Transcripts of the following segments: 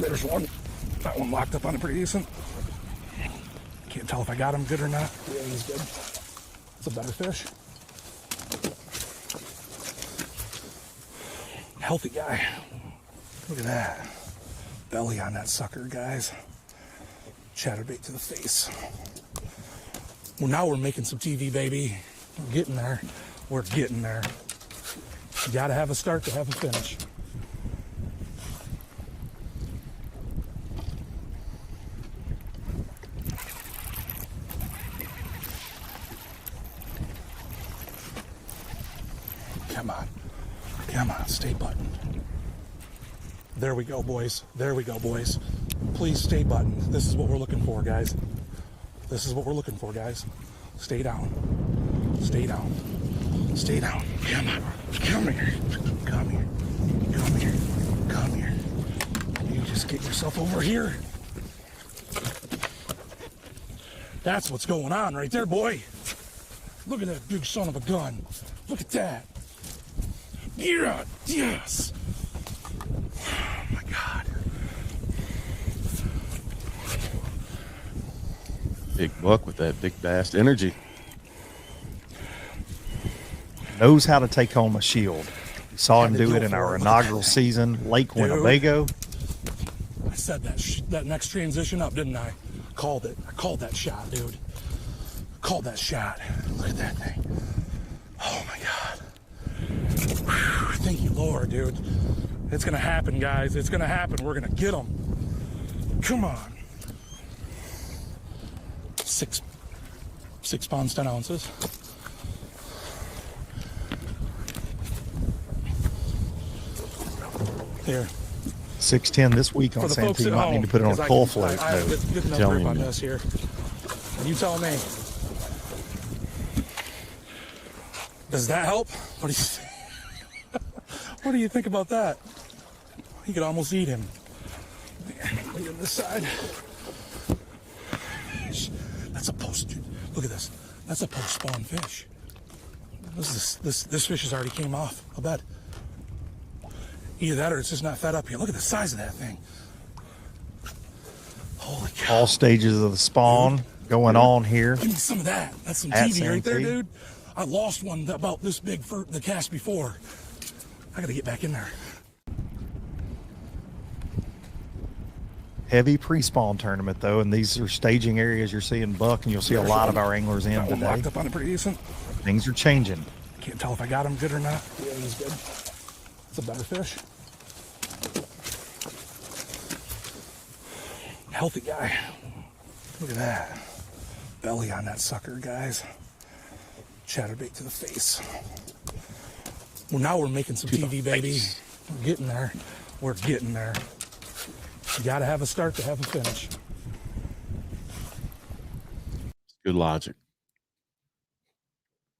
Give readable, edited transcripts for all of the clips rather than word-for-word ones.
There's one. That one locked up on it pretty decent. Can't tell if I got him good or not. Yeah, he's good. It's a better fish. Healthy guy. Look at that. Belly on that sucker, guys. Chatterbait to the face. Well, now we're making some TV, baby. We're getting there. We're getting there. You gotta have a start to have a finish. Come on. Come on, stay buttoned. There we go, boys. There we go, boys. Please stay buttoned. This is what we're looking for, guys. This is what we're looking for, guys. Stay down. Stay down. Stay down. Come on. Come here. Come here. Come here. Come here. You just get yourself over here. That's what's going on right there, boy. Look at that big son of a gun. Look at that. Yeah. Yes. Oh, my God. Big buck with that big bass energy. Knows how to take home a shield. We saw him do it in our inaugural season, Lake Winnebago. I said that next transition up, didn't I? Called it. I called that shot, dude. Called that shot. Look at that thing. Oh my God. Whew, thank you, Lord, dude. It's gonna happen, guys. It's gonna happen. We're gonna get them. Come on. 6 pounds, 10 ounces. Here. 610 this week on Santee. You might need to put it on full float. I have good enough grip on this here. You tell me. Does that help? What do you think? What do you think about that? You could almost eat him. Look at this side. That's a post, dude. Look at this. That's a post-spawn fish. This fish has already came off, I'll bet. Either that or it's just not fed up here. Look at the size of that thing. Holy cow. All stages of the spawn going on here. Give me some of that. That's some TV right there, dude. I lost one about this big for the cast before. I got to get back in there. Heavy pre-spawn tournament, though, and these are staging areas you're seeing buck, and you'll see a lot of our anglers in that one today. locked up on it pretty decent. Things are changing. Can't tell if I got him good or not. Yeah, he's good. It's a better fish. Healthy guy. Look at that. Belly on that sucker, guys. Chatterbait to the face. Well, now we're making some TV, baby. We're getting there. We're getting there. You got to have a start to have a finish. Good logic.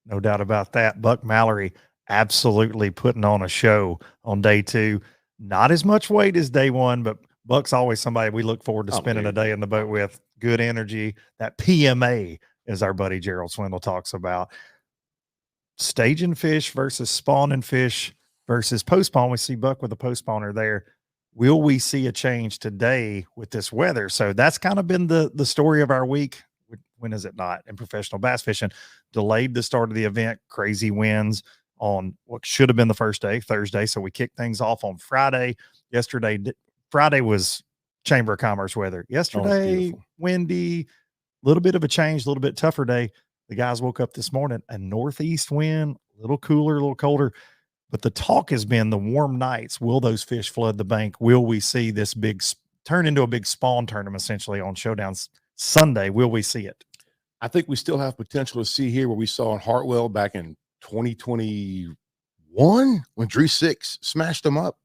No doubt about that. Buck Mallerie absolutely putting on a show on day 2. Not as much weight as day 1, but Buck's always somebody we look forward to spending a day in the boat with. Good energy. That PMA, as our buddy Gerald Swindle talks about. Staging fish versus spawning fish versus post-spawn. We see Buck with a post-spawner there. Will we see a change today with this weather? So that's kind of been the story of our week. When is it not? In professional bass fishing, delayed the start of the event, crazy winds on what should have been the first day, Thursday. So we kicked things off on Friday. Friday was Chamber of Commerce weather. Yesterday, windy, a little bit of a change, a little bit tougher day. The guys woke up this morning, a northeast wind, a little cooler, a little colder. But the talk has been the warm nights. Will those fish flood the bank? Will we see this turn into a big spawn tournament essentially on Showdowns Sunday? Will we see it? I think we still have potential to see here what we saw in Hartwell back in 2021 when Drew 6 smashed them up.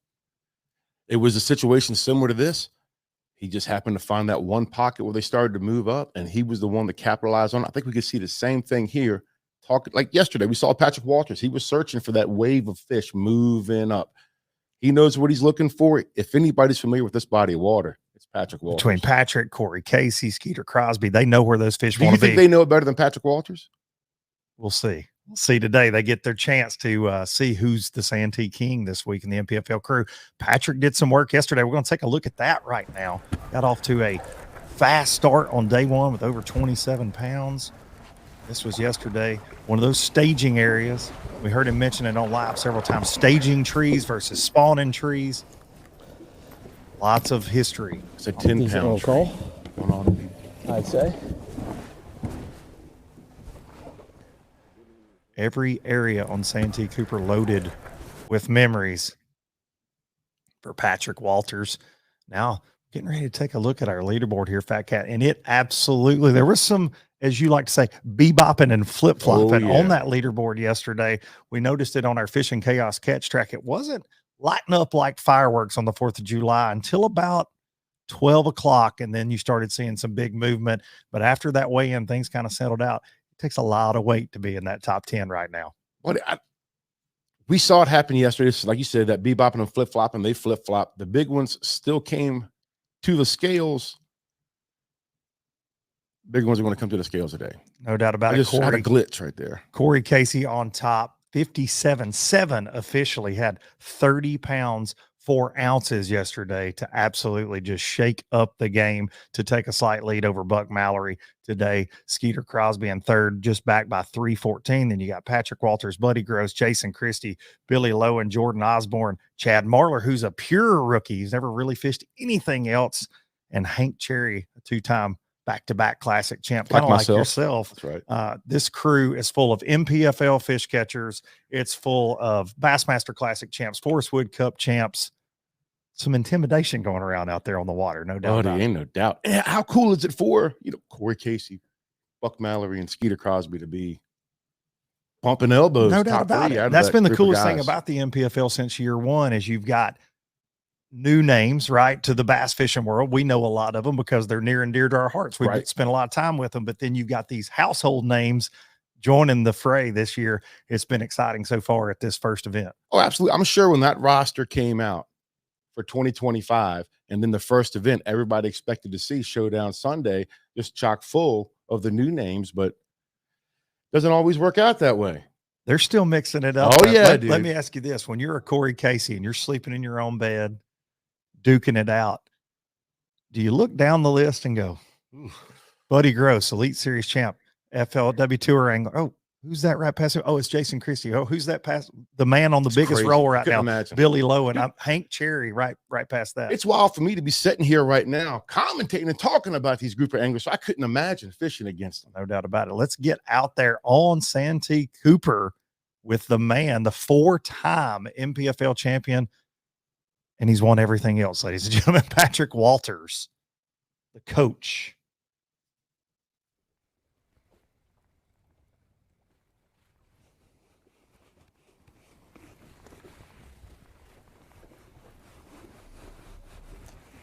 It was a situation similar to this. He just happened to find that one pocket where they started to move up, and he was the one to capitalize on it. I think we could see the same thing here. Like yesterday, we saw Patrick Walters. He was searching for that wave of fish moving up. He knows what he's looking for. If anybody's familiar with this body of water, it's Patrick Walters. Between Patrick, Corey Casey, Skeeter, Crosby, they know where those fish want to be. Do you think they know it better than Patrick Walters? We'll see. We'll see today. They get their chance to see who's the Santee King this week in the NPFL crew. Patrick did some work yesterday. We're going to take a look at that right now. Got off to a fast start on day one with over 27 pounds. This was yesterday. One of those staging areas. We heard him mention it on live several times. Staging trees versus spawning trees. Lots of history. It's a 10-pound call. I'd say. Every area on Santee Cooper loaded with memories for Patrick Walters. Now, getting ready to take a look at our leaderboard here, Fat Cat, and it absolutely, there was some, as you like to say, bebopping and flip-flopping on that leaderboard yesterday. We noticed it on our Fishing Chaos catch track. It wasn't lighting up like fireworks on the 4th of July until about 12 o'clock, and then you started seeing some big movement. But after that weigh-in, things kind of settled out. It takes a lot of weight to be in that top 10 right now. We saw it happen yesterday. Like you said, that bebopping and flip-flopping, they flip-flop. The big ones still came to the scales. Big ones are going to come to the scales today. No doubt about it. Just had a glitch right there. Corey Casey on top, 57.7 officially, had 30 pounds, 4 ounces yesterday to absolutely just shake up the game to take a slight lead over Buck Mallerie today. Skeeter Crosby in third, just back by 3:14. Then you got Patrick Walters, Buddy Gross, Jason Christie, Billy Lowe, and Jordan Osborne, Chad Marlar, who's a pure rookie. He's never really fished anything else, and Hank Cherry, a 2-time back-to-back classic champ, kind of like yourself. That's right. This crew is full of NPFL fish catchers. It's full of Bassmaster Classic champs, Forest Wood Cup champs. Some intimidation going around out there on the water, no doubt. Ain't no doubt. And how cool is it for Corey Casey, Buck Mallerie, and Skeeter Crosby to be bumping elbows? No doubt about it. That's been the coolest thing about the NPFL since year one is you've got new names, right, to the bass fishing world. We know a lot of them because they're near and dear to our hearts. We've spent a lot of time with them, but then you've got these household names joining the fray this year. It's been exciting so far at this first event. Oh, absolutely. I'm sure when that roster came out for 2025 and then the first event everybody expected to see, Showdown Sunday, just chock full of the new names, but doesn't always work out that way. They're still mixing it up. Oh, yeah, dude. Let me ask you this. When you're a Corey Casey and you're sleeping in your own bed, duking it out, do you look down the list and go, Buddy Gross, Elite Series champ, FLW Tour angler. Oh, who's that right past him? Oh, it's Jason Christie. Oh, who's that past the man on the biggest crazy. roll right now? Imagine. Billy Lowe, and I'm Hank Cherry right past that. It's wild for me to be sitting here right now commentating and talking about these group of anglers. So I couldn't imagine fishing against them. No doubt about it. Let's get out there on Santee Cooper with the man, the 4-time NPFL champion, and he's won everything else, ladies and gentlemen. Patrick Walters, the coach.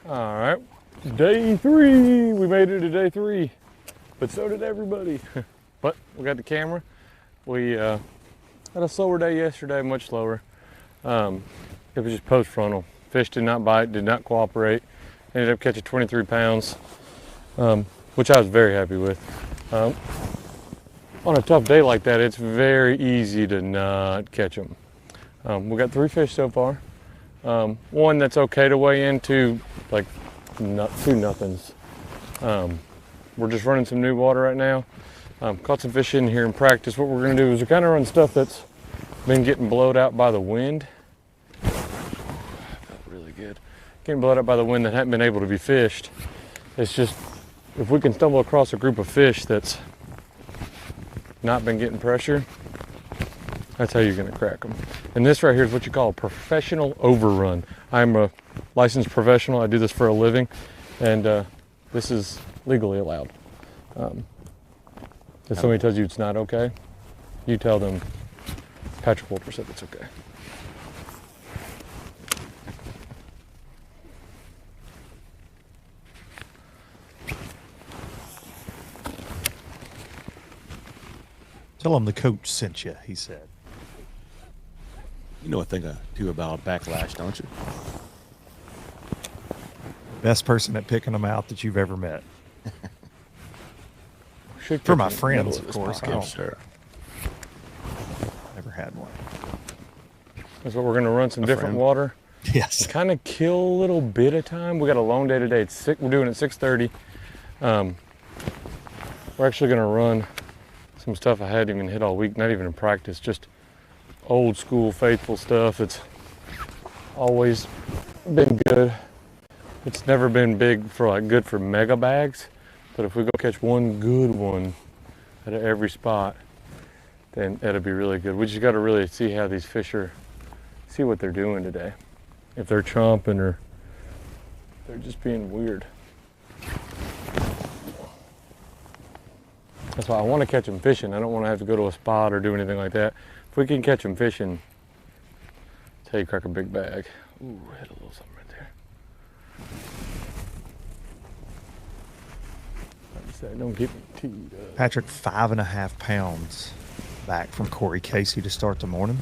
All right, day 3. We made it to day 3, but so did everybody. But we got the camera. We had a slower day yesterday, much slower. It was just post frontal. Fish did not bite, did not cooperate. Ended up catching 23 pounds, which I was very happy with. On a tough day like that, it's very easy to not catch them. We got 3 fish so far. One that's okay to weigh into, like 2 nothings. We're just running some new water right now. Caught some fish in here in practice. What we're gonna do is we're kind of run stuff that's been getting blowed out by the wind. Felt really good. Getting blowed out by the wind that hadn't been able to be fished. It's just, if we can stumble across a group of fish that's not been getting pressure, that's how you're gonna crack them. And this right here is what you call a professional overrun. I'm a licensed professional. I do this for a living, and this is legally allowed. If somebody tells you it's not okay, you tell them Patrick Walters said it's okay. Tell him the coach sent you, he said. You know a thing or two about backlash, don't you? Best person at picking them out that you've ever met. Should For my friends, of course. Yes, sir. had one. That's what we're going to run some different friend. water. Yes. Kind of kill a little bit of time. We got a long day today. We're doing it at 6:30. We're actually going to run some stuff I hadn't even hit all week, not even in practice, just old school faithful stuff. It's always been good. It's never been big for like good for mega bags, but if we go catch one good one at every spot, then it'll be really good. We just got to really see how these fish are, see what they're doing today. If they're chomping or they're just being weird. That's why I want to catch them fishing. I don't want to have to go to a spot or do anything like that. If we can catch them fishing, I'll tell you, crack a big bag. Ooh, hit a little something right there. Like I said, don't get me teed up. Patrick, 5.5 pounds back from Corey Casey to start the morning.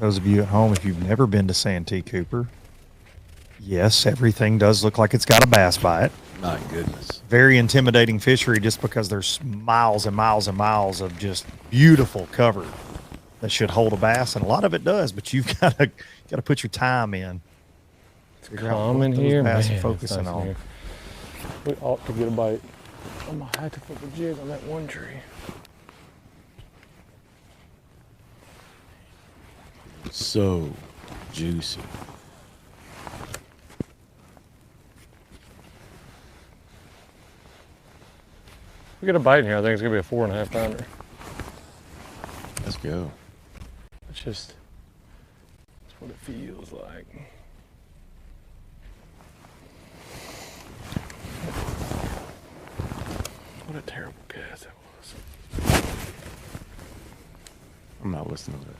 Those of you at home, if you've never been to Santee, Cooper, yes, everything does look like it's got a bass by it. My goodness. Very intimidating fishery just because there's miles and miles and miles of just beautiful cover that should hold a bass, and a lot of it does, but you've got to put your time in. Figure out Calm what in those here, bass man. are focusing It's nice in on. here. We ought to get a bite. I'm gonna have to put the jig on that one tree. So juicy. We get a bite in here. I think it's gonna be a 4.5 pounder. Let's go. It's just, that's what it feels like. What a terrible guess that was. I'm not listening to that.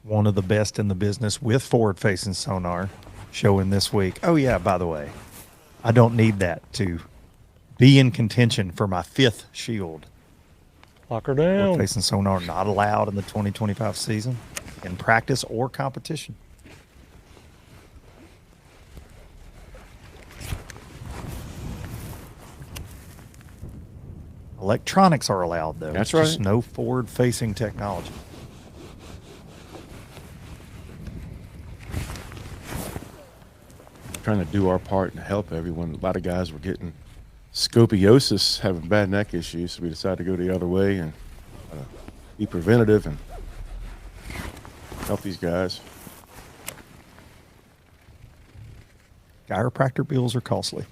One of the best in the business with forward-facing sonar showing this week. Oh, yeah, by the way, I don't need that to be in contention for my 5th shield. Lock her down. Forward-facing sonar not allowed in the 2025 season in practice or competition. Electronics are allowed, though. That's Just right. no forward-facing technology. Trying to do our part and help everyone. A lot of guys were getting scoliosis, having bad neck issues, so we decided to go the other way and be preventative and help these guys. Chiropractor bills are costly.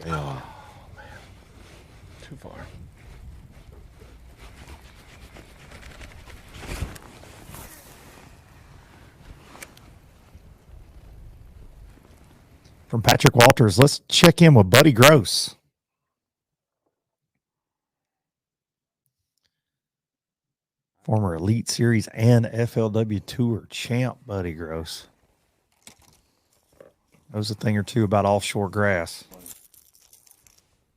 They are. Too far. From Patrick Walters, let's check in with Buddy Gross. Former Elite Series and FLW Tour champ Buddy Gross. Knows a thing or two about offshore grass.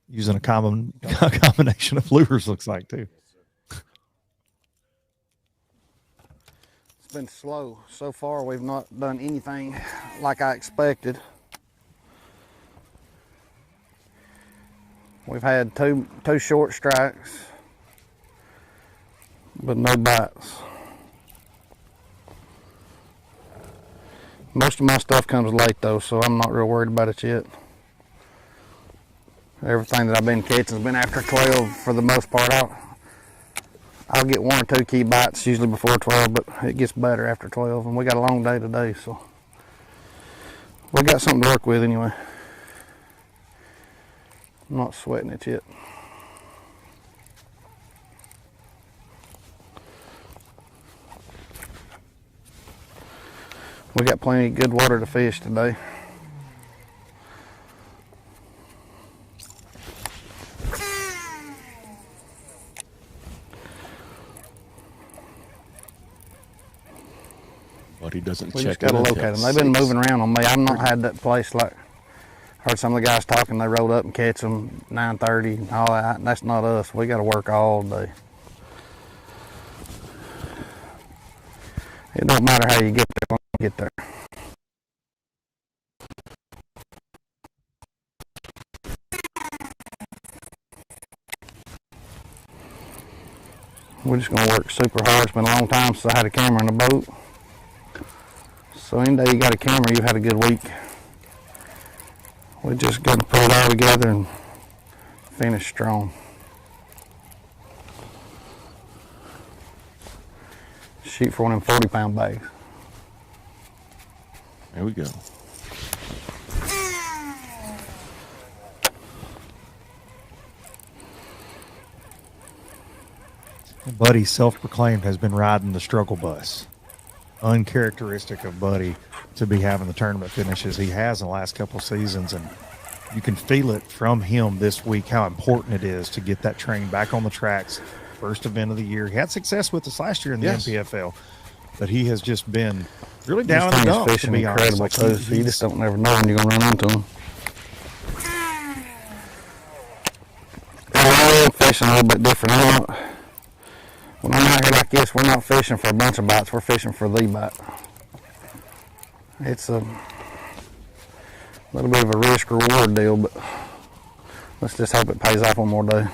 Using a combination of lures, looks like, too. It's been slow. So far, we've not done anything like I expected. We've had two short strikes, but no bites. Most of my stuff comes late though, so I'm not real worried about it yet. Everything that I've been catching has been after 12 for the most part. I'll get 1 or 2 key bites usually before 12, but it gets better after 12, and we got a long day today, so we got something to work with anyway. I'm not sweating it yet. We got plenty of good water to fish today. But he doesn't We check just got to in locate them. until They've been 6. moving around on me. I've not had that place like, Heard some of the guys talking, they rolled up and catch them 9:30 and all that. And that's not us. We got to work all day. It don't matter how you get there when you get there. We're just gonna work super hard. It's been a long time since I had a camera in the boat. So any day you got a camera, you've had a good week. We just got to put it all together and finish strong. Shoot for one of them 40-pound bags. There we go. Buddy, self-proclaimed, has been riding the struggle bus. Uncharacteristic of Buddy to be having the tournament finishes he has in the last couple seasons, and you can feel it from him this week how important it is to get that train back on the tracks. First event of the year. He had success with us last year in the NPFL, but he has just been really down in the dumps, fishing to be honest. incredible too. You just don't never know when you're gonna run into him. Fishing a little bit different. When I'm out here like this, we're not fishing for a bunch of bites. We're fishing for the bite. It's a little bit of a risk-reward deal, but let's just hope it pays off one more day.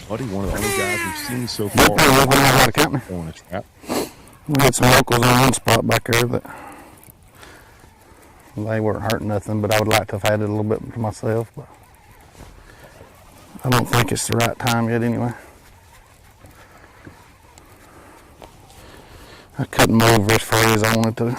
Buddy, one of the only guys we've seen so far on a trap. We had some locals on one spot back there that they weren't hurting nothing, but I would like to have had it a little bit for myself. But I don't think it's the right time yet anyway. I couldn't move as far as I wanted to.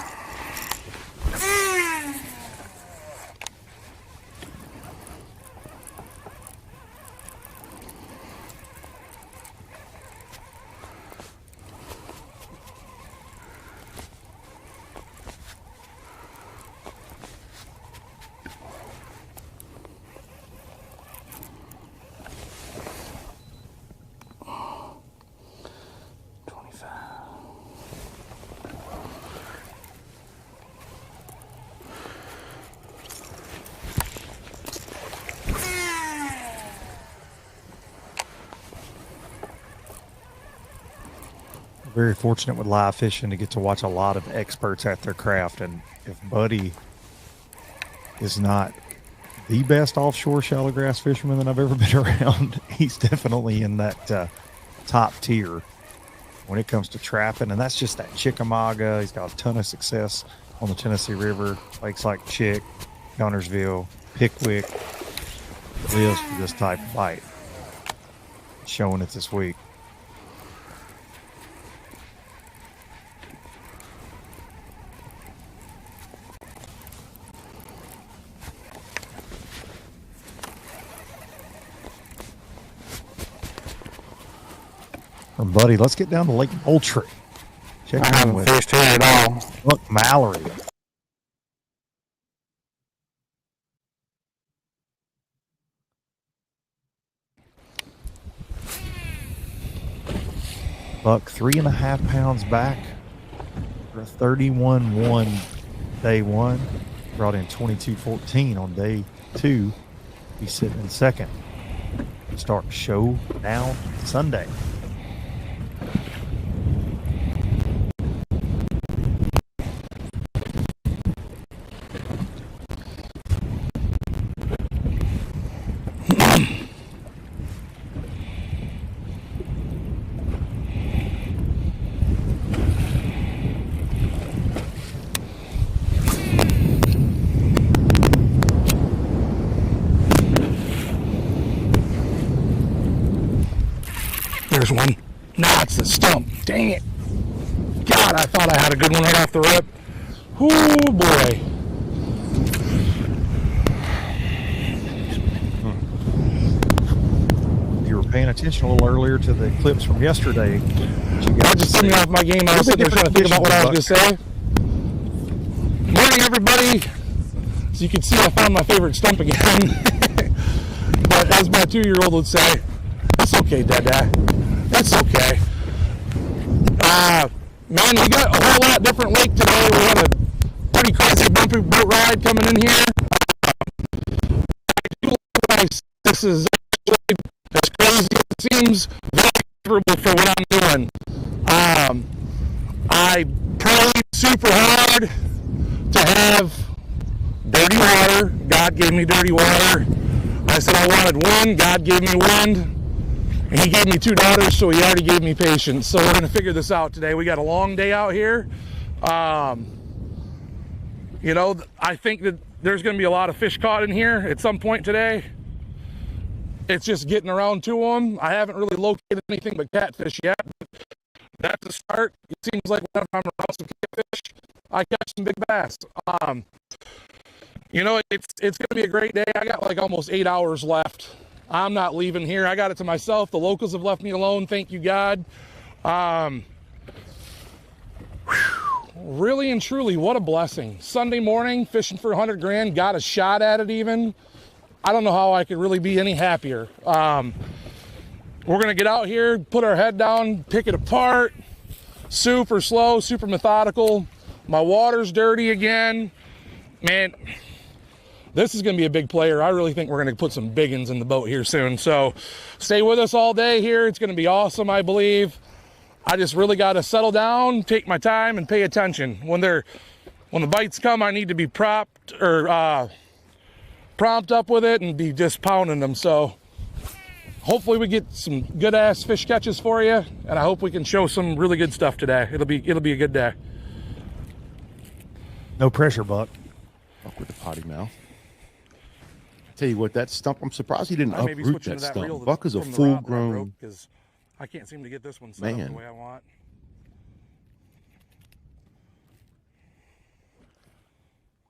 Very fortunate with live fishing to get to watch a lot of experts at their craft. And if Buddy is not the best offshore shallow grass fisherman that I've ever been around, he's definitely in that top tier when it comes to trapping. And that's just that Chickamauga. He's got a ton of success on the Tennessee River, lakes like Chick, Gunnersville, Pickwick. Lives for this type of bite. Showing it this week. From Buddy, let's get down to Lake Moultrie. Check I in haven't with fished here at all. Look, Mallerie. Buck 3.5 pounds back for a 31-1 day one. Brought in 22-14 on day two. He's sitting in second. Start show down Sunday. There's one. Nah, it's the stump. Dang it. God, I thought I had a good one right off the rip. Oh boy. If you were paying attention a little earlier to the clips from yesterday, I just threw me off my game. I was sitting there trying to think about what I was going to say. Morning, everybody. So you can see I found my favorite stump again. But as my 2-year-old would say, that's okay, Dada. That's okay. Man, we got a whole lot different lake today. We had a pretty crazy bumpy boat ride coming in here. This is actually as crazy as it seems, very favorable for what I'm doing. I prayed super hard to have dirty water. God gave me dirty water. I said I wanted wind. God gave me wind. And he gave me 2 daughters, so he already gave me patience. So we're going to figure this out today. We got a long day out here. You know, I think that there's going to be a lot of fish caught in here at some point today. It's just getting around to them. I haven't really located anything but catfish yet. That's the start. It seems like whenever I'm around some catfish, I catch some big bass. You know, it's going to be a great day. I got like almost 8 hours left. I'm not leaving here. I got it to myself. The locals have left me alone. Thank you, God. Really and truly, what a blessing. Sunday morning, fishing for 100 grand, got a shot at it even. I don't know how I could really be any happier. We're going to get out here, put our head down, pick it apart. Super slow, super methodical. My water's dirty again. Man, this is going to be a big player. I really think we're going to put some big uns in the boat here soon. So stay with us all day here. It's going to be awesome, I believe. I just really got to settle down, take my time, and pay attention. When the bites come, I need to be prompt up with it and be just pounding them. So hopefully we get some good ass fish catches for you, and I hope we can show some really good stuff today. It'll be a good day. No pressure, Buck. Fuck with the potty mouth. Tell you what, that stump, I'm surprised he didn't uproot that stump. Buck is a full-grown, because I can't seem to get this one set up the way I want.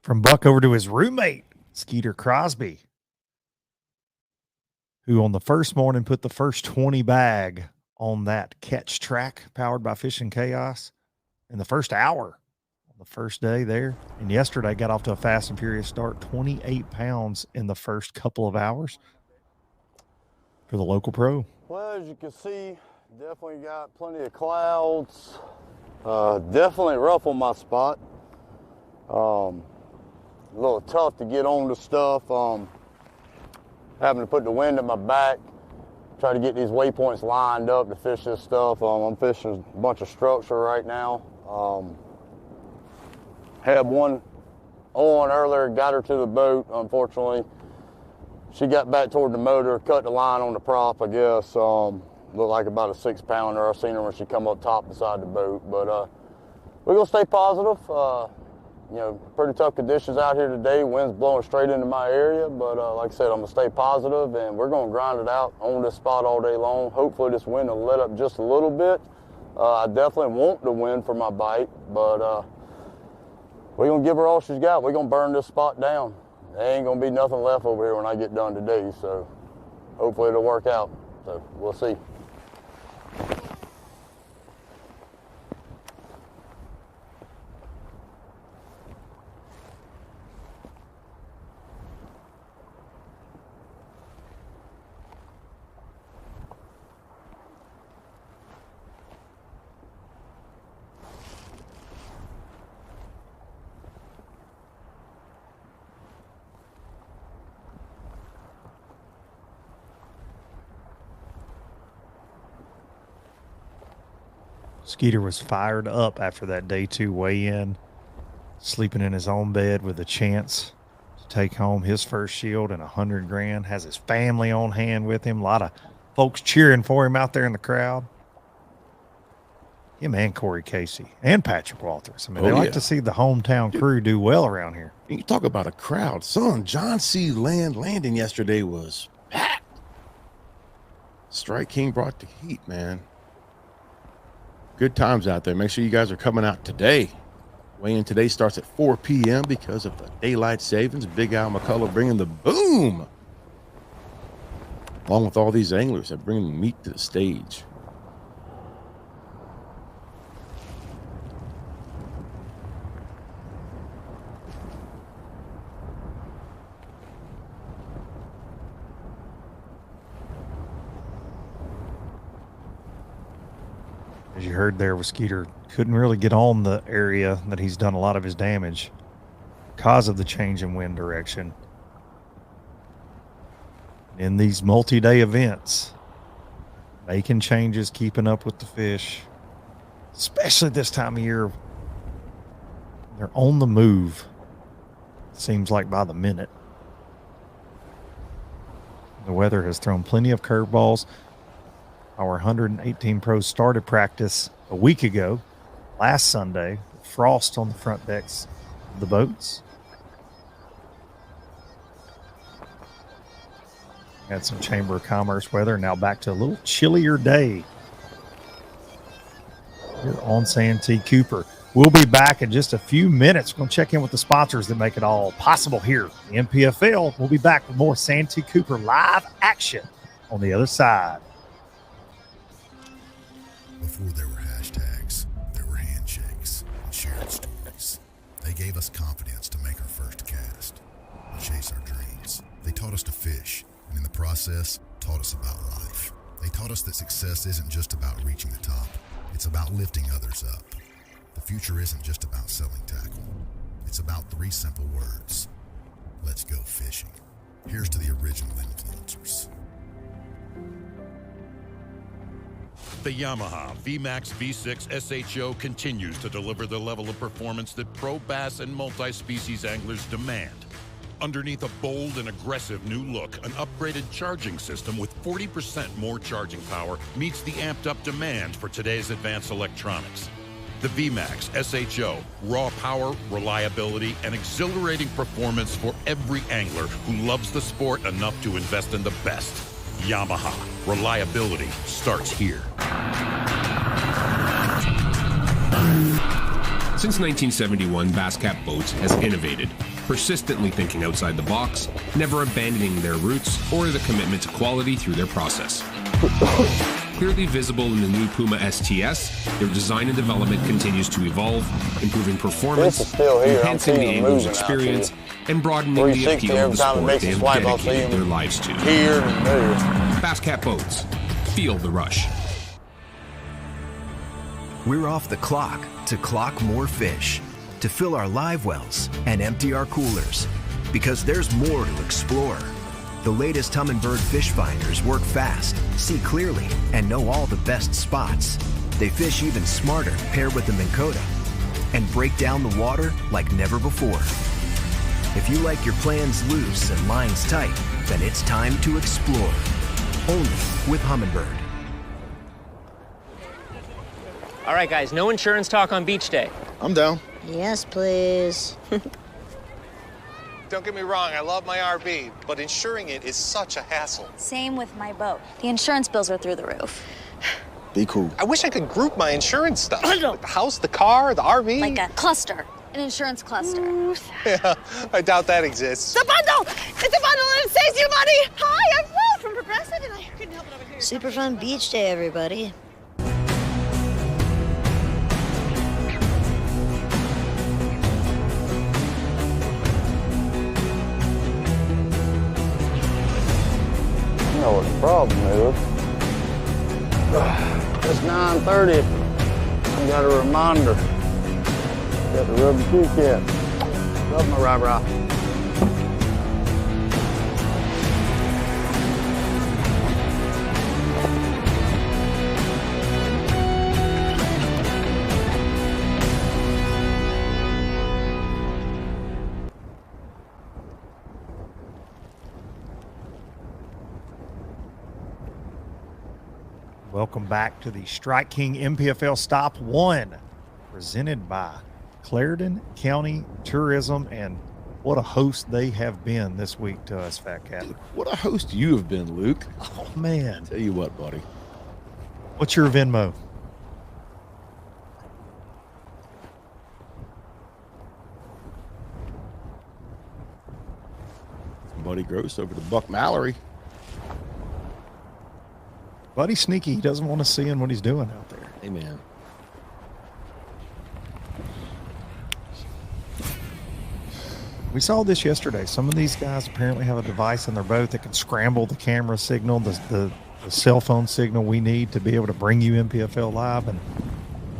From Buck over to his roommate, Skeeter Crosby, who on the first morning put the first 20 bag on that catch track powered by Fishing Chaos in the first hour on the first day there. And yesterday got off to a fast and furious start, 28 pounds in the first couple of hours for the local pro. Well, as you can see, definitely got plenty of clouds. Definitely rough on my spot. A little tough to get on the stuff. Having to put the wind at my back, try to get these waypoints lined up to fish this stuff. I'm fishing a bunch of structure right now. Had one on earlier, got her to the boat. Unfortunately, she got back toward the motor, cut the line on the prop, I guess. Looked like about a 6-pounder. I seen her when she come up top beside the boat. But we're gonna stay positive. You know, pretty tough conditions out here today. Wind's blowing straight into my area, but like I said, I'm gonna stay positive, and we're gonna grind it out on this spot all day long. Hopefully this wind will let up just a little bit. I definitely want the wind for my bite, but we're gonna give her all she's got. We're gonna burn this spot down. There ain't gonna be nothing left over here when I get done today, so hopefully it'll work out. So we'll see. Skeeter was fired up after that day 2 weigh-in, sleeping in his own bed with a chance to take home his first shield and 100 grand. Has his family on hand with him. A lot of folks cheering for him out there in the crowd. Him and Corey Casey and Patrick Walters. I mean, they like to see the hometown crew do well around here. You talk about a crowd. Son, John C. Landing yesterday was packed. Strike King brought the heat, man. Good times out there. Make sure you guys are coming out today. Weigh-in today starts at 4 p.m. because of the daylight savings. Big Al McCullough bringing the boom, along with all these anglers that bring the meat to the stage. As you heard there with Skeeter, couldn't really get on the area that he's done a lot of his damage because of the change in wind direction. In these multi-day events, making changes, keeping up with the fish, especially this time of year, they're on the move, seems like by the minute. The weather has thrown plenty of curveballs. Our 118 pros started practice a week ago, last Sunday, frost on the front decks of the boats. Had some Chamber of Commerce weather. Now back to a little chillier day here on Santee Cooper. We'll be back in just a few minutes. We're going to check in with the sponsors that make it all possible here. The NPFL. We'll be back with more Santee Cooper live action on the other side. Before there were hashtags, there were handshakes and shared stories. They gave us confidence to make our first cast and chase our dreams. They taught us to fish, and in the process, taught us about life. They taught us that success isn't just about reaching the top. It's about lifting others up. The future isn't just about selling tackle. It's about 3 simple words. Let's go fishing. Here's to the original influencers. The Yamaha VMAX V6 SHO continues to deliver the level of performance that pro bass and multi-species anglers demand. Underneath a bold and aggressive new look, an upgraded charging system with 40% more charging power meets the amped-up demand for today's advanced electronics. The VMAX SHO, raw power, reliability, and exhilarating performance for every angler who loves the sport enough to invest in the best. Yamaha, reliability starts here. Since 1971, Basscat Boats has innovated, persistently thinking outside the box, never abandoning their roots or the commitment to quality through their process. Clearly visible in the new Puma STS, their design and development continues to evolve, improving performance, enhancing the angler's experience, and broadening the appeal of the sport they have dedicated their lives to. Basscat Boats. Feel the rush. We're off the clock to clock more fish, to fill our live wells and empty our coolers, because there's more to explore. The latest Humminbird fish finders work fast, see clearly, and know all the best spots. They fish even smarter paired with the Minn Kota and break down the water like never before. If you like your plans loose and lines tight, then it's time to explore. Only with Humminbird. All right, guys, no insurance talk on beach day. I'm down. Yes, please. Don't get me wrong, I love my RV, but insuring it is such a hassle. Same with my boat. The insurance bills are through the roof. Be cool. I wish I could group my insurance stuff. Like the house, the car, the RV. Like a cluster, an insurance cluster. Yeah, I doubt that exists. The bundle! It's a bundle and it saves you money! Hi, I'm Will from Progressive and I couldn't help it over here. Super fun beach day, everybody. You know what the problem is. It's 9:30. I got a reminder. Got the rubber key cap. Rub my rah-rah. Welcome back to the Strike King NPFL Stop 1, presented by Clarendon County Tourism, and what a host they have been this week to us, Fat Cat. What a host you have been, Luke. Oh, man. Tell you what, buddy. What's your Venmo? Buddy Gross over to Buck Mallerie. Buddy sneaky. He doesn't want to see what he's doing out there. Amen. We saw this yesterday. Some of these guys apparently have a device in their boat that can scramble the camera signal, the cell phone signal we need to be able to bring you NPFL live. And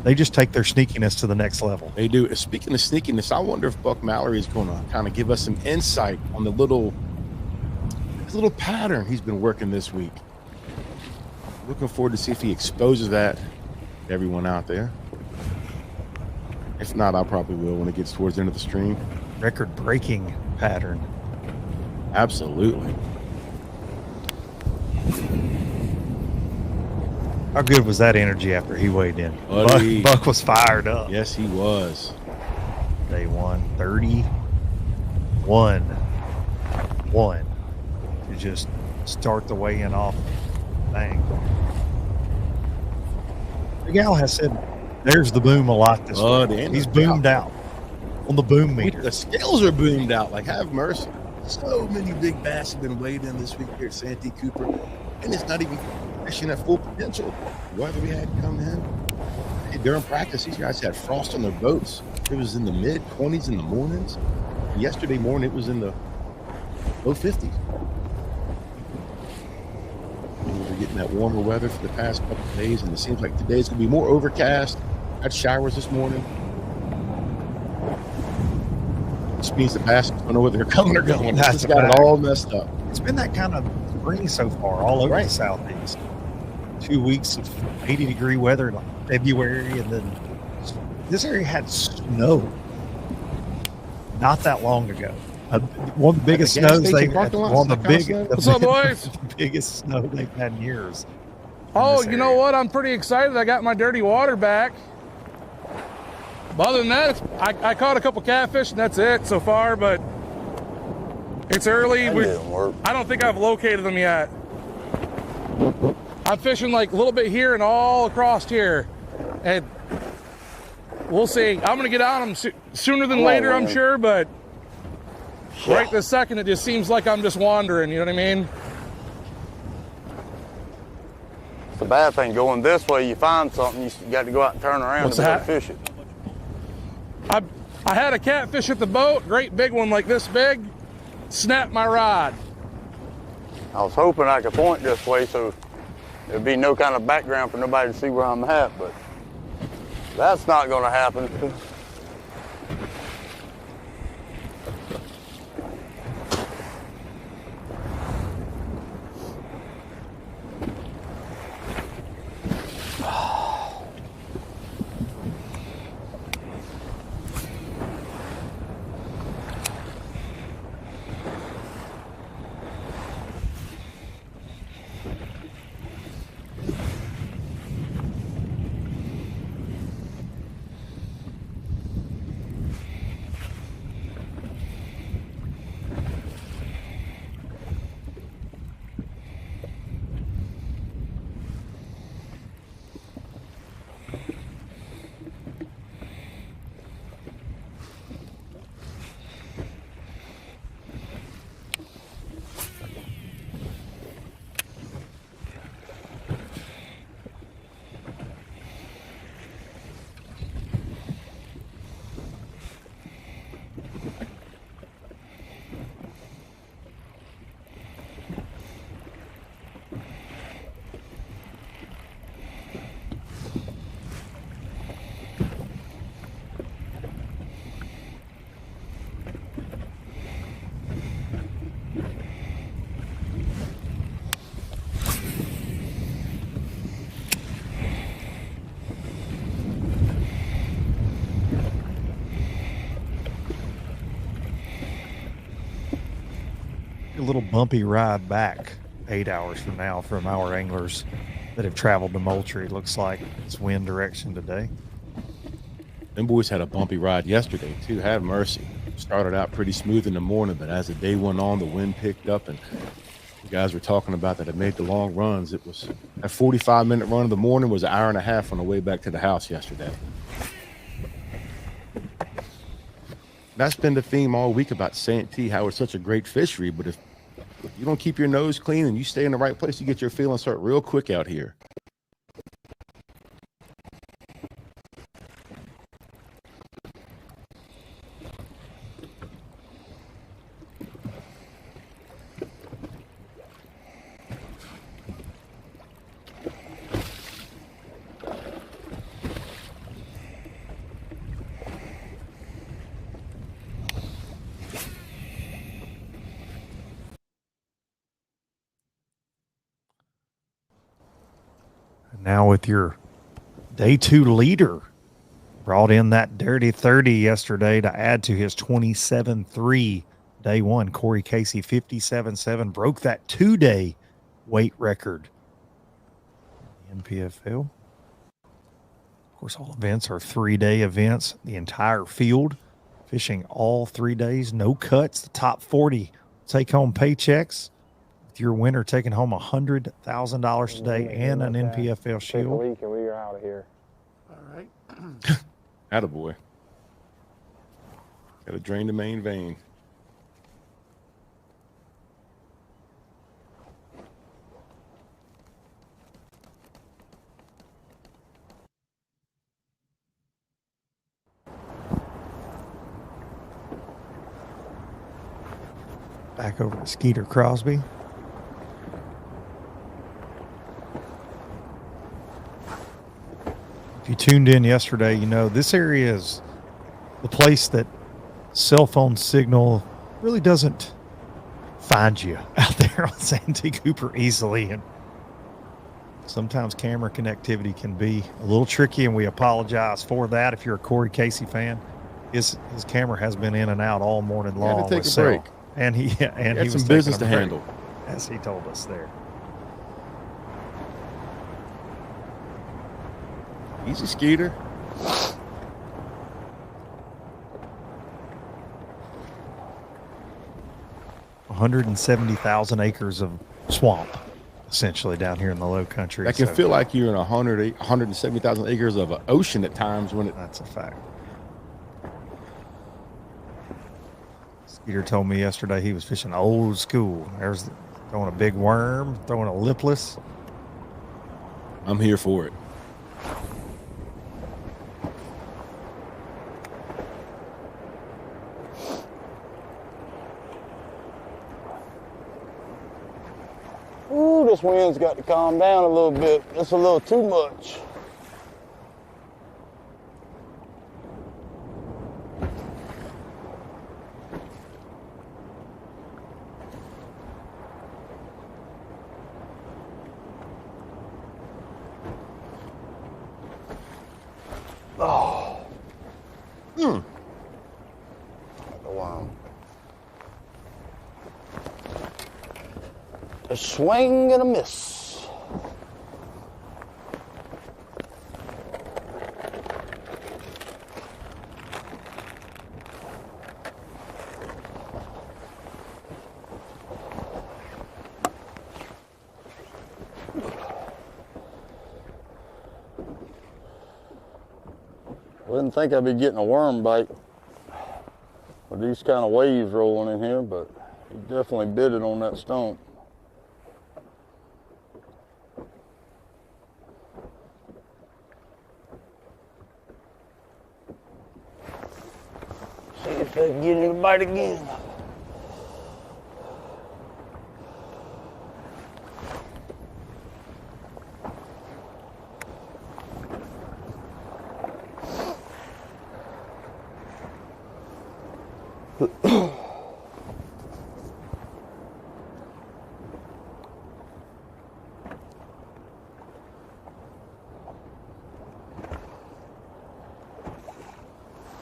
They just take their sneakiness to the next level. They do. Speaking of sneakiness, I wonder if Buck Mallerie is going to kind of give us some insight on the little pattern he's been working this week. Looking forward to see if he exposes that to everyone out there. If not, I probably will when it gets towards the end of the stream. Record-breaking pattern. Absolutely. How good was that energy after he weighed in? Buck was fired up. Yes, he was. Day 131. To just start the weigh-in off. Bang. The gal has said there's the boom a lot this week. He's boomed out on the boom meter. The scales are boomed out. Like, have mercy. So many big bass have been weighed in this week here at Santee Cooper, and it's not even fishing at full potential. Weather we had come in. Hey, during practice, these guys had frost on their boats. It was in the mid-20s in the mornings. And yesterday morning, it was in the low 50s. We're getting that warmer weather for the past couple of days, and it seems like today's going to be more overcast. Had showers this morning. Which means the bass don't know whether they're coming or going. It's got it all messed up. It's been that kind of spring so far all over the Southeast. 2 weeks of 80-degree weather in like February, and then this area had snow not that long ago. One of the biggest snows they've had. What's up, boys? The biggest snow they've had in years. Oh, you know what? I'm pretty excited. I got my dirty water back. But other than that, I caught a couple catfish, and that's it so far. But it's early. I don't think I've located them yet. I'm fishing like a little bit here and all across here, and we'll see. I'm gonna get on them sooner than later, I'm sure. But right this second, it just seems like I'm just wandering. You know what I mean? It's a bad thing going this way. You find something, you got to go out and turn around and fish it. I had a catfish at the boat, great big one like this big, snapped my rod. I was hoping I could point this way so there'd be no kind of background for nobody to see where I'm at, but that's not going to happen. A little bumpy ride back 8 hours from now from our anglers that have traveled to Moultrie. Looks like it's wind direction today. Them boys had a bumpy ride yesterday too. Have mercy. Started out pretty smooth in the morning, but as the day went on, the wind picked up, and the guys were talking about that it made the long runs. It was a 45-minute run in the morning was an hour and a half on the way back to the house yesterday. That's been the theme all week about Santee, how it's such a great fishery, but if you don't keep your nose clean and you stay in the right place, you get your feelings hurt real quick out here. Now with your day 2 leader, brought in that dirty 30 yesterday to add to his 27-3 day 1. Corey Casey 57-7 broke that 2-day weight record. NPFL. Of course, all events are 3-day events. The entire field fishing all 3 days, no cuts. The top 40 take home paychecks. With your winner taking home $100,000 today and an NPFL shield. And we are out of here. All right. Attaboy. Got to drain the main vein. Back over to Skeeter Crosby. If you tuned in yesterday, you know this area is the place that cell phone signal really doesn't find you out there on Santee Cooper easily. And sometimes camera connectivity can be a little tricky, and we apologize for that. If you're a Corey Casey fan, his camera has been in and out all morning long. He had to take with a break. And he had was some taking business a to break, handle, as he told us there. Easy, Skeeter. $170,000 acres of swamp, essentially, down here in the low country. That can feel like you're in 170,000 acres of an ocean at times when it. That's a fact. Skeeter told me yesterday he was fishing old school. There's throwing a big worm, throwing a lipless. I'm here for it. Ooh, this wind's got to calm down a little bit. It's a little too much. Oh. The worm. A swing and a miss. Wouldn't think I'd be getting a worm bite with these kind of waves rolling in here, but he definitely bit it on that stump. See if I can get him to bite again.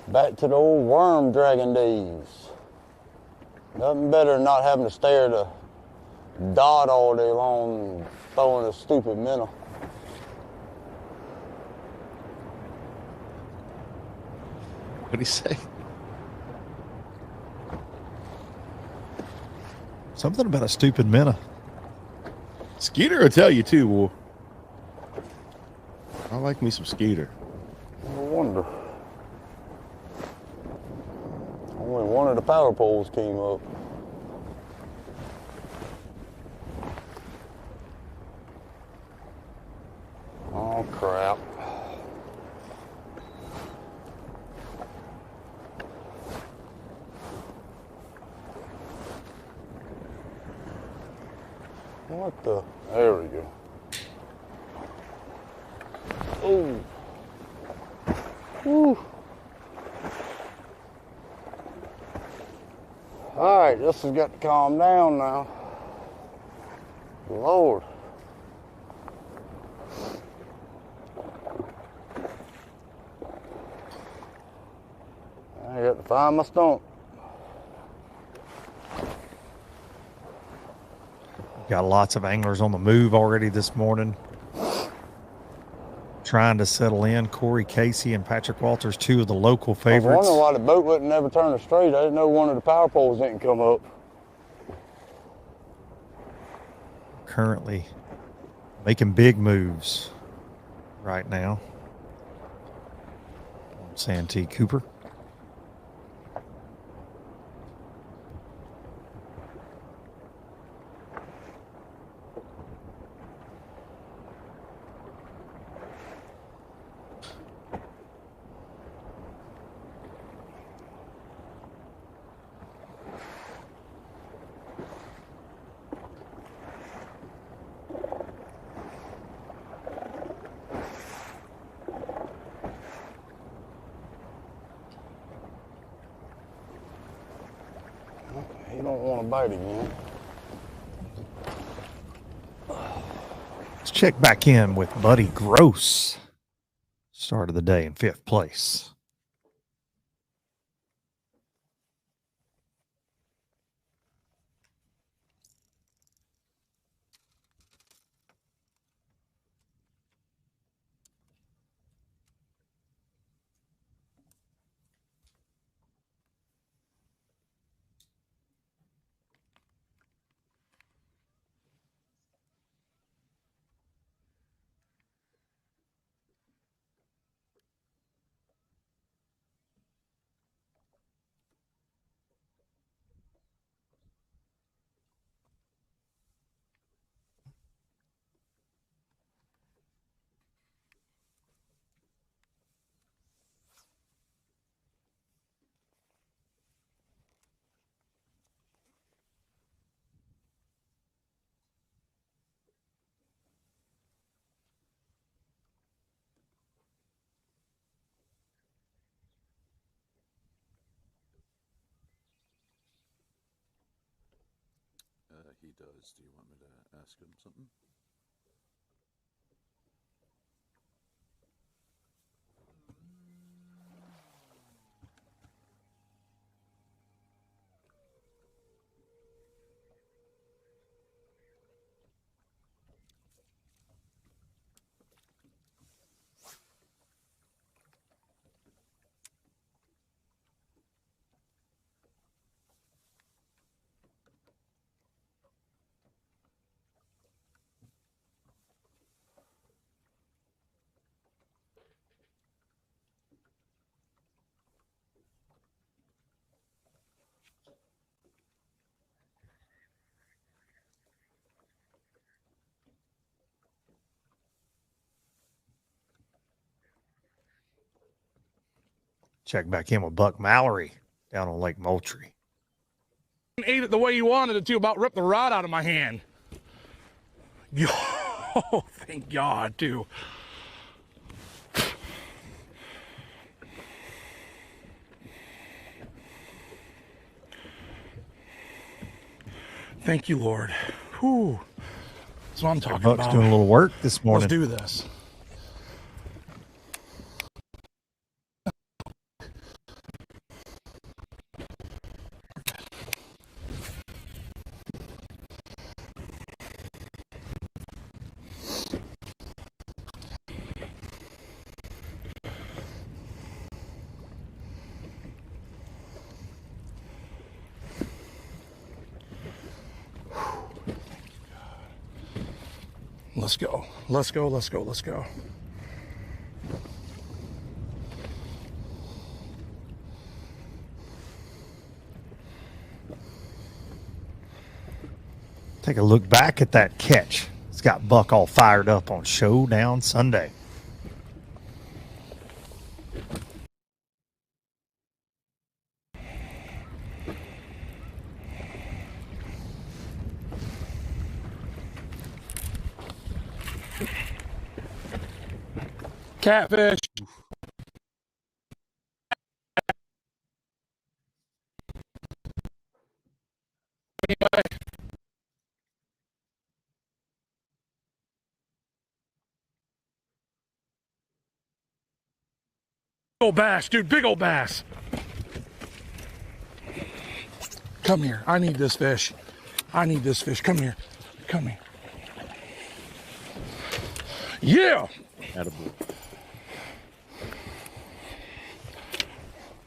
Back to the old worm dragging days. Nothing better than not having to stare at a dot all day long and throwing a stupid minnow. What'd he say? Something about a stupid minnow. Skeeter will tell you too, boy. I like me some Skeeter. No wonder. Only one of the power poles came up. Oh, crap. What the? There we go. Ooh. Woo. All right, this has got to calm down now. Lord. Got to find my stump. Got lots of anglers on the move already this morning. Trying to settle in. Corey Casey and Patrick Walters, two of the local I was favorites. wondering why the boat wouldn't never turn her straight. I didn't know one of the power poles didn't come up. Currently making big moves right now. Santee Cooper. You don't want to bite again. Let's check back in with Buddy Gross. Start of the day in 5th place. He does. Do you want me to ask him something? Check back in with Buck Mallerie down on Lake Moultrie. Ate it the way you wanted it to, about ripped the rod out of my hand. Oh, thank God, too. Thank you, Lord. Whew. That's what I'm talking Buck's about. doing a little work this morning. Let's do this. Let's go. Let's go. Let's go. Let's go. Take a look back at that catch. It's got Buck all fired up on Showdown Sunday. Catfish. Big old bass, dude. Big old bass. Come here. I need this fish. I need this fish. Come here. Come here. Yeah. Attaboy.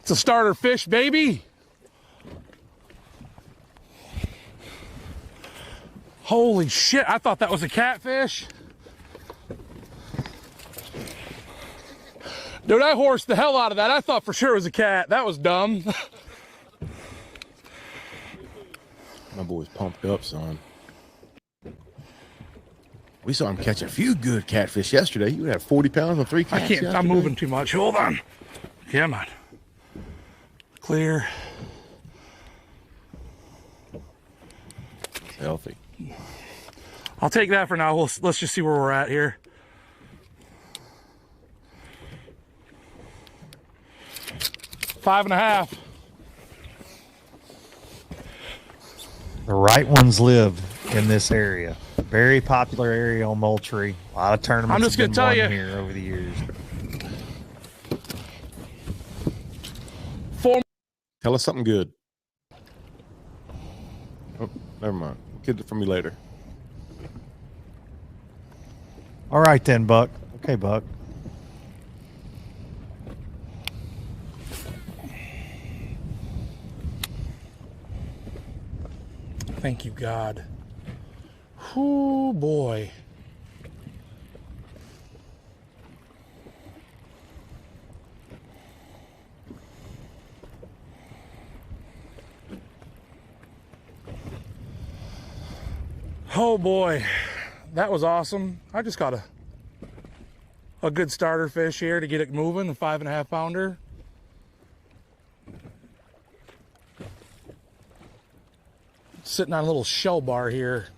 It's a starter fish, baby. Holy shit, I thought that was a catfish. Dude, I horsed the hell out of that. I thought for sure it was a cat. That was dumb. My boy's pumped up, son. We saw him catch a few good catfish yesterday. You had 40 pounds on 3 cats. I can't, I'm moving too much. Hold on. Come on. Clear. Healthy. I'll take that for now. Let's just see where we're at here. Five and a half. The right ones live in this area. Very popular area on Moultrie. A lot of tournaments. I'm just have gonna been tell won you. here over the years. Tell us something good. Oh, never mind. Get it from me later. All right then, Buck. Okay, Buck. Thank you, God. Whoo, boy. Oh boy, that was awesome. I just got a good starter fish here to get it moving, a 5.5 pounder. Sitting on a little shell bar here.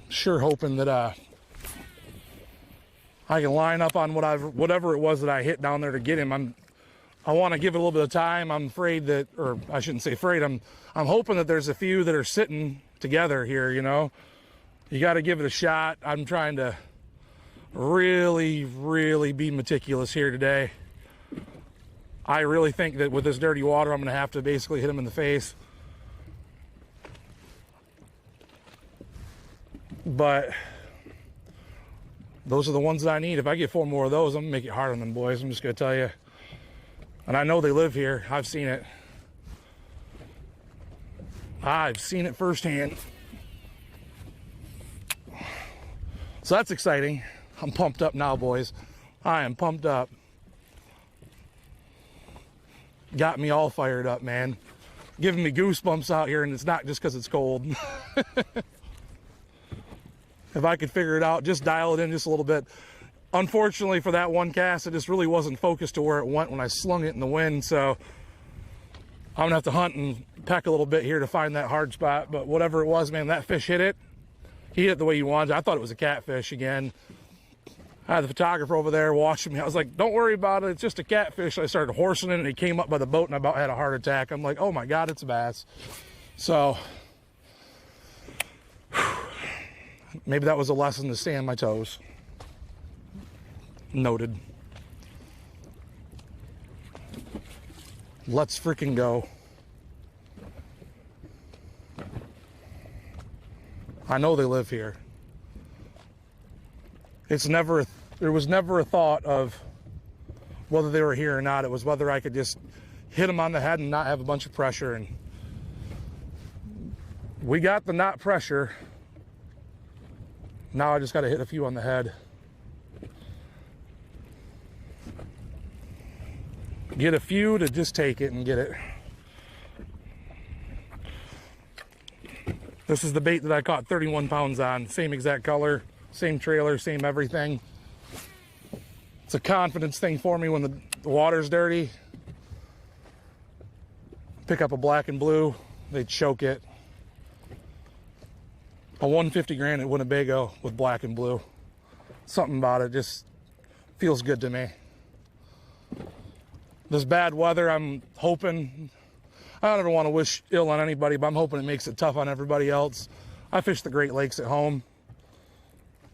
Sure hoping that I can line up on whatever it was that I hit down there to get him. I want to give it a little bit of time. I'm afraid that, or I shouldn't say afraid, I'm hoping that there's a few that are sitting together here, you know. You got to give it a shot. I'm trying to really, really be meticulous here today. I really think that with this dirty water, I'm going to have to basically hit him in the face. But those are the ones that I need. If I get 4 more of those, I'm going to make it hard on them boys. I'm just going to tell you. And I know they live here. I've seen it. I've seen it firsthand. So that's exciting. I'm pumped up now, boys. I am pumped up. Got me all fired up, man. Giving me goosebumps out here, and it's not just because it's cold. If I could figure it out, just dial it in just a little bit. Unfortunately for that one cast, it just really wasn't focused to where it went when I slung it in the wind, so I'm gonna have to hunt and peck a little bit here to find that hard spot. But whatever it was, man, that fish hit it. He hit it the way he wanted. I thought it was a catfish again. I had the photographer over there watching me. I was like, don't worry about it, it's just a catfish. I started horsing it and he came up by the boat and I about had a heart attack. I'm like, oh my God, it's a bass. So maybe that was a lesson to stay on my toes. Noted. Let's freaking go. I know they live here. There was never a thought of whether they were here or not. It was whether I could just hit them on the head and not have a bunch of pressure. And we got the not pressure. Now I just got to hit a few on the head. Get a few to just take it and get it. This is the bait that I caught 31 pounds on. Same exact color, same trailer, same everything. It's a confidence thing for me when the water's dirty. Pick up a black and blue, they choke it. A 150 grand at Winnebago with black and blue. Something about it just feels good to me. This bad weather, I'm hoping, I don't ever want to wish ill on anybody, but I'm hoping it makes it tough on everybody else. I fish the Great Lakes at home.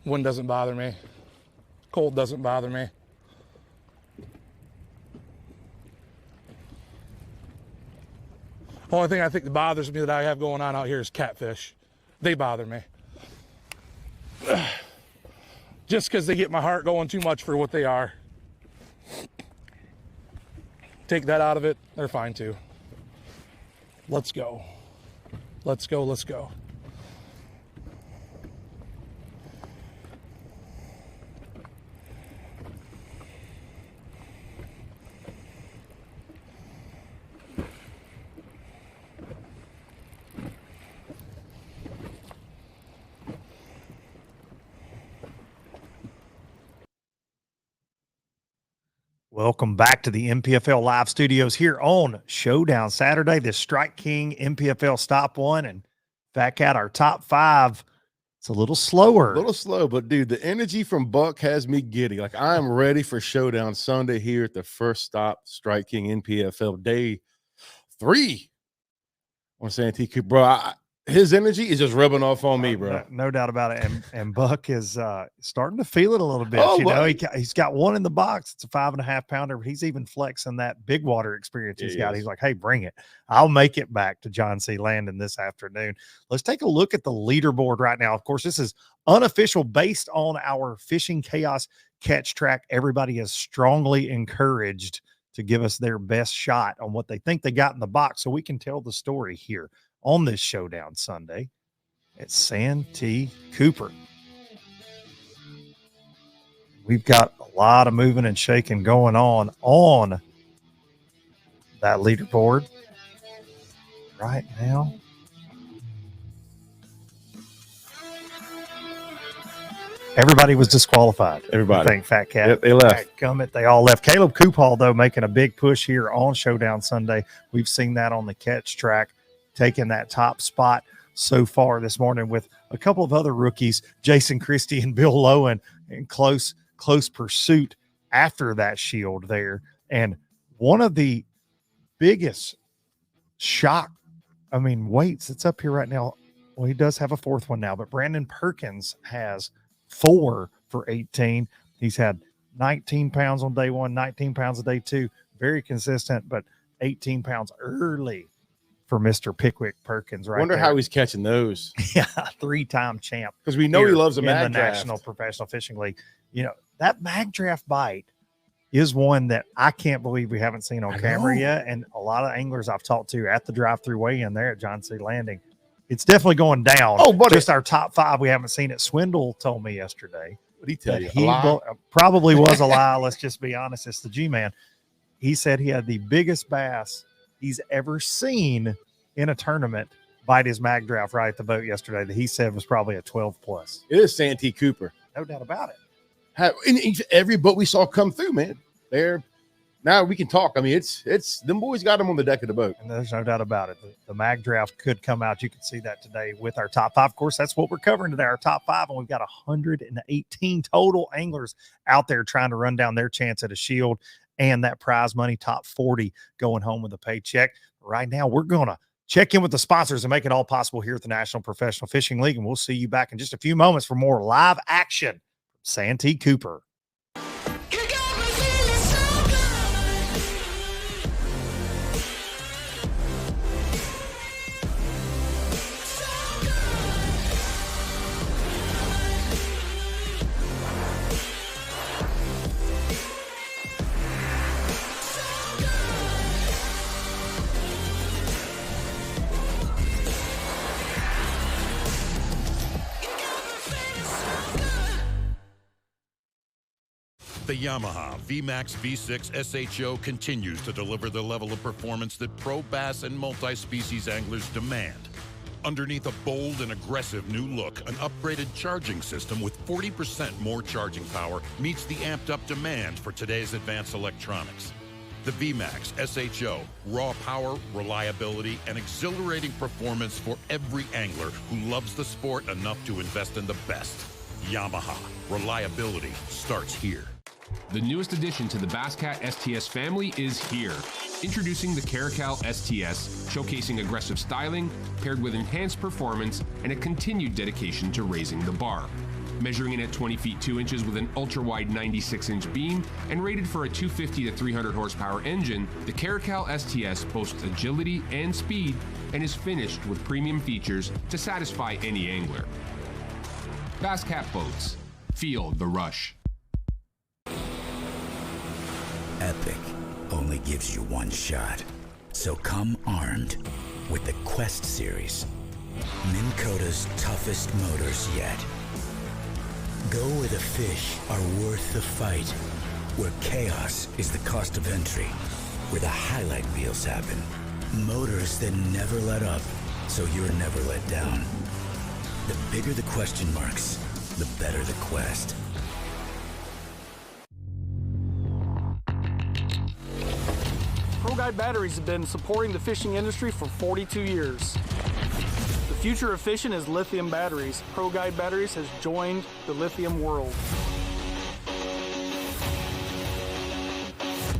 Wind doesn't bother me. Cold doesn't bother me. Only thing I think that bothers me that I have going on out here is catfish. They bother me. Just because they get my heart going too much for what they are. Take that out of it, they're fine too. Let's go. Let's go, let's go. Welcome back to the NPFL live studios here on Showdown Saturday. The Strike King NPFL Stop 1 and Fat Cat, our top 5. It's a little slower. A little slow, but dude, the energy from Buck has me giddy. Like, I am ready for Showdown Sunday here at the first stop, Strike King NPFL Day 3 on Santee. Bro, his energy is just rubbing off on me, bro. No doubt about it. And Buck is starting to feel it a little bit. Oh, you know, he's got one in the box. It's a 5.5 pounder. But he's even flexing that big water experience he's got. He's like, hey, bring it. I'll make it back to John C. Landon this afternoon. Let's take a look at the leaderboard right now. Of course, this is unofficial based on our Fishing Chaos catch track. Everybody is strongly encouraged to give us their best shot on what they think they got in the box so we can tell the story here on this Showdown Sunday at Santee Cooper. We've got a lot of moving and shaking going on that leaderboard right now. Everybody was disqualified. Everybody. I think, Fat Cat. Yep, they left. Gummit, they all left. Caleb Kuphall, though, making a big push here on Showdown Sunday. We've seen that on the catch track, taking that top spot so far this morning with a couple of other rookies, Jason Christie and Bill Lowen, in close pursuit after that shield there. And one of the biggest weights, it's up here right now. Well, he does have a fourth one now, but Brandon Perkins has 4 for 18. He's had 19 pounds on day 1, 19 pounds on day 2. Very consistent, but 18 pounds early for Mr. Pickwick Perkins. Right. Wonder how he's catching those. Yeah, 3-time champ. Because we know he loves a mag in the draft. National Professional Fishing League. You know, that mag draft bite is one that I can't believe we haven't seen on camera yet. And a lot of anglers I've talked to at the drive-through weigh-in there at John C. Landing, it's definitely going down. Oh, buddy. Just our top 5, we haven't seen it. Swindle told me yesterday. What did he tell you? He probably was a lie. Let's just be honest. It's the G-Man. He said he had the biggest bass he's ever seen in a tournament bite his mag draft right at the boat yesterday that he said was probably a 12 plus. It is Santee Cooper. No doubt about it. In every boat we saw come through, man. Now we can talk. I mean, it's them boys got them on the deck of the boat. And there's no doubt about it. The mag draft could come out. You can see that today with our top 5. Of course, that's what we're covering today, our top 5. And we've got 118 total anglers out there trying to run down their chance at a shield and that prize money, top 40 going home with a paycheck. Right now, we're going to check in with the sponsors and make it all possible here at the National Professional Fishing League. And we'll see you back in just a few moments for more live action from Santee Cooper. The Yamaha VMAX V6 SHO continues to deliver the level of performance that pro bass and multi-species anglers demand. Underneath a bold and aggressive new look, an upgraded charging system with 40% more charging power meets the amped-up demand for today's advanced electronics. The VMAX SHO, raw power, reliability, and exhilarating performance for every angler who loves the sport enough to invest in the best. Yamaha, reliability starts here. The newest addition to the Basscat STS family is here. Introducing the Caracal STS, showcasing aggressive styling, paired with enhanced performance and a continued dedication to raising the bar. Measuring in at 20 feet 2 inches with an ultra-wide 96-inch beam and rated for a 250 to 300 horsepower engine, the Caracal STS boasts agility and speed and is finished with premium features to satisfy any angler. Bass Cap Boats. Feel the rush. Epic only gives you one shot. So come armed with the Quest series. Minn Kota's toughest motors yet. Go where the fish are worth the fight. Where chaos is the cost of entry. Where the highlight reels happen. Motors that never let up, so you're never let down. The bigger the question marks, the better the quest. ProGuide batteries have been supporting the fishing industry for 42 years. The future of fishing is lithium batteries. ProGuide batteries has joined the lithium world.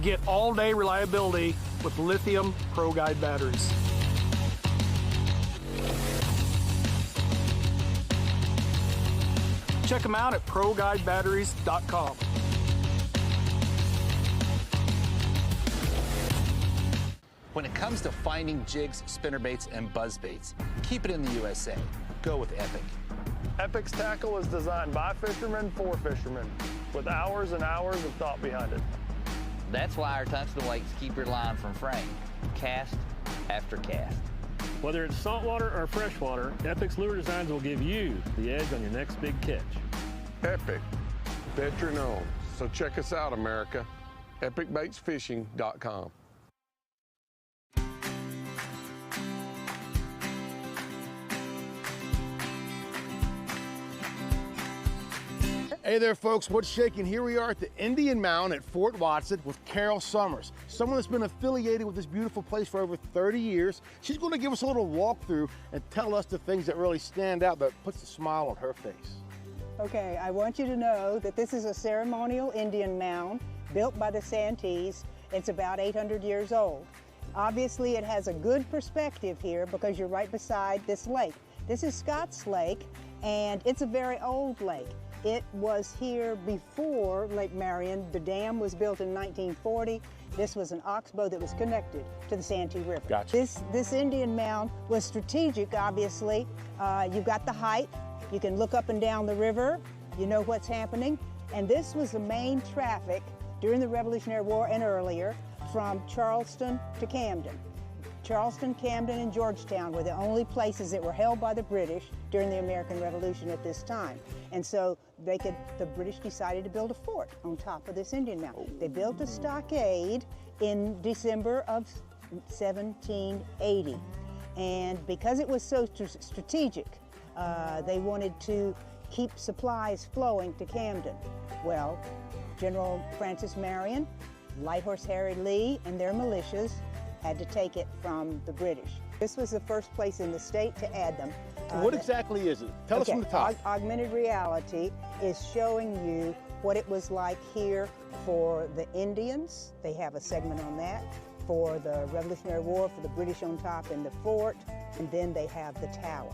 Get all-day reliability with lithium ProGuide batteries. Check them out at ProGuidebatteries.com. When it comes to finding jigs, spinnerbaits, and buzzbaits, keep it in the USA. Go with Epic. Epic's tackle is designed by fishermen for fishermen, with hours and hours of thought behind it. That's why our tungsten weights keep your line from fraying, cast after cast. Whether it's saltwater or freshwater, Epic's lure designs will give you the edge on your next big catch. Epic, veteran owned. So check us out, America. EpicBaitsFishing.com. Hey there, folks. What's shaking? Here we are at the Indian Mound at Fort Watson with Carol Summers, someone that's been affiliated with this beautiful place for over 30 years. She's going to give us a little walkthrough and tell us the things that really stand out that puts a smile on her face. Okay, I want you to know that this is a ceremonial Indian mound built by the Santees. It's about 800 years old. Obviously, it has a good perspective here because you're right beside this lake. This is Scott's Lake, and it's a very old lake. It was here before Lake Marion. The dam was built in 1940. This was an oxbow that was connected to the Santee River. Gotcha. This Indian mound was strategic, obviously. You've got the height. You can look up and down the river. You know what's happening. And this was the main traffic during the Revolutionary War and earlier from Charleston to Camden. Charleston, Camden, and Georgetown were the only places that were held by the British during the American Revolution at this time. And so the British decided to build a fort on top of this Indian mound. They built a stockade in December of 1780. And because it was so strategic, they wanted to keep supplies flowing to Camden. Well, General Francis Marion, Light Horse Harry Lee, and their militias had to take it from the British. This was the first place in the state to add them. What exactly is it? Tell us from the top. Augmented reality is showing you what it was like here for the Indians. They have a segment on that. For the Revolutionary War, for the British on top in the fort, and then they have the tower,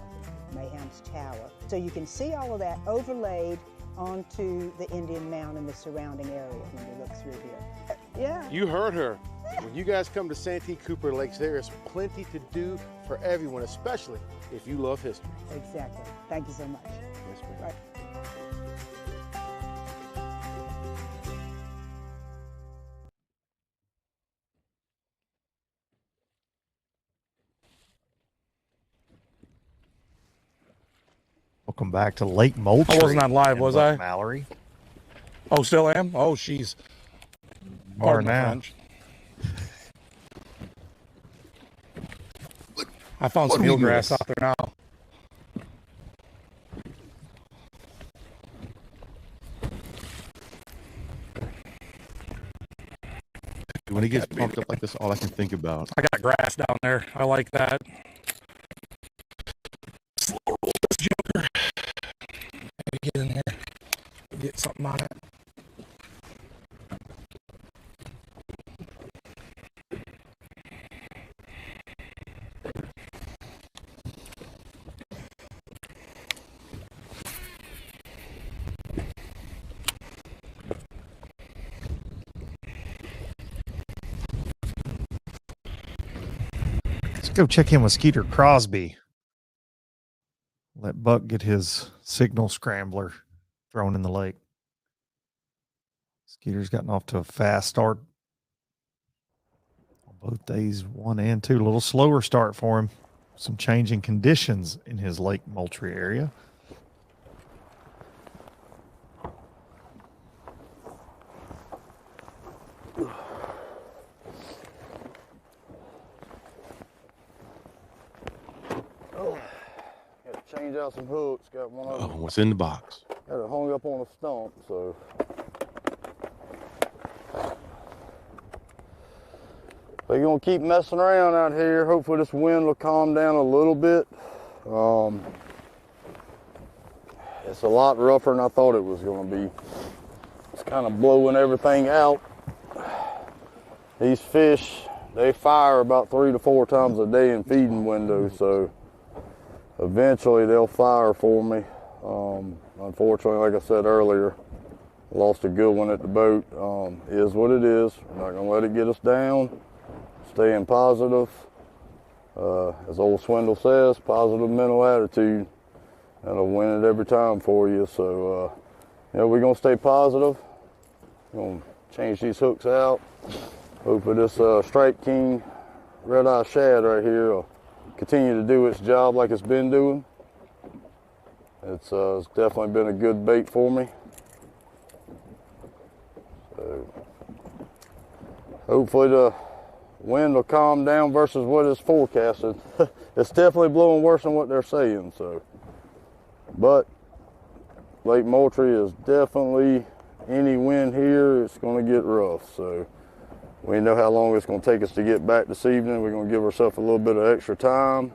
Mayhem's Tower. So you can see all of that overlaid onto the Indian mound and the surrounding area when you look through here. Yeah. You heard her. When you guys come to Santee Cooper Lakes, there is plenty to do for everyone, especially if you love history. Exactly. Thank you so much. Yes, ma'am. Right. Welcome back to Lake Moultrie. I wasn't on live, was I? Mallerie. Oh, still am? Oh, she's. Or now. I found some eelgrass out there now. When he gets pumped up like this, all I can think about. I got grass down there. I like that. Slow roll this joker. Maybe get in there. Get something on it. Go check in with Skeeter Crosby. Let Buck get his signal scrambler thrown in the lake. Skeeter's gotten off to a fast start on both days 1 and 2. A little slower start for him. Some changing conditions in his Lake Moultrie area. Change out some hooks. Got one of them. What's in the box? Got it hung up on a stump, so. They're gonna keep messing around out here. Hopefully this wind will calm down a little bit. It's a lot rougher than I thought it was gonna be. It's kind of blowing everything out. These fish, they fire about 3 to 4 times a day in feeding windows, so eventually they'll fire for me. Unfortunately, like I said earlier, lost a good one at the boat. Is what it is. We're not gonna let it get us down. Staying positive. As old Swindle says, positive mental attitude. That'll win it every time for you. So, we're gonna stay positive. We're gonna change these hooks out. Hopefully this Strike King red eye shad right here will continue to do its job like it's been doing. It's definitely been a good bait for me. So hopefully the wind will calm down versus what is forecasted. It's definitely blowing worse than what they're saying. So, but Lake Moultrie is definitely, any wind here, it's going to get rough. So we know how long it's going to take us to get back this evening. We're going to give ourselves a little bit of extra time.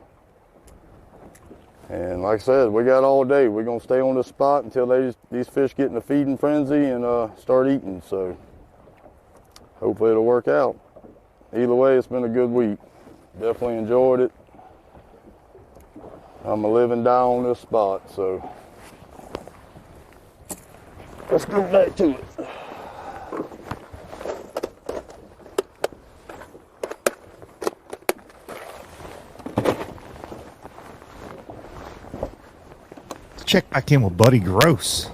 And like I said, we got all day. We're going to stay on this spot until these fish get in a feeding frenzy and start eating. So hopefully it'll work out. Either way, it's been a good week. Definitely enjoyed it. I'm a live and die on this spot, so let's go back to it. Check back in with Buddy Gross.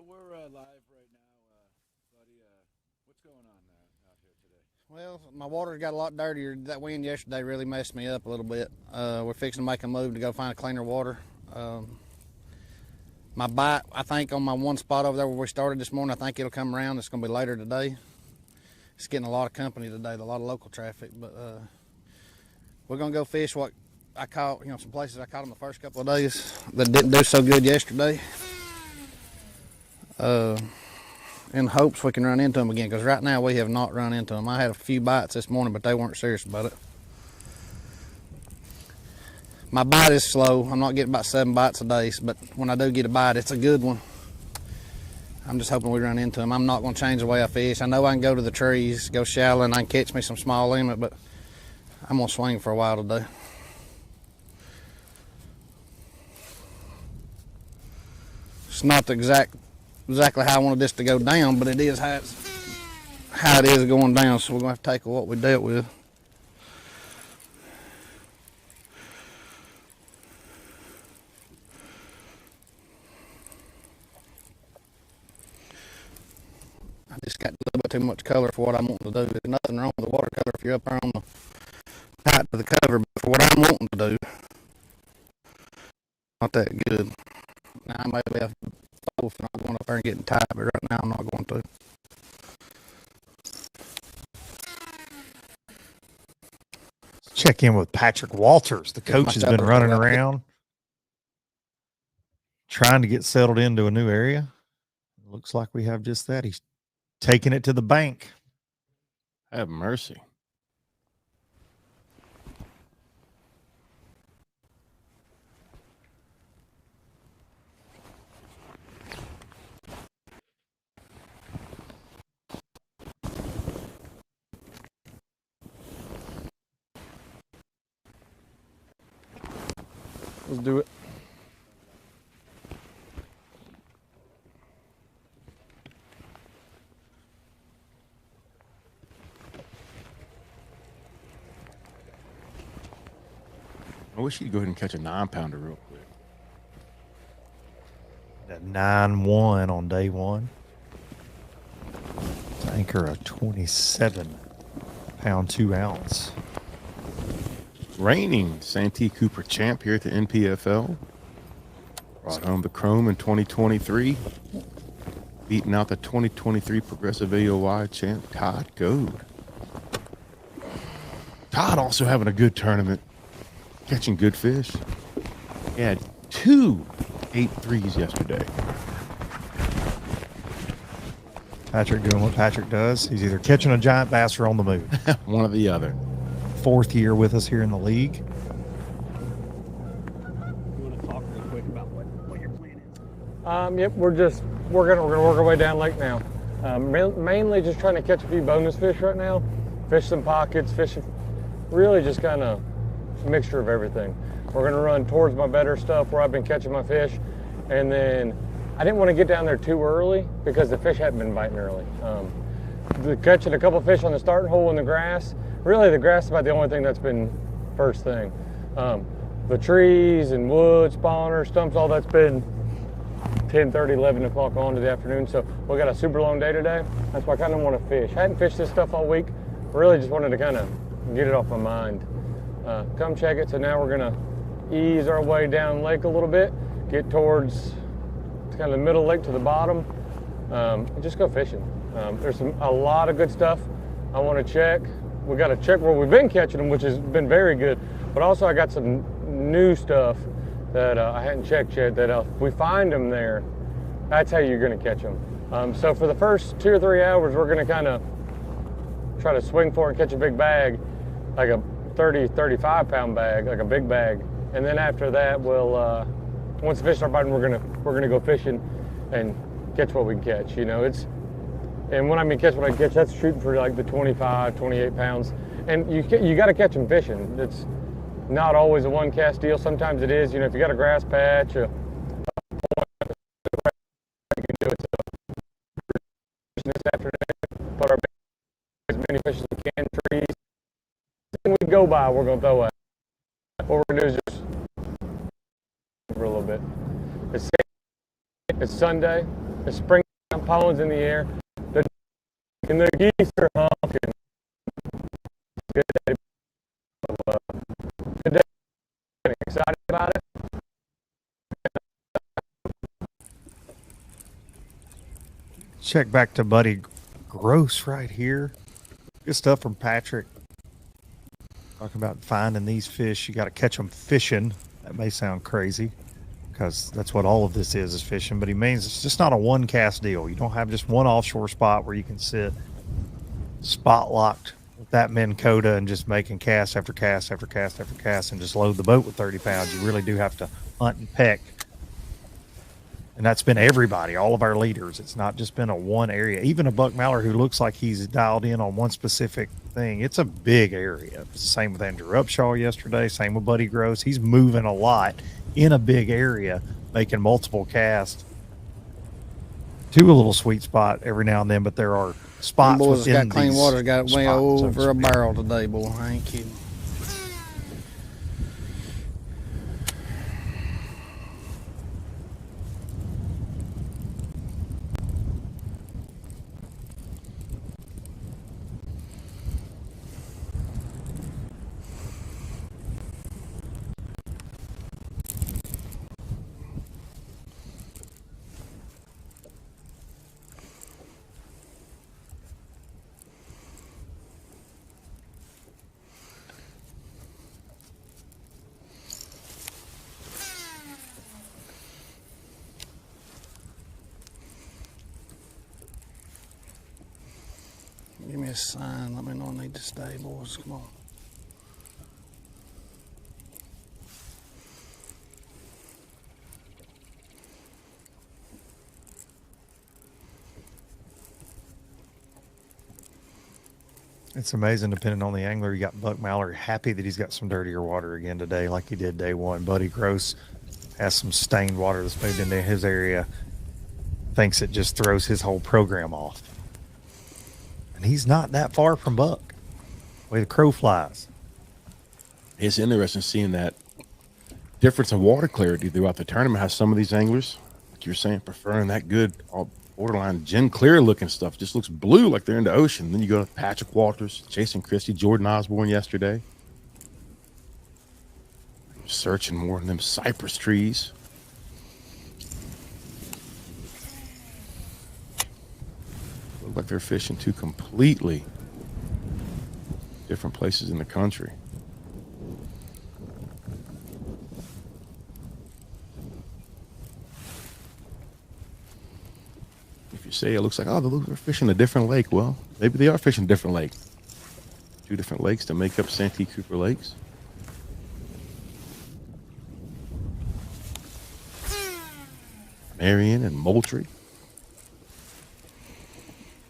We're live right now, buddy. What's going on out here today? Well, my water got a lot dirtier. That wind yesterday really messed me up a little bit. We're fixing to make a move to go find cleaner water. My bite, I think on my one spot over there where we started this morning, I think it'll come around. It's going to be later today. It's getting a lot of company today, a lot of local traffic. But we're going to go fish what I caught, some places I caught them the first couple of days that didn't do so good yesterday. In hopes we can run into them again, because right now we have not run into them. I had a few bites this morning, but they weren't serious about it. My bite is slow. I'm not getting about 7 bites a day, but when I do get a bite, it's a good one. I'm just hoping we run into them. I'm not going to change the way I fish. I know I can go to the trees, go shallow, and I can catch me some small limit, but I'm going to swing for a while today. It's not exactly how I wanted this to go down, but it is how it is going down, so we're going to have to take what we dealt with. I just got a little bit too much color for what I'm wanting to do. There's nothing wrong with the watercolor if you're up there on the tight to the cover, but for what I'm wanting to do, not that good. Now I may be off if I'm going going up there and getting tied, but right now I'm not going to. Check in with Patrick Walters. The coach has been running around trying to get settled into a new area. Looks like we have just that. He's taking it to the bank. Have mercy. Let's do it. I wish you'd go ahead and catch a 9-pounder real quick. That 9-1 on day one. Anchor a 27-pound 2 ounce. Reigning Santee Cooper champ here at the NPFL. Brought home the Chrome in 2023. Beating out the 2023 Progressive AOY champ, Todd Goad. Todd also having a good tournament. Catching good fish. He had 2 8-3s yesterday. Patrick doing what Patrick does. He's either catching a giant bass or on the move. One or the other. 4th year with us here in the league. You want to talk real quick about what your plan is? Yep, we're gonna work our way down lake now. Mainly just trying to catch a few bonus fish right now. Fish some pockets, really just kind of a mixture of everything. We're gonna run towards my better stuff where I've been catching my fish, and then I didn't want to get down there too early because the fish hadn't been biting early. Catching a couple fish on the starting hole in the grass. Really, the grass is about the only thing that's been first thing. The trees and wood, spawners, stumps, all that's been 10:30, 11 o'clock on to the afternoon. So we got a super long day today. That's why I kind of want to fish. Hadn't fished this stuff all week. Really just wanted to kind of get it off my mind. Come check it. So now we're gonna ease our way down lake a little bit, get towards kind of the middle lake to the bottom, and just go fishing. There's a lot of good stuff I want to check. We got to check where we've been catching them, which has been very good. But also I got some new stuff that I hadn't checked yet, that if we find them there, that's how you're going to catch them. So for the first 2 or 3 hours, we're going to kind of try to swing for and catch a big bag, like a 30, 35 pound bag, like a big bag. And then after that, we'll, once the fish start biting, we're gonna go fishing and catch what we can catch. You know, and when I mean catch what I can catch, that's shooting for like the 25, 28 pounds. And you got to catch them fishing. It's not always a one cast deal. Sometimes it is. You know, if you got a grass patch, a point, you can do it this afternoon. Put as many fish as we can, trees. When we go by, we're gonna throw at. What we're gonna do is just for a little bit. It's Sunday. It's spring. Pollen's in the air. And the geese are honking. Good day. Good day. Excited about it. Check back to Buddy Gross right here. Good stuff from Patrick. Talking about finding these fish. You got to catch them fishing. That may sound crazy because that's what all of this is fishing, but he means it's just not a one cast deal. You don't have just one offshore spot where you can sit spot locked with that Minn Kota and just making cast after cast after cast after cast and just load the boat with 30 pounds. You really do have to hunt and peck. And that's been everybody, all of our leaders. It's not just been a one area. Even a Buck Mallerie who looks like he's dialed in on one specific thing. It's a big area. It's the same with Andrew Upshaw yesterday. Same with Buddy Gross. He's moving a lot in a big area, making multiple casts to a little sweet spot every now and then. But there are spots boys within got clean water. Got way spots, over a barrel today, boy. I ain't kidding. Give me a sign. Let me know I need to stay, boys. Come on. It's amazing, depending on the angler. You got Buck Mallerie happy that he's got some dirtier water again today, like he did day one. Buddy Gross has some stained water that's moved into his area. Thinks it just throws his whole program off. And he's not that far from Buck, the way the crow flies. It's interesting seeing that difference in water clarity throughout the tournament. How some of these anglers, like you're saying, preferring that good, borderline gin clear looking stuff, just looks blue like they're in the ocean. Then you go to Patrick Walters, Jason Christie, Jordan Osborne yesterday, searching more in them cypress trees. Look like they're fishing two completely different places in the country. If you say it looks like, oh, they're fishing a different lake. Well, maybe they are fishing a different lake. Two different lakes to make up Santee Cooper Lakes. Marion and Moultrie.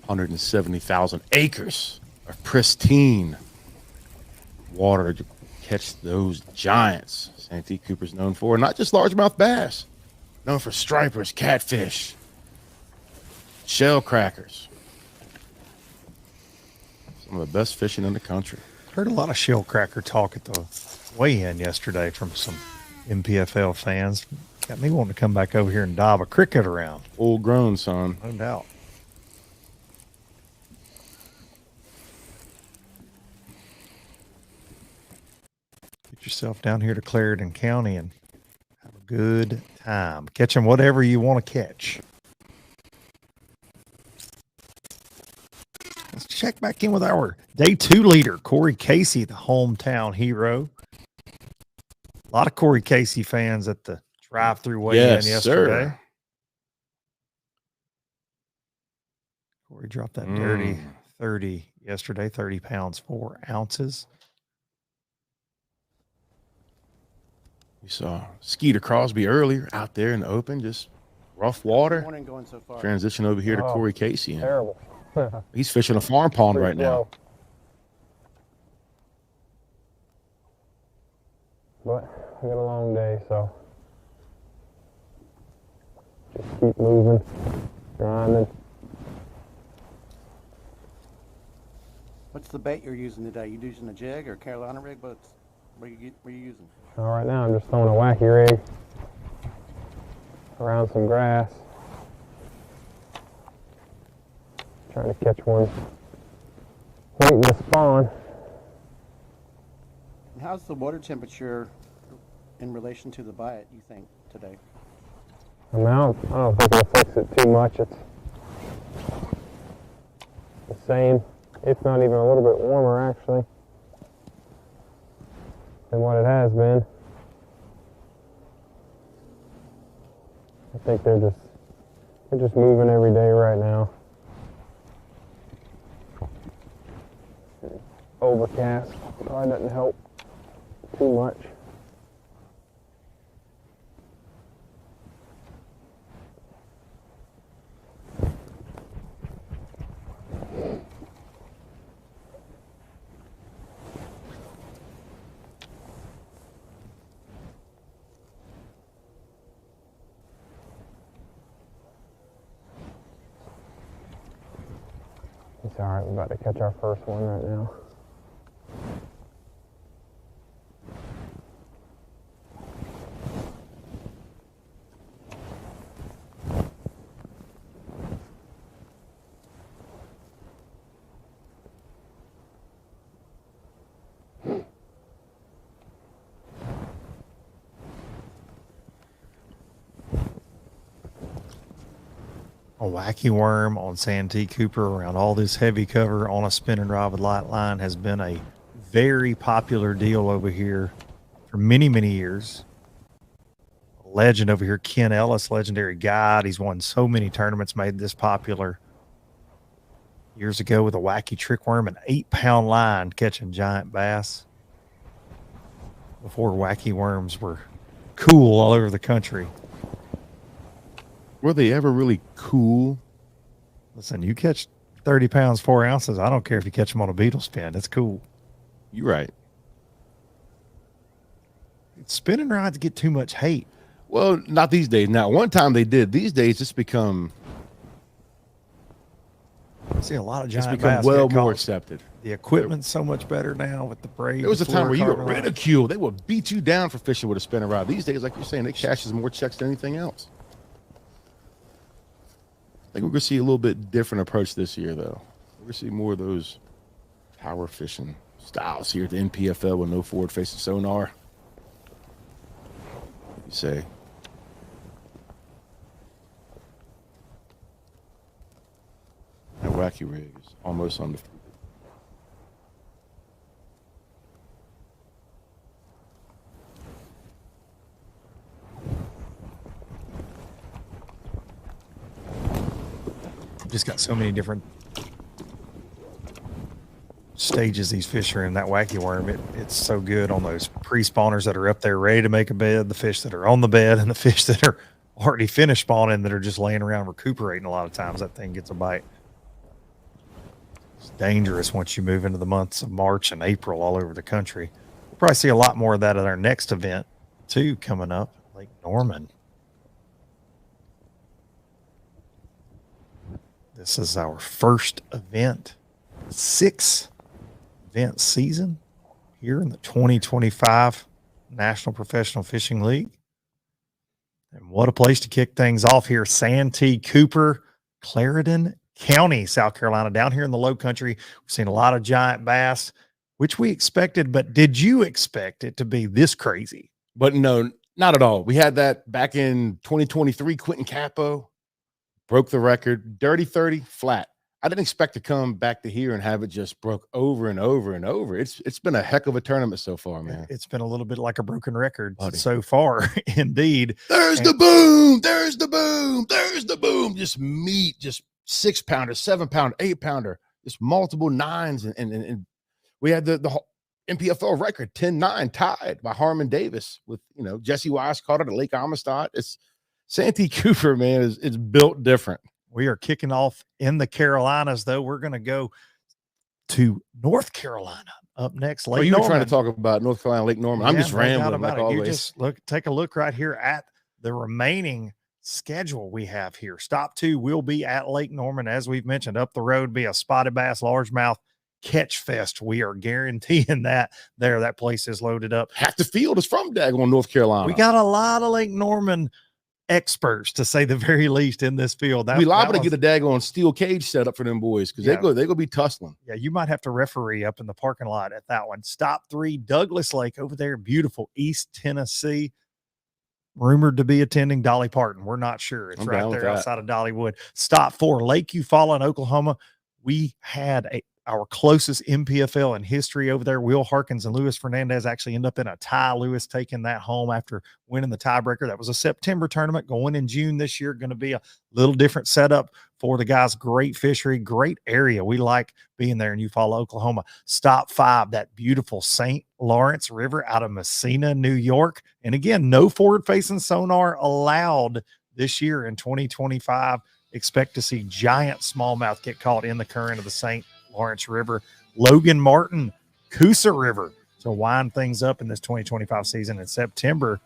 170,000 acres of pristine water to catch those giants. Santee Cooper's known for not just largemouth bass, known for stripers, catfish, shell crackers. Some of the best fishing in the country. Heard a lot of shell cracker talk at the weigh-in yesterday from some NPFL fans. Got me wanting to come back over here and dive a cricket around. Full grown, son. No doubt. Get yourself down here to Clarendon County and have a good time. Catching whatever you want to catch. Let's check back in with our day 2 leader, Corey Casey, the hometown hero. A lot of Corey Casey fans at the drive-through weigh-in yesterday. Sir. Corey dropped that dirty 30 yesterday, 30 pounds, 4 ounces. We saw Skeeter Crosby earlier out there in the open, just rough water. Going so far. Transition over here to Corey Casey. Terrible. He's fishing a farm pond right now. But we got a long day, so just keep moving, grinding. What's the bait you're using today? You using a jig or a Carolina rig? What are you using? All right, now I'm just throwing a wacky rig around some grass, trying to catch one waiting to spawn. How's the water temperature in relation to the bite, you think, today? I don't think it affects it too much. It's the same, if not even a little bit warmer, actually, than what it has been. I think they're just moving every day right now. Overcast probably doesn't help too much. It's all right, we're about to catch our first one right now. A wacky worm on Santee Cooper around all this heavy cover on a spinning rod with light line has been a very popular deal over here for many, many years. A legend over here, Ken Ellis, legendary guide. He's won so many tournaments, made this popular. years ago with a wacky trick worm and 8-pound line catching giant bass before wacky worms were cool all over the country. Were they ever really cool? Listen, you catch 30 pounds, 4 ounces. I don't care if you catch them on a beetle spin. It's cool. You're right. Spinning rods get too much hate. Well, not these days. Now, one time they did. These days, it's become... I see a lot of giant it's become bass well get more caught. accepted. The equipment's so much better now with the braid. There was a time where you were fluorocarbon rod. ridiculed. They would beat you down for fishing with a spinning rod. These days, like you're saying, it cashes more checks than anything else. I think we're going to see a little bit different approach this year, though. We're going to see more of those power fishing styles here at the NPFL with no forward-facing sonar. What do you say? That wacky rig is almost undefeated. Just got so many different stages these fish are in. That wacky worm, it's so good on those pre-spawners that are up there ready to make a bed, the fish that are on the bed, and the fish that are already finished spawning that are just laying around recuperating. A lot of times that thing gets a bite. It's dangerous once you move into the months of March and April all over the country. We'll probably see a lot more of that at our next event too coming up, Lake Norman. This is our first event, 6th event season here in the 2025 National Professional Fishing League. And what a place to kick things off here. Santee, Cooper, Clarendon County, South Carolina, down here in the low country. We've seen a lot of giant bass, which we expected, but did you expect it to be this crazy? But no, not at all. We had that back in 2023. Quentin Capo broke the record, dirty 30 flat. I didn't expect to come back to here and have it just broke over and over and over. It's been a heck of a tournament so far, man. It's been a little bit like a broken record so far, indeed. There's the boom. There's the boom. There's the boom. Just meat, just 6-pounder, 7-pounder, 8-pounder, just multiple 9s. And we had the NPFL record, 10-9, tied by Harmon Davis with, Jesse Wise caught it at Lake Amistad. It's Santee Cooper, man, it's built different. We are kicking off in the Carolinas, though. We're going to go to North Carolina up next. Lake You Norman. were trying to talk about North Carolina, Lake Norman. I'm just rambling like always. You just take a look right here at the remaining schedule we have here. Stop 2 will be at Lake Norman, as we've mentioned. Up the road be a spotted bass, largemouth catch fest. We are guaranteeing that there. That place is loaded up. Half the field is from daggone North Carolina. We got a lot of Lake Norman experts, to say the very least, in this field. We liable to get a daggone steel cage set up for them boys because they're going to be tussling. Yeah, you might have to referee up in the parking lot at that one. Stop 3, Douglas Lake over there, beautiful East Tennessee. Rumored to be attending Dolly Parton. We're not sure. It's right there outside of Dollywood. Stop 4, Lake Kuphall in Oklahoma. We had our closest NPFL in history over there. Will Harkins and Luis Fernandez actually end up in a tie. Lewis taking that home after winning the tiebreaker. That was a September tournament. Going in June this year, going to be a little different setup for the guys. Great fishery, great area. We like being there in Eufaula, Oklahoma. Stop 5, that beautiful St. Lawrence River out of Messina, New York. And again, no forward-facing sonar allowed this year in 2025. Expect to see giant smallmouth get caught in the current of the St. Lawrence River. Logan Martin, Coosa River. So wind things up in this 2025 season in September.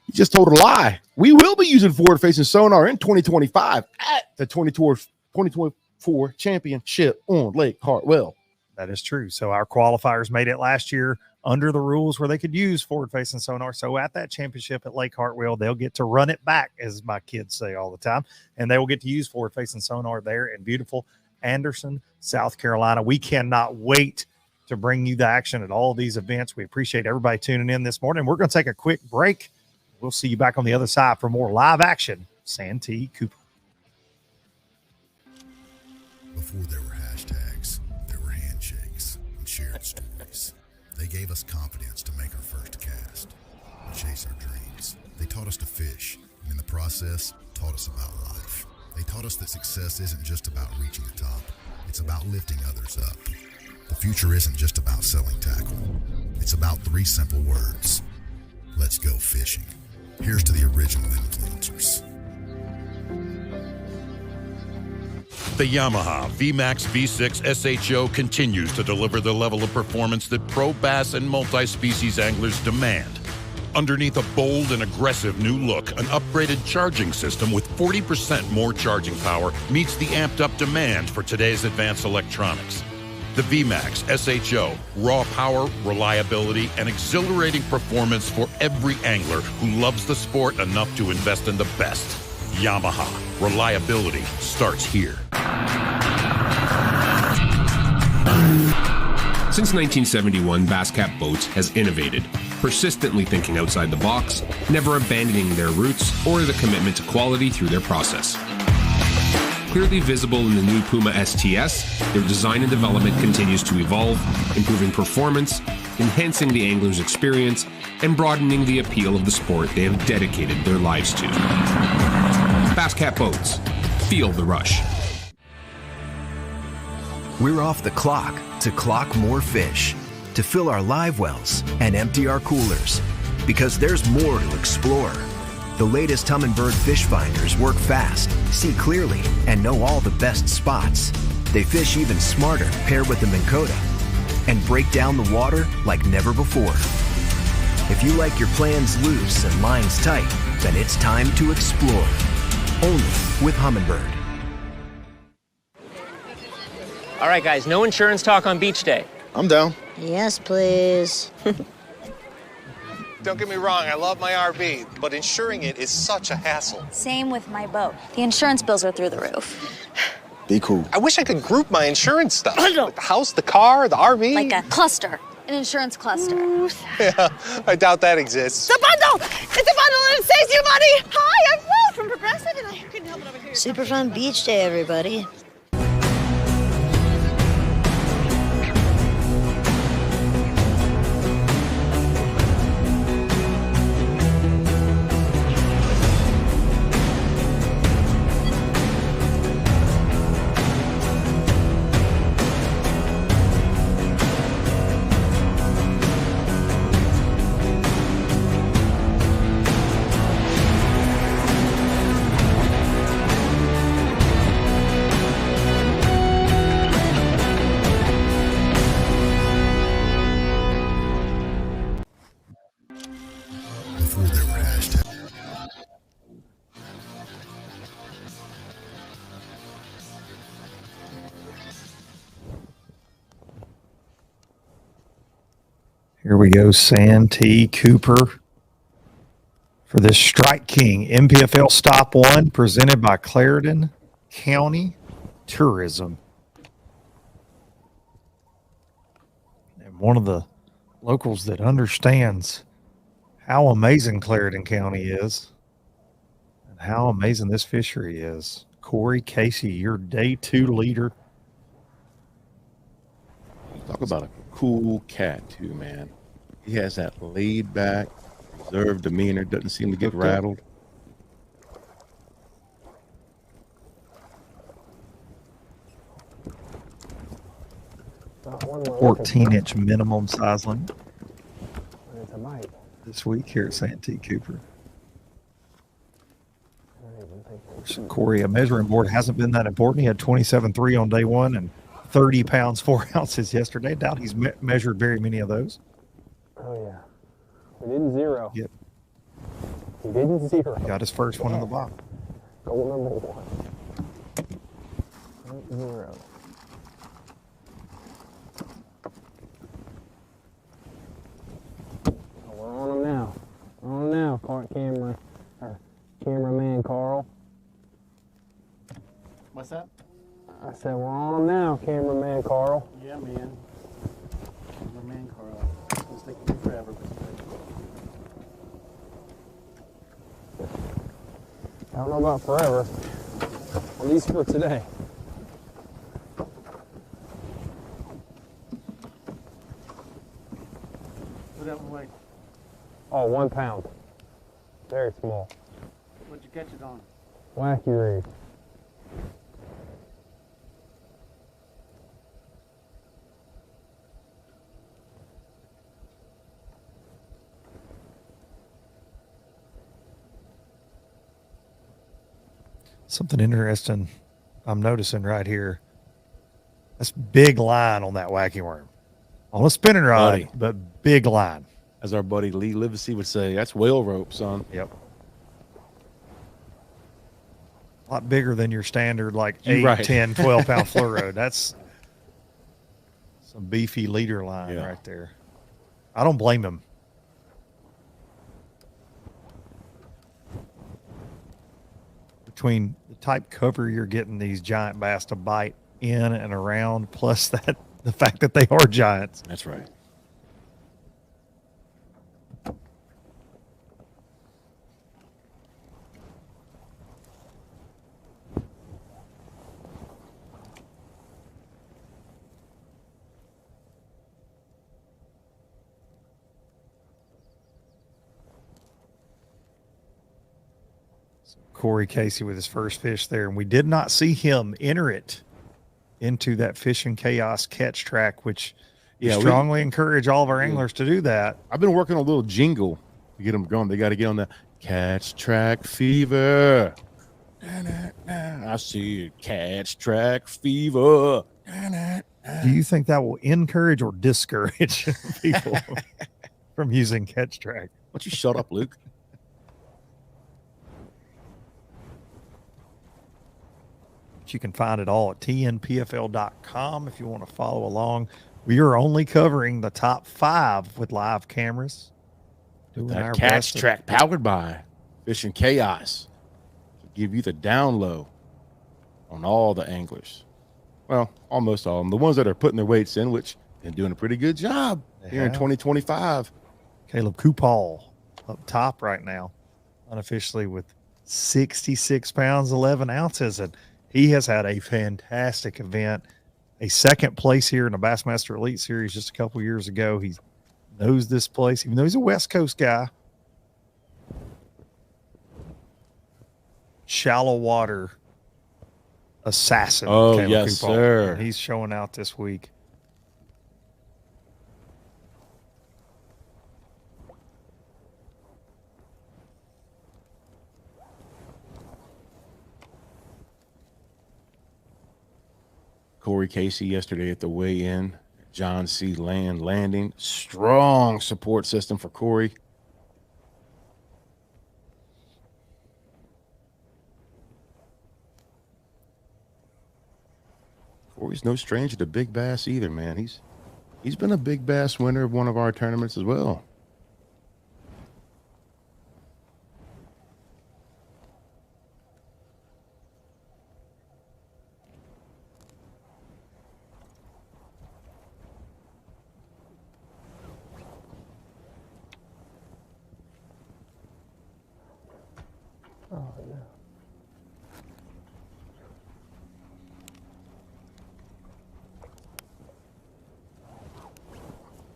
You just told a lie. We will be using forward-facing sonar in 2025 at the 2024 championship on Lake Hartwell. That is true. So our qualifiers made it last year under the rules where they could use forward-facing sonar. So at that championship at Lake Hartwell, they'll get to run it back, as my kids say all the time, and they will get to use forward-facing sonar there in beautiful Anderson, South Carolina. We cannot wait to bring you the action at all these events. We appreciate everybody tuning in this morning. We're going to take a quick break. We'll see you back on the other side for more live action. Santee Cooper. Before there were hashtags, there were handshakes and shared stories. They gave us confidence to make our first cast, to chase our dreams. They taught us to fish, and in the process, taught us about life. They taught us that success isn't just about reaching the top. It's about lifting others up. The future isn't just about selling tackle. It's about 3 simple words. Let's go fishing. Here's to the original influencers. The Yamaha VMAX V6 SHO continues to deliver the level of performance that pro bass and multi-species anglers demand. Underneath a bold and aggressive new look, an upgraded charging system with 40% more charging power meets the amped-up demand for today's advanced electronics. The VMAX SHO, raw power, reliability, and exhilarating performance for every angler who loves the sport enough to invest in the best. Yamaha, reliability starts here. Since 1971, Basscat Boats has innovated, persistently thinking outside the box, never abandoning their roots or the commitment to quality through their process. Clearly visible in the new Puma STS, their design and development continues to evolve, improving performance, enhancing the angler's experience, and broadening the appeal of the sport they have dedicated their lives to. Basscat Boats. Feel the rush. We're off the clock to clock more fish, to fill our live wells and empty our coolers, because there's more to explore. The latest Humminbird fish finders work fast, see clearly, and know all the best spots. They fish even smarter paired with the Minn Kota and break down the water like never before. If you like your plans loose and lines tight, then it's time to explore. Only with Humminbird. All right, guys, no insurance talk on beach day. I'm down. Yes, please. Don't get me wrong, I love my RV, but insuring it is such a hassle. Same with my boat. The insurance bills are through the roof. Be cool. I wish I could group my insurance stuff. Like the house, the car, the RV. Like a cluster, an insurance cluster. Yeah, I doubt that exists. It's a bundle! It's a bundle and it saves you money! Hi, I'm Will from Progressive and I couldn't help it over here. Super fun beach day, everybody. Before there were hashtags. Here we go, Santee Cooper for this Strike King NPFL Stop 1 presented by Clarendon County Tourism. And one of the locals that understands how amazing Clarendon County is and how amazing this fishery is. Corey Casey, your day 2 leader. Talk about a cool cat too, man. He has that laid back, reserved demeanor, doesn't seem to get rattled. One 14-inch minimum size limit It's a bite. this week here at Santee Cooper. Corey, a measuring board hasn't been that important. He had 27.3 on day 1 and 30 pounds 4 ounces yesterday. Doubt he's measured very many of those. Oh, yeah. We didn't zero. Yep. We didn't zero. Got his first one in the box. Goal number 1. 0. Oh, we're on them now. We're on them now, cameraman Carl. What's that? I said we're on them now, cameraman Carl. Yeah, man. Cameraman Carl. It's taking me forever, but I don't know about forever. At least for today. what that one weigh? Oh, 1 pound. Very small. What'd you catch it on? Wacky reed. Something interesting I'm noticing right here. That's big line on that wacky worm. On a spinning rod, Buddy. but big line. As our buddy Lee Livesey would say, that's whale rope, son. Yep. A lot bigger than your standard, like You're 8, right. 10, 12-pound fluoro. That's some beefy leader line right there. I don't blame him. Between the type cover you're getting these giant bass to bite in and around, plus that the fact that they are giants. That's right. Corey Casey with his first fish there, and we did not see him enter it into that Fishing Chaos catch track, which we strongly encourage all of our anglers to do that. I've been working on a little jingle to get them going. They got to get on the catch track fever. I see it, catch track fever. Do you think that will encourage or discourage people from using catch track? Why don't you shut up, Luke? You can find it all at TNPFL.com if you want to follow along. We are only covering the top 5 with live cameras. Doing our That catch best track powered by Fishing Chaos to give you the down low on all the anglers. Well, almost all of them. The ones that are putting their weights in, which been doing a pretty good job here in 2025. Caleb Kuphall up top right now, unofficially with 66 pounds, 11 ounces. And he has had a fantastic event, a second place here in the Bassmaster Elite Series just a couple years ago. He knows this place, even though he's a West Coast guy. Shallow water assassin. Oh, Caleb yes, Kuphall. sir. And he's showing out this week. Corey Casey yesterday at the weigh-in, John C. Landing. Strong support system for Corey. Corey's no stranger to big bass either, man. He's been a big bass winner of one of our tournaments as well.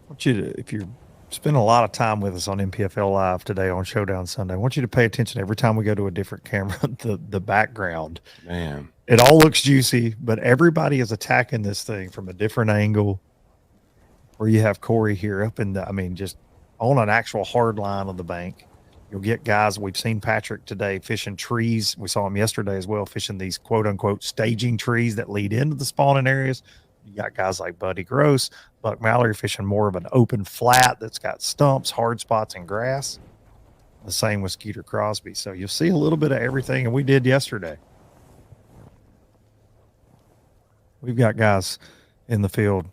I want you to, if you're spending a lot of time with us on NPFL Live today on Showdown Sunday, I want you to pay attention every time we go to a different camera, the background. Man. It all looks juicy, but everybody is attacking this thing from a different angle. Where you have Corey here up in the, just on an actual hard line of the bank. You'll get guys, we've seen Patrick today fishing trees. We saw him yesterday as well, fishing these quote unquote staging trees that lead into the spawning areas. You got guys like Buddy Gross, Buck Mallerie fishing more of an open flat that's got stumps, hard spots, and grass. The same with Skeeter Crosby. So you'll see a little bit of everything, and we did yesterday. We've got guys in the field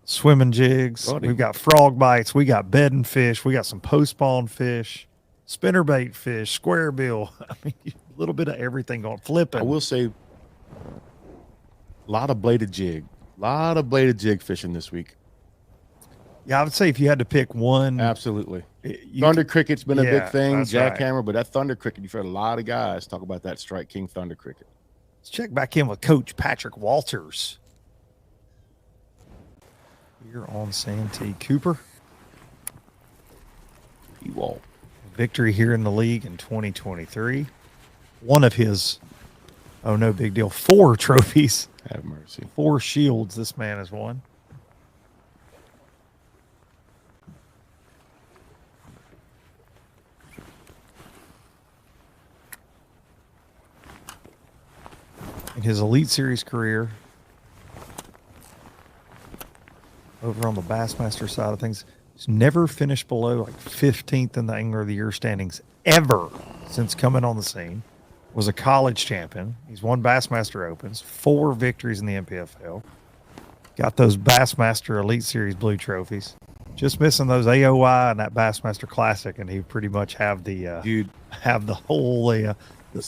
swimming jigs. Buddy. We've got frog bites. We got bedding fish. We got some post-spawn fish, spinnerbait fish, square bill. A little bit of everything going, flipping. I will say, a lot of bladed jig. A lot of bladed jig fishing this week. Yeah, I would say if you had to pick one. Absolutely. Thunder cricket's been a big thing, that's jackhammer, right. but that thunder cricket, you've heard a lot of guys talk about that Strike King thunder cricket. Let's check back in with Coach Patrick Walters. Here on Santee. Cooper. Walt. Victory here in the league in 2023. One of his, oh no big deal, 4 trophies. Have mercy. 4 shields this man has won. his Elite Series career over on the Bassmaster side of things. He's never finished below like 15th in the Angler of the Year standings ever since coming on the scene. Was a college champion. He's won Bassmaster Opens, 4 victories in the NPFL. Got those Bassmaster Elite Series blue trophies. Just missing those AOI and that Bassmaster Classic, and he pretty much have the the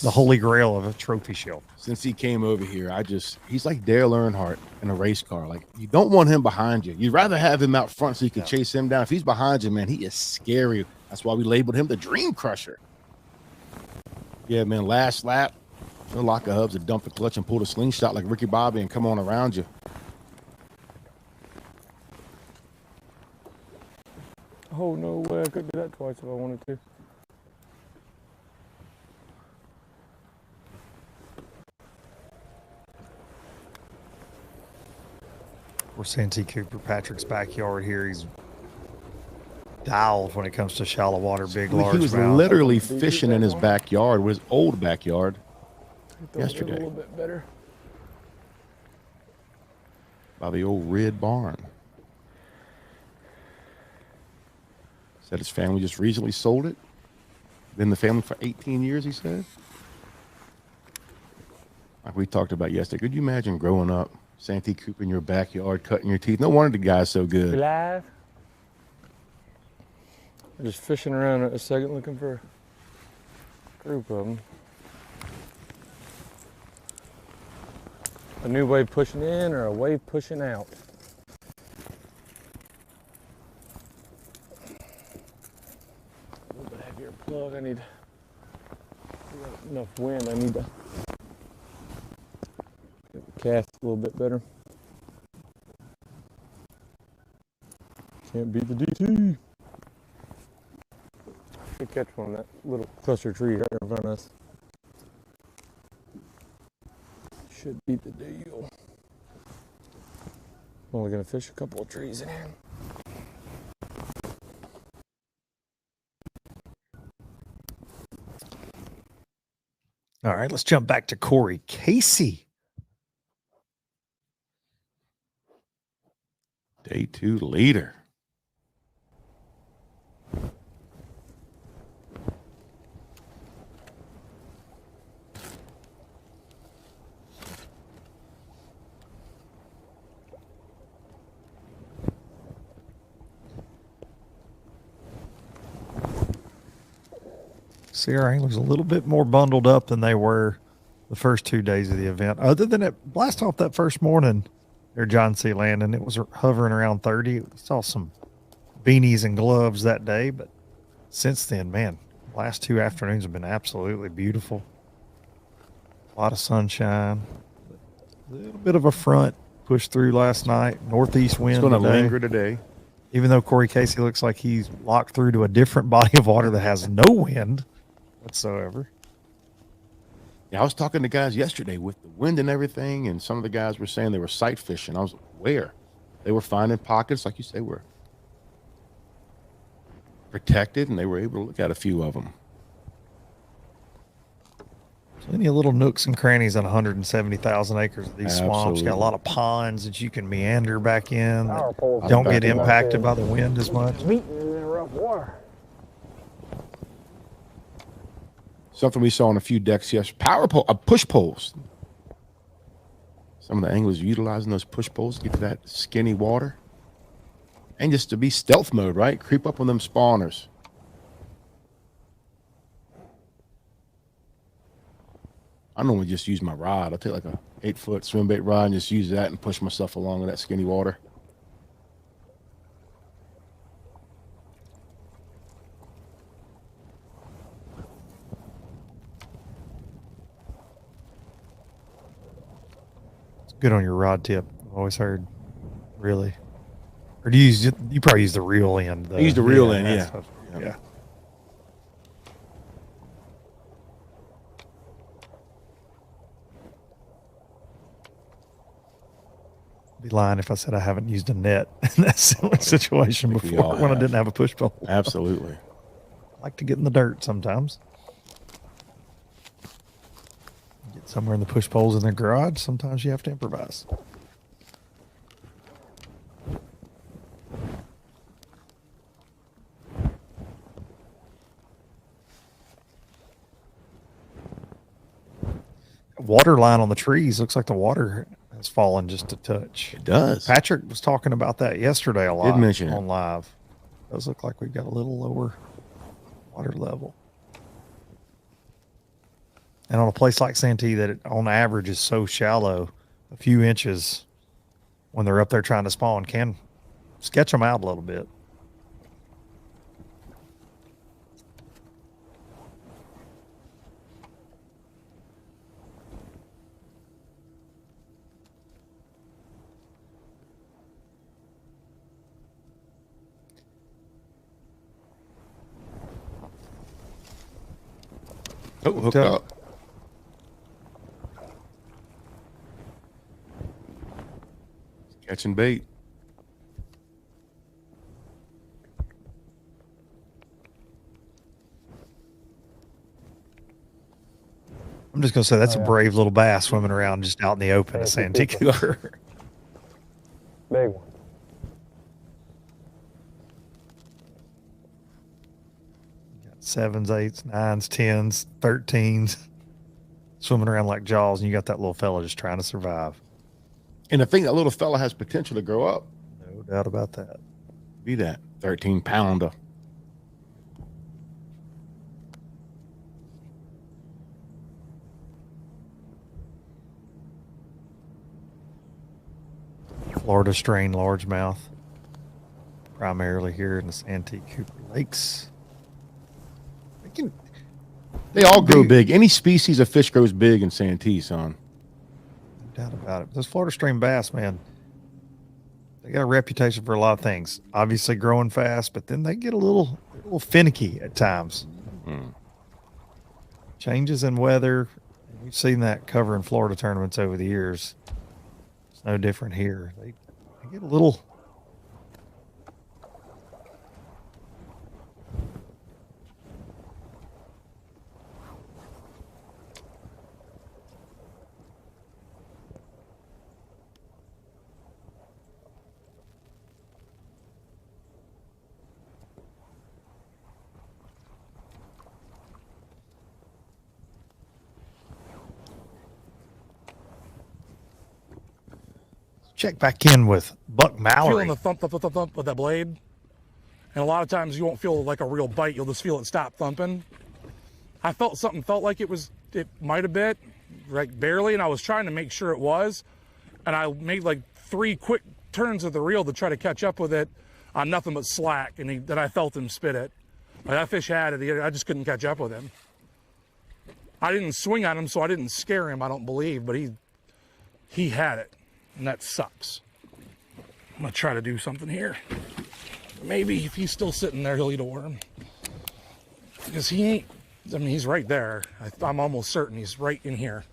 holy grail of a trophy shelf. Since he came over here, he's like Dale Earnhardt in a race car. Like, you don't want him behind you. You'd rather have him out front so you can chase him down. If he's behind you, man, he is scary. That's why we labeled him the Dream Crusher. Yeah, man, last lap, no lock of hubs to dump the clutch and pull the slingshot like Ricky Bobby and come on around you. Oh, no way. I could do that twice if I wanted to. We're Santee Cooper Patrick's backyard here. He's dialed when it comes to shallow water, big, large. He was literally fishing in his backyard, his old backyard, yesterday. A little bit better. By the old red barn. Said his family just recently sold it. Been in the family for 18 years, he said. Like we talked about yesterday. Could you imagine growing up, Santee Cooper in your backyard, cutting your teeth? No wonder the guy's so good. You live? I'm just fishing around at a second looking for a group of them. A new wave pushing in or a wave pushing out? A little bit heavier plug. I need enough wind. I need to get the cast a little bit better. Can't beat the DT. Good catch one, that little cluster tree right in front of us. Should beat the deal. Only gonna fish a couple of trees in here. All right, let's jump back to Corey Casey. Day 2 leader. See our anglers a little bit more bundled up than they were the first 2 days of the event. Other than it blast off that first morning there, John C. Landon, it was hovering around 30. We saw some beanies and gloves that day, but since then, man, last 2 afternoons have been absolutely beautiful. A lot of sunshine. A little bit of a front pushed through last night. Northeast wind. It's going to linger today. Even though Corey Casey looks like he's locked through to a different body of water that has no wind whatsoever. Yeah, I was talking to guys yesterday with the wind and everything, and some of the guys were saying they were sight fishing. I was like, where? They were finding pockets, like you say, were protected, and they were able to look at a few of them. Plenty of little nooks and crannies on 170,000 acres of these swamps. Got a lot of ponds that you can meander back in that don't get impacted by the wind as much. Meeting in rough water. Something we saw on a few decks yesterday. Push poles. Some of the anglers are utilizing those push poles to get to that skinny water. And just to be stealth mode, right? Creep up on them spawners. I normally just use my rod. I'll take like a 8-foot swim bait rod and just use that and push myself along in that skinny water. It's good on your rod tip. I've always heard. Really. Or do you probably use the reel end? I use the reel end, yeah. Yeah. Be lying if I said I haven't used a net in that similar situation before when I didn't have a push pole. Absolutely. I like to get in the dirt sometimes. Get Somewhere in the push poles in their garage, sometimes you have to improvise. Water line on the trees. Looks like the water has fallen just a touch. It does. Patrick was talking about that yesterday a lot. Did mention it on live. It does look like we've got a little lower water level. And on a place like Santee that on average is so shallow, a few inches when they're up there trying to spawn can sketch them out a little bit. Oh, hooked up. Catching bait. I'm just going to say that's a brave little bass swimming around just out in the open at Santee Cooper. Big one. Got 7s, 8s, 9s, 10s, 13s swimming around like Jaws, and you got that little fella just trying to survive. And I think that little fella has potential to grow up. No doubt about that. Be that 13-pounder. Florida strain largemouth, primarily here in the Santee Cooper Lakes. They all grow big. Any species of fish grows big in Santee, son. No doubt about it. Those Florida strain bass, man, they got a reputation for a lot of things. Obviously growing fast, but then they get a little finicky at times. Mm-hmm. Changes in weather. We've seen that covering Florida tournaments over the years. It's no different here. They get a little. Check back in with Buck Mallerie. Feeling the thump, thump, thump, thump with that blade. And a lot of times you won't feel like a real bite. You'll just feel it stop thumping. I felt something felt like it might have bit, like barely, and I was trying to make sure it was. And I made like 3 quick turns of the reel to try to catch up with it on nothing but slack. And then I felt him spit it. Like that fish had it. I just couldn't catch up with him. I didn't swing on him, so I didn't scare him, I don't believe, but he had it. And that sucks. I'm gonna try to do something here. Maybe if he's still sitting there, he'll eat a worm. Because he ain't, I mean, he's right there. I'm almost certain he's right in here.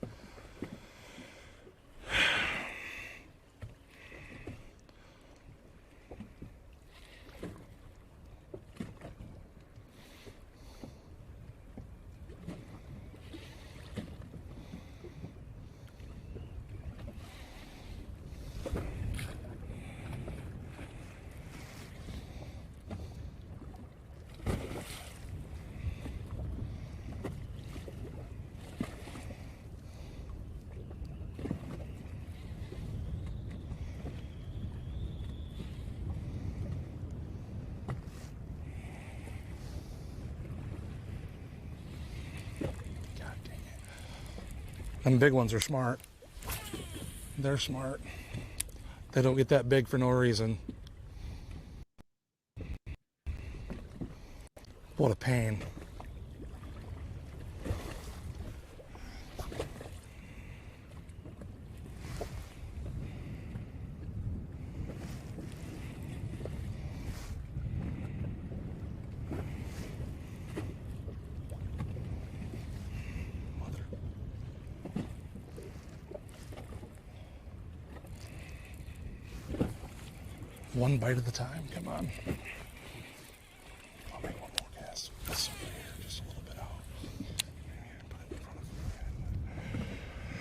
Them big ones are smart. They're smart. They don't get that big for no reason. What a pain. One bite at a time, come on. I'll make one more cast. This over here, just a little bit out. Put it in front of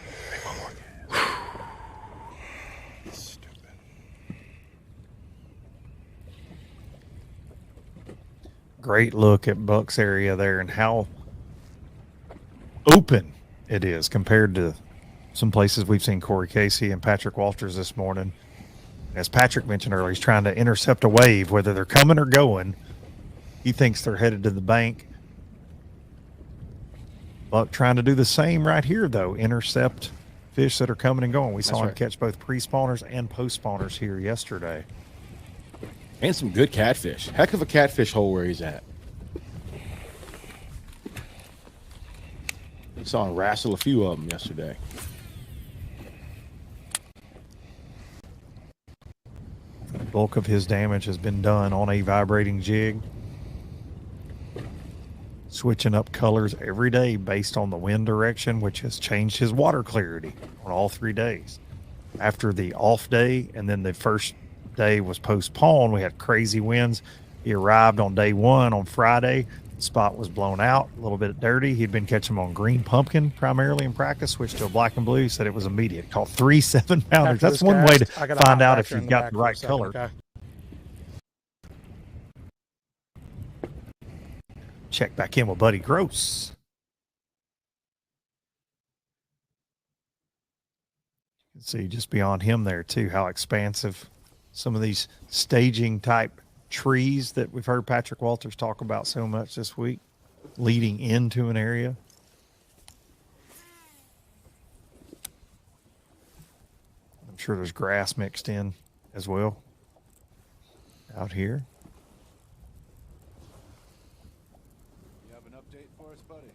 Great look at Buck's area there and how open it is compared to some places we've seen Corey Casey and Patrick Walters this morning. As Patrick mentioned earlier, he's trying to intercept a wave, whether they're coming or going. He thinks they're headed to the bank. Buck trying to do the same right here, though. Intercept fish that are coming and going. We saw him catch both pre-spawners and post-spawners here yesterday. And some good catfish. Heck of a catfish hole where he's at. We saw him wrestle a few of them yesterday. The bulk of his damage has been done on a vibrating jig. Switching up colors every day based on the wind direction, which has changed his water clarity on all 3 days. After the off day and then the first day was postponed, we had crazy winds. He arrived on day 1 on Friday. The spot was blown out, a little bit dirty. He'd been catching them on green pumpkin primarily in practice, switched to a black and blue. He said it was immediate. Caught 3 7-pounders. That's one way to find out if you've got the right color. Okay. Check back in with Buddy Gross. You can see just beyond him there too how expansive some of these staging type trees that we've heard Patrick Walters talk about so much this week leading into an area. I'm sure there's grass mixed in as well out here. You have an update for us, buddy?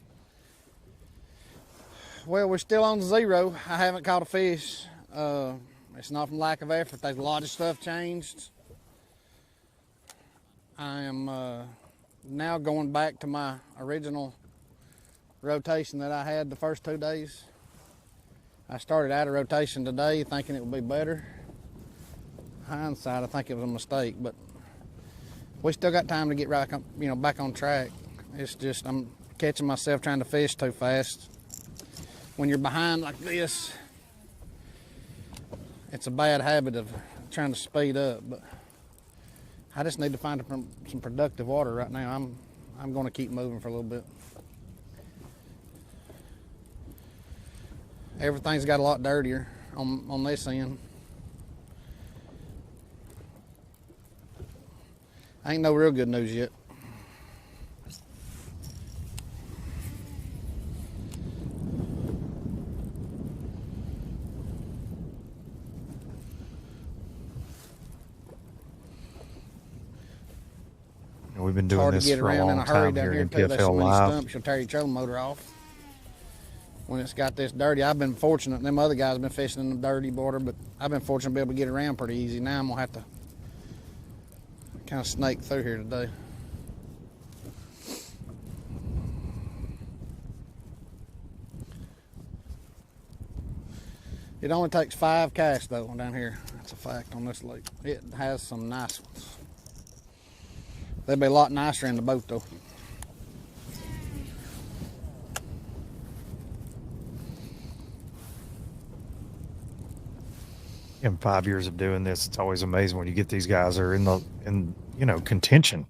Well, we're still on 0. I haven't caught a fish. It's not from lack of effort. There's a lot of stuff changed. I am now going back to my original rotation that I had the first 2 days. I started out of rotation today thinking it would be better. Hindsight, I think it was a mistake, but we still got time to get right, back on track. It's just I'm catching myself trying to fish too fast. When you're behind like this, it's a bad habit of trying to speed up, but I just need to find some productive water right now. I'm going to keep moving for a little bit. Everything's got a lot dirtier on this end. Ain't no real good news yet. We've been doing this for a long time here in NPFL Live. Stumps, you'll tear your trolling motor off when it's got this dirty. I've been fortunate. Them other guys have been fishing in the dirty water, but I've been fortunate to be able to get around pretty easy. Now I'm going to have to kind of snake through here today. It only takes 5 casts though down here. That's a fact on this lake. It has some nice ones. They'd be a lot nicer in the boat though. In 5 years of doing this, it's always amazing when you get these guys that are in contention.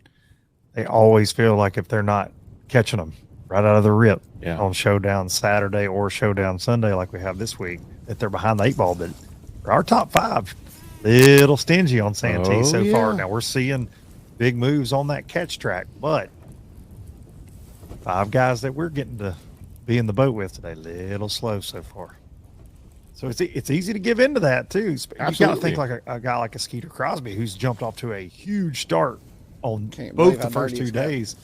They always feel like if they're not catching them right out of the rip on Showdown Saturday or Showdown Sunday like we have this week, that they're behind the 8 ball. But for our top 5, little stingy on Santee so far. Now we're seeing big moves on that catch track, but 5 guys that we're getting to be in the boat with today, little slow so far. So it's easy to give into that too. You got to think like a guy like a Skeeter Crosby who's jumped off to a huge start on both the first 2 days.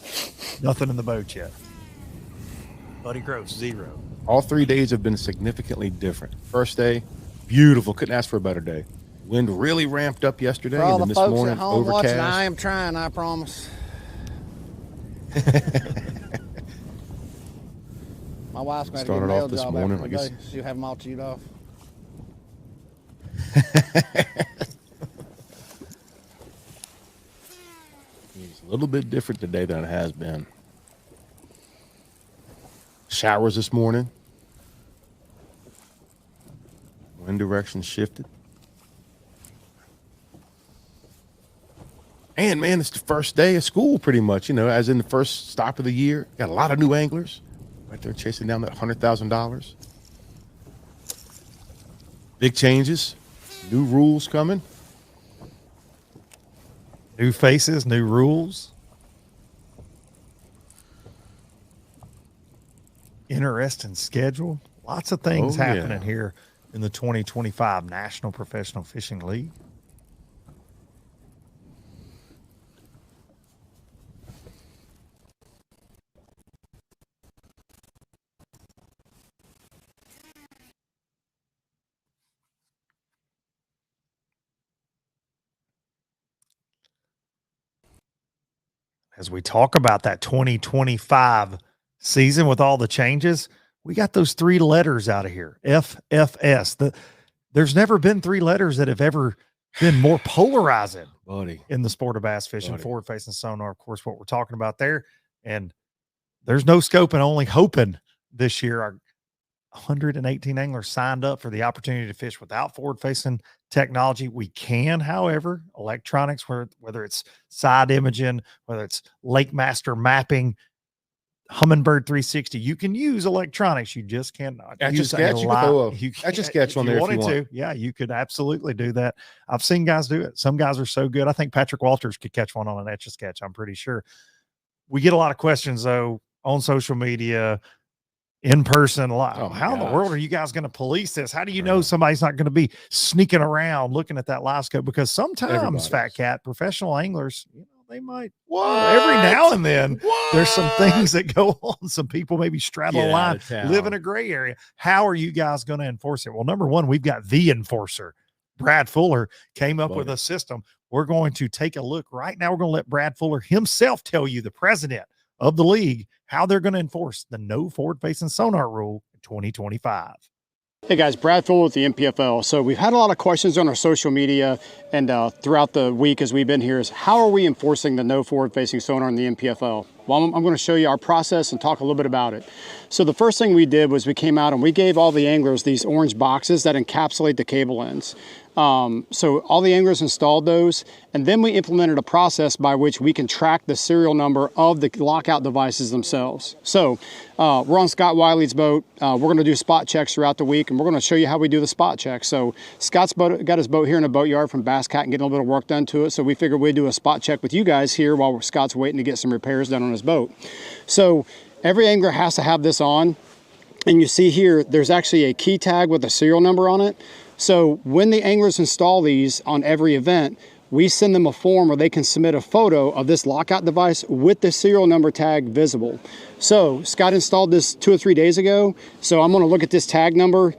Nothing in the boat yet. Buddy Gross, 0. All 3 days have been significantly different. First day, beautiful. Couldn't ask for a better day. Wind really ramped up yesterday, For all and then the this folks morning at home overcast. watching, I am trying, I promise. My wife's going to get a nail job morning, after the day. She'll have them all chewed off. It's a little bit different today than it has been. Showers this morning. Wind direction shifted. And man, it's the first day of school pretty much, as in the first stop of the year. Got a lot of new anglers right there chasing down that $100,000. Big changes, new rules coming. New faces, new rules. Interesting schedule. Lots of things happening here in the 2025 National Professional Fishing League. As we talk about that 2025 season with all the changes, we got those 3 letters out of here. FFS. There's never been 3 letters that have ever been more polarizing in the sport of bass fishing. Forward facing sonar, of course, what we're talking about there. And there's no scoping, only hoping this year. Our 118 anglers signed up for the opportunity to fish without forward facing technology. We can, however, electronics, whether it's side imaging, whether it's Lake Master mapping, Humminbird 360, you can use electronics. You just cannot use Etch-a-sketch. You can throw a Etch-a-sketch on there if you want. Yeah, you could absolutely do that. I've seen guys do it. Some guys are so good. I think Patrick Walters could catch one on an Etch-a-sketch. I'm pretty sure. We get a lot of questions though on social media, in person, a lot. How in the world are you guys going to police this? How do you know somebody's not going to be sneaking around looking at that live scope? Because sometimes, Fat Cat, professional anglers, they might every now and then there's some things that go on. Some people maybe straddle a line, live in a gray area. How are you guys going to enforce it? Well, number one, we've got the enforcer. Brad Fuller came up with a system. We're going to take a look right now. We're going to let Brad Fuller himself tell you, the president of the league, how they're going to enforce the no forward-facing sonar rule in 2025. Hey guys, Brad Fuller with the NPFL. So we've had a lot of questions on our social media and throughout the week as we've been here is how are we enforcing the no forward-facing sonar in the NPFL? Well, I'm going to show you our process and talk a little bit about it. So the first thing we did was we came out and we gave all the anglers these orange boxes that encapsulate the cable ends. So all the anglers installed those, and then we implemented a process by which we can track the serial number of the lockout devices themselves. So we're on Scott Wiley's boat. We're going to do spot checks throughout the week, and we're going to show you how we do the spot check. So Scott's got his boat here in the boatyard from Bass Cat and getting a little bit of work done to it. So we figured we'd do a spot check with you guys here while Scott's waiting to get some repairs done on his boat. So every angler has to have this on, and you see here there's actually a key tag with a serial number on it. So when the anglers install these on every event, we send them a form where they can submit a photo of this lockout device with the serial number tag visible. So Scott installed this 2 or 3 days ago. So I'm going to look at this tag number.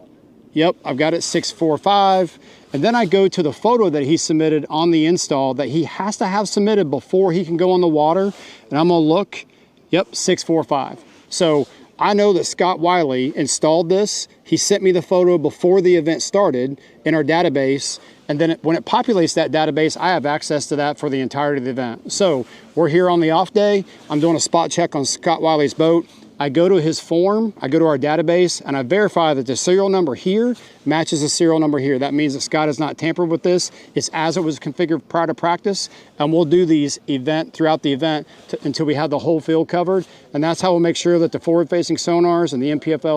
Yep, I've got it 645. And then I go to the photo that he submitted on the install that he has to have submitted before he can go on the water. And I'm going to look, yep, 645. So I know that Scott Wiley installed this. He sent me the photo before the event started in our database. And then when it populates that database, I have access to that for the entirety of the event. So we're here on the off day. I'm doing a spot check on Scott Wiley's boat. I go to his form, I go to our database, and I verify that the serial number here matches the serial number here. That means that Scott has not tampered with this. It's as it was configured prior to practice, and we'll do these throughout the event until we have the whole field covered. And that's how we'll make sure that the forward-facing sonars and the NPFL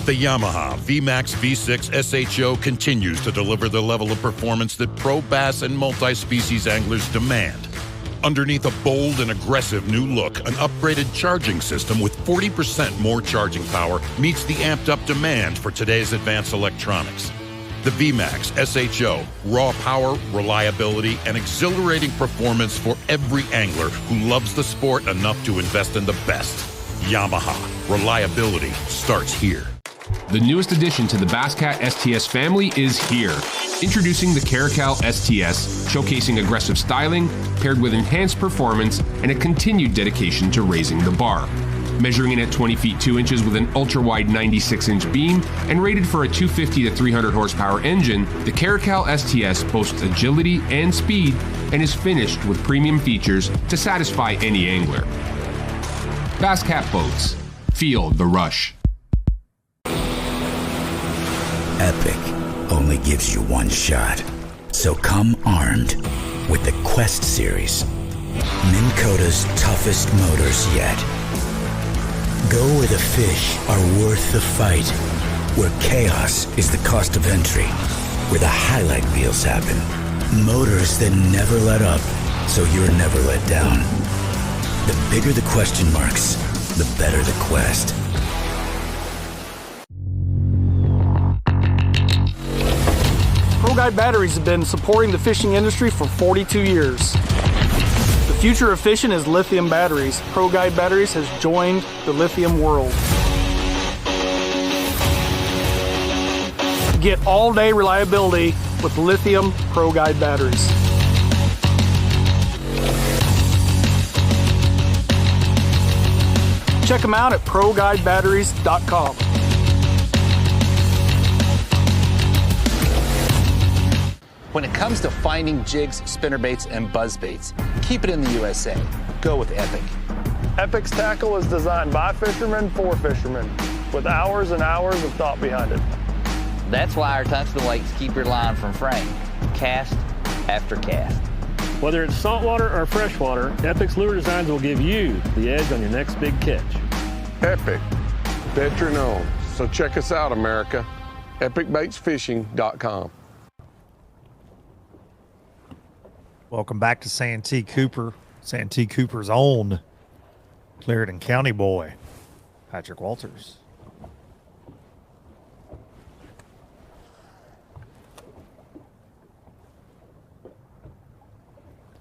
The Yamaha VMAX V6 SHO continues to deliver the level of performance that pro bass and multi-species anglers demand. Underneath a bold and aggressive new look, an upgraded charging system with 40% more charging power meets the amped-up demand for today's advanced electronics. The VMAX SHO, raw power, reliability, and exhilarating performance for every angler who loves the sport enough to invest in the best. Yamaha, reliability starts here. The newest addition to the Basscat STS family is here. Introducing the Caracal STS, showcasing aggressive styling paired with enhanced performance and a continued dedication to raising the bar. Measuring in at 20 feet 2 inches with an ultra-wide 96-inch beam and rated for a 250 to 300 horsepower engine, the Caracal STS boasts agility and speed and is finished with premium features to satisfy any angler. Basscat Boats. Feel the rush. Epic only gives you one shot. So come armed with the Quest Series. Minn Kota's toughest motors yet. Go where the fish are worth the fight. Where chaos is the cost of entry. Where the highlight reels happen. Motors that never let up, so you're never let down. The bigger the question marks, the better the quest. ProGuide batteries have been supporting the fishing industry for 42 years. The future of fishing is lithium batteries. ProGuide batteries has joined the lithium world. Get all-day reliability with lithium ProGuide batteries. Check them out at ProGuideBatteries.com. When it comes to finding jigs, spinnerbaits, and buzzbaits, keep it in the USA. Go with Epic. Epic's tackle is designed by fishermen for fishermen, with hours and hours of thought behind it. That's why our touch the lakes keep your line from fraying, cast after cast. Whether it's saltwater or freshwater, Epic's lure designs will give you the edge on your next big catch. Epic, veteran owned. So check us out, America. EpicBaitsFishing.com. Welcome back to Santee Cooper. Santee Cooper's own Clarendon County boy, Patrick Walters.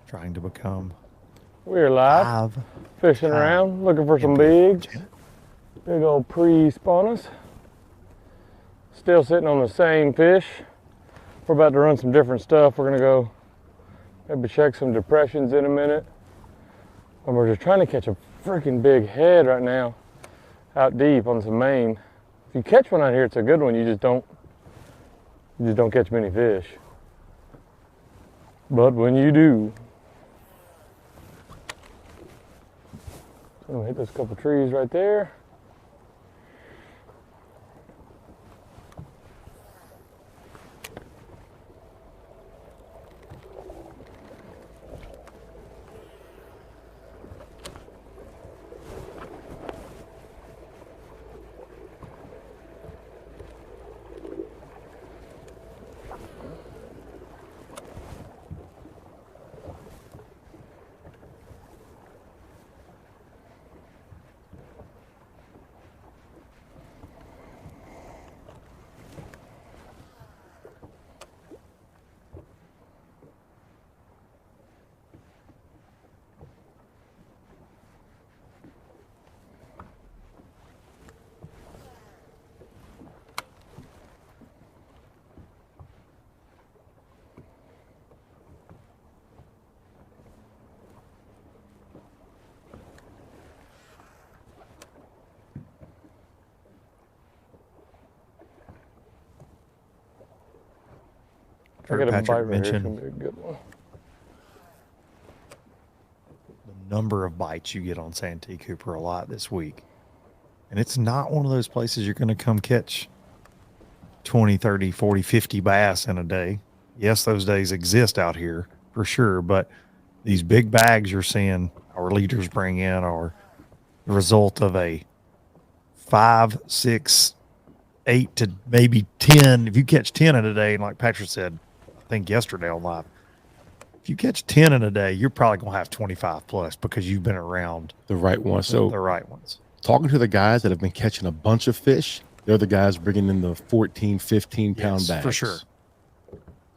Trying to become We're live, fishing around, looking for some bigs. Big old pre-spawners. Still sitting on the same fish. We're about to run some different stuff. We're gonna go maybe check some depressions in a minute. And we're just trying to catch a freaking big head right now, out deep on some main. If you catch one out here, it's a good one. You just don't catch many fish. But when you do, I'm gonna hit those couple trees right there. I got a bite right here. It's gonna be a good one. The number of bites you get on Santee Cooper a lot this week. And it's not one of those places you're going to come catch 20, 30, 40, 50 bass in a day. Yes, those days exist out here for sure, but these big bags you're seeing our leaders bring in are the result of a 5, 6, 8 to maybe 10. If you catch 10 in a day, and like Patrick said, I think yesterday on live, if you catch 10 in a day, you're probably going to have 25 plus because you've been around the right ones. So the right ones. Talking to the guys that have been catching a bunch of fish, they're the guys bringing in the 14, 15 pound bags. For sure.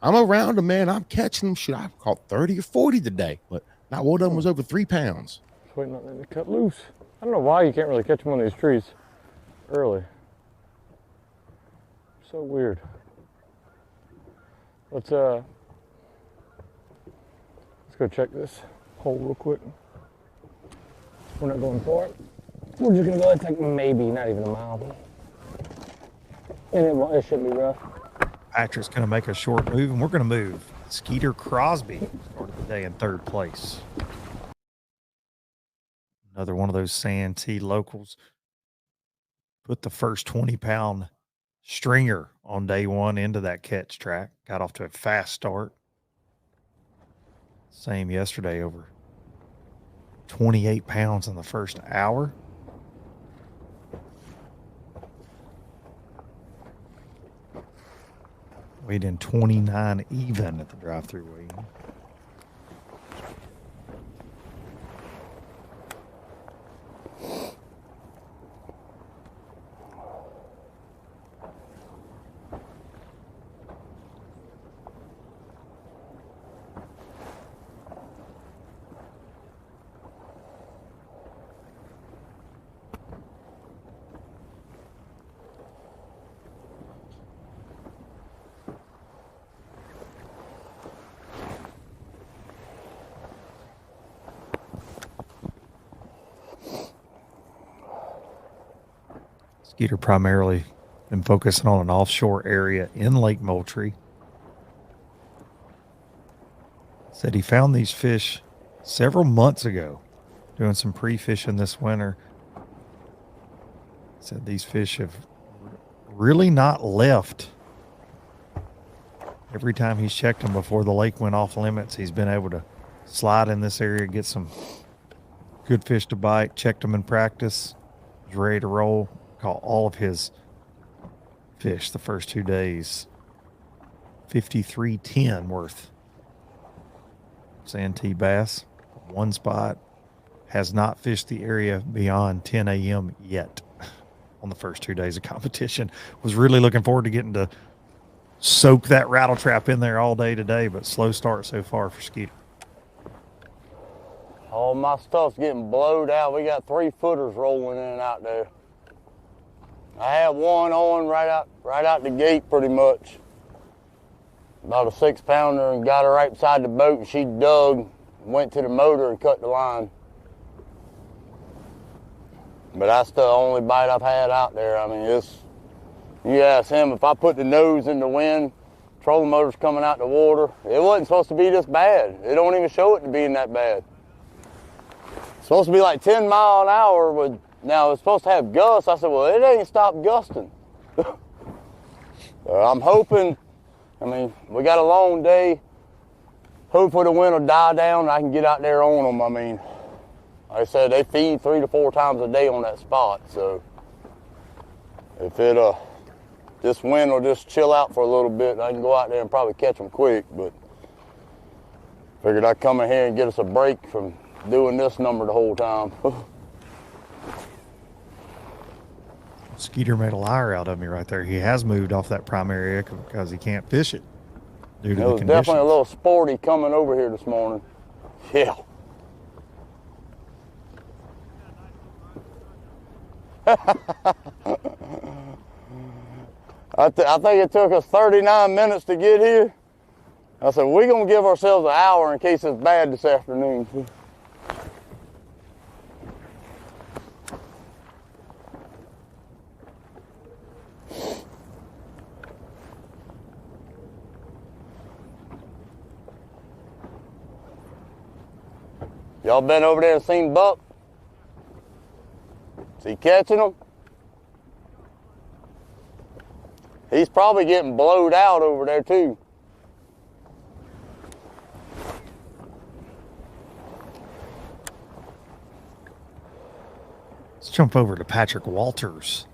I'm around them, man. I'm catching them. Shit, I've caught 30 or 40 today, but not one of them was over 3 pounds. Just waiting on them to cut loose. I don't know why you can't really catch them on these trees early. So weird. Let's go check this hole real quick. We're not going for it. We're just gonna go ahead and take maybe, not even a mile. And it shouldn't be rough. Patrick's going to make a short move, and we're going to move. Skeeter Crosby started the day in 3rd place. Another one of those Santee locals. Put the first 20-pound stringer on day 1 into that catch track. Got off to a fast start. Same yesterday, over 28 pounds in the first hour. Weighed in 29 even at the drive-through weigh-in. Skeeter primarily been focusing on an offshore area in Lake Moultrie. Said he found these fish several months ago, doing some pre-fishing this winter. Said these fish have really not left. Every time he's checked them before the lake went off limits, he's been able to slide in this area, get some good fish to bite, checked them in practice, was ready to roll. Caught all of his fish the first 2 days. 53.10 worth. Santee bass, 1 spot. Has not fished the area beyond 10 a.m. yet on the first 2 days of competition. Was really looking forward to getting to soak that rattle trap in there all day today, but slow start so far for Skeeter. All my stuff's getting blowed out. We got 3-footers rolling in and out there. I had one on right out the gate pretty much. About a 6-pounder, and got her right beside the boat, and she dug, went to the motor and cut the line. But that's the only bite I've had out there. I mean, you ask him, if I put the nose in the wind, trolling motor's coming out the water, it wasn't supposed to be this bad. It don't even show it to being that bad. It's supposed to be like 10 mile an hour with. Now, it's supposed to have gusts. I said, well, it ain't stopped gusting. I'm hoping, I mean, we got a long day. Hopefully the wind will die down and I can get out there on them. I mean, like I said, they feed 3 to 4 times a day on that spot. So if this wind will just chill out for a little bit, I can go out there and probably catch them quick. But figured I'd come in here and get us a break from doing this number the whole time. Skeeter made a liar out of me right there. He has moved off that primary area because he can't fish it due to the conditions. It was definitely a little sporty coming over here this morning. Yeah. I think it took us 39 minutes to get here. I said, we're going to give ourselves an hour in case it's bad this afternoon. Y'all been over there and seen Buck? Is he catching them? He's probably getting blowed out over there too. Let's jump over to Patrick Walters,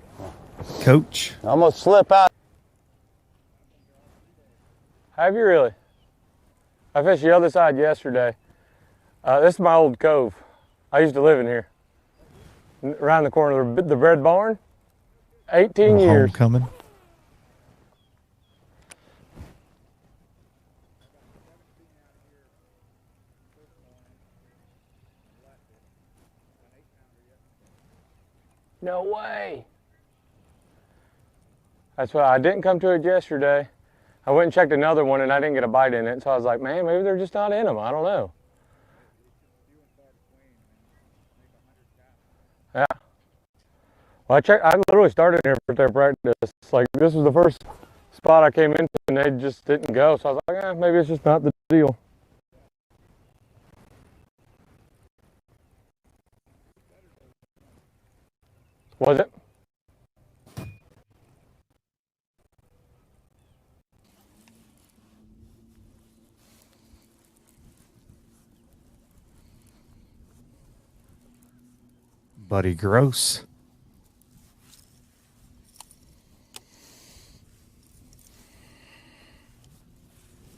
coach. I'm gonna slip out. Have you really? I fished the other side yesterday. This is my old cove. I used to live in here. Around the corner of the bread barn. 18 years. Homecoming. No way. That's why I didn't come to it yesterday. I went and checked another one and I didn't get a bite in it. So I was like, man, maybe they're just not in them. I don't know. Yeah. Well, I literally started here for their practice. Like, this was the first spot I came into and they just didn't go. So I was like, maybe it's just not the deal. Was it? Buddy Gross.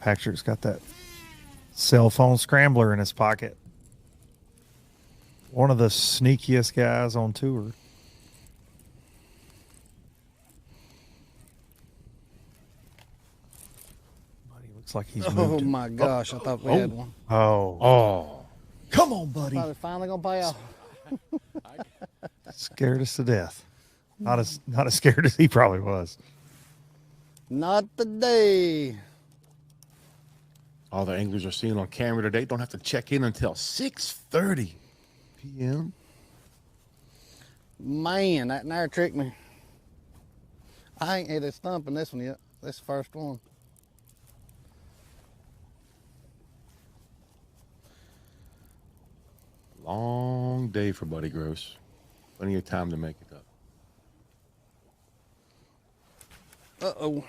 Patrick's got that cell phone scrambler in his pocket. One of the sneakiest guys on tour. Buddy looks like he's moved. Oh my gosh, I thought we had one. Oh. Come on, buddy. Thought it finally gonna pay off. Scared us to death. Not as scared as he probably was. Not today. All the anglers are seeing on camera today don't have to check in until 6:30 p.m. Man, that narrow tricked me. I ain't hit a stump in this one yet. This is the first one. Long day for Buddy Gross. Plenty of time to make it up. Uh-oh.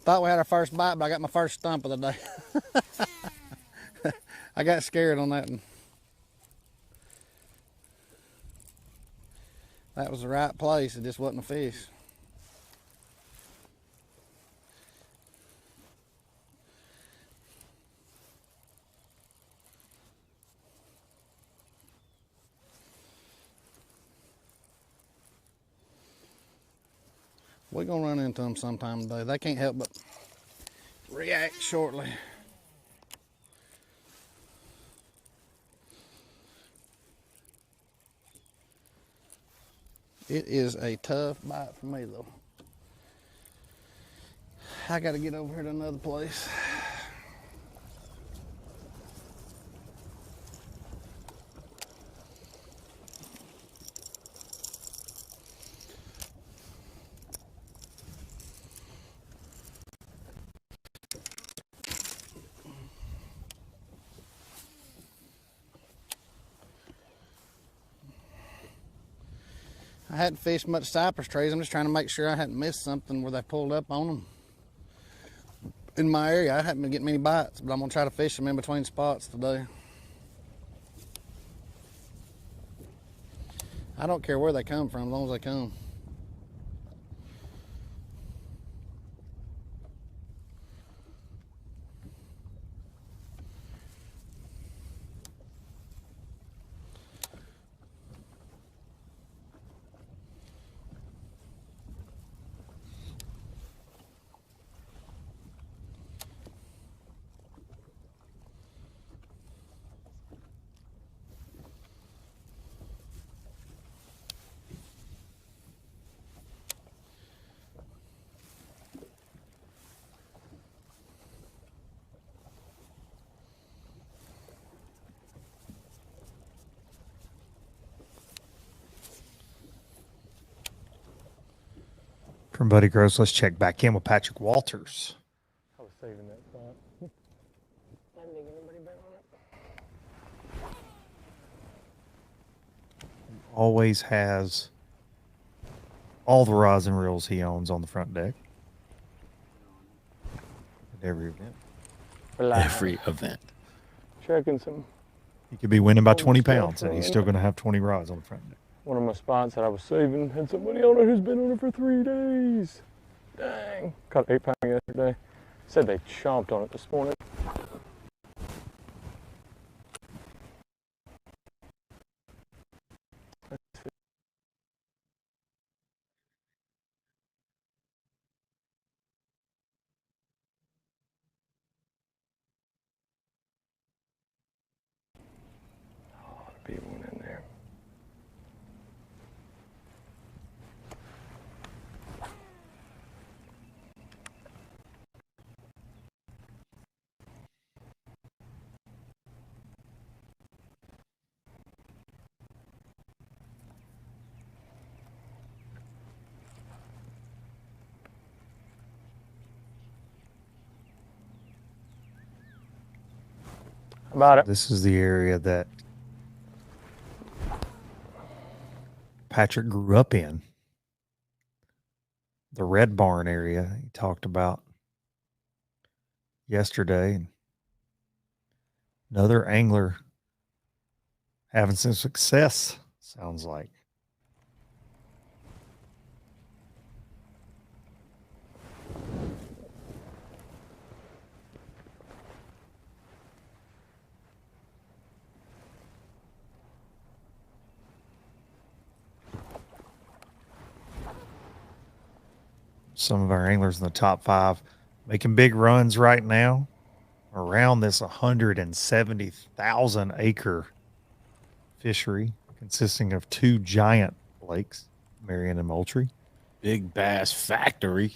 Thought we had our first bite, but I got my first stump of the day. I got scared on that one. That was the right place. It just wasn't a fish. We're gonna run into them sometime today. They can't help but react shortly. It is a tough bite for me though. I gotta get over here to another place. I hadn't fished much cypress trees. I'm just trying to make sure I hadn't missed something where they pulled up on them. In my area, I haven't been getting many bites, but I'm gonna try to fish them in between spots today. I don't care where they come from, as long as they come. From Buddy Gross, let's check back in with Patrick Walters. I was saving that spot. I didn't think anybody bet on it. Always has all the rods and reels he owns on the front deck. At every event. Every event. Checking some. He could be winning by 20 pounds, and he's still going to have 20 rods on the front deck. one of my spots that I was saving had somebody on it who's been on it for 3 days. Dang. Caught an 8-pounder yesterday. Said they chomped on it this morning. Ought to be one in there. About it. This is the area that Patrick grew up in. The Red Barn area he talked about yesterday. Another angler having some success, sounds like. Some of our anglers in the top 5 making big runs right now around this 170,000 acre fishery consisting of 2 giant lakes, Marion and Moultrie. Big Bass Factory.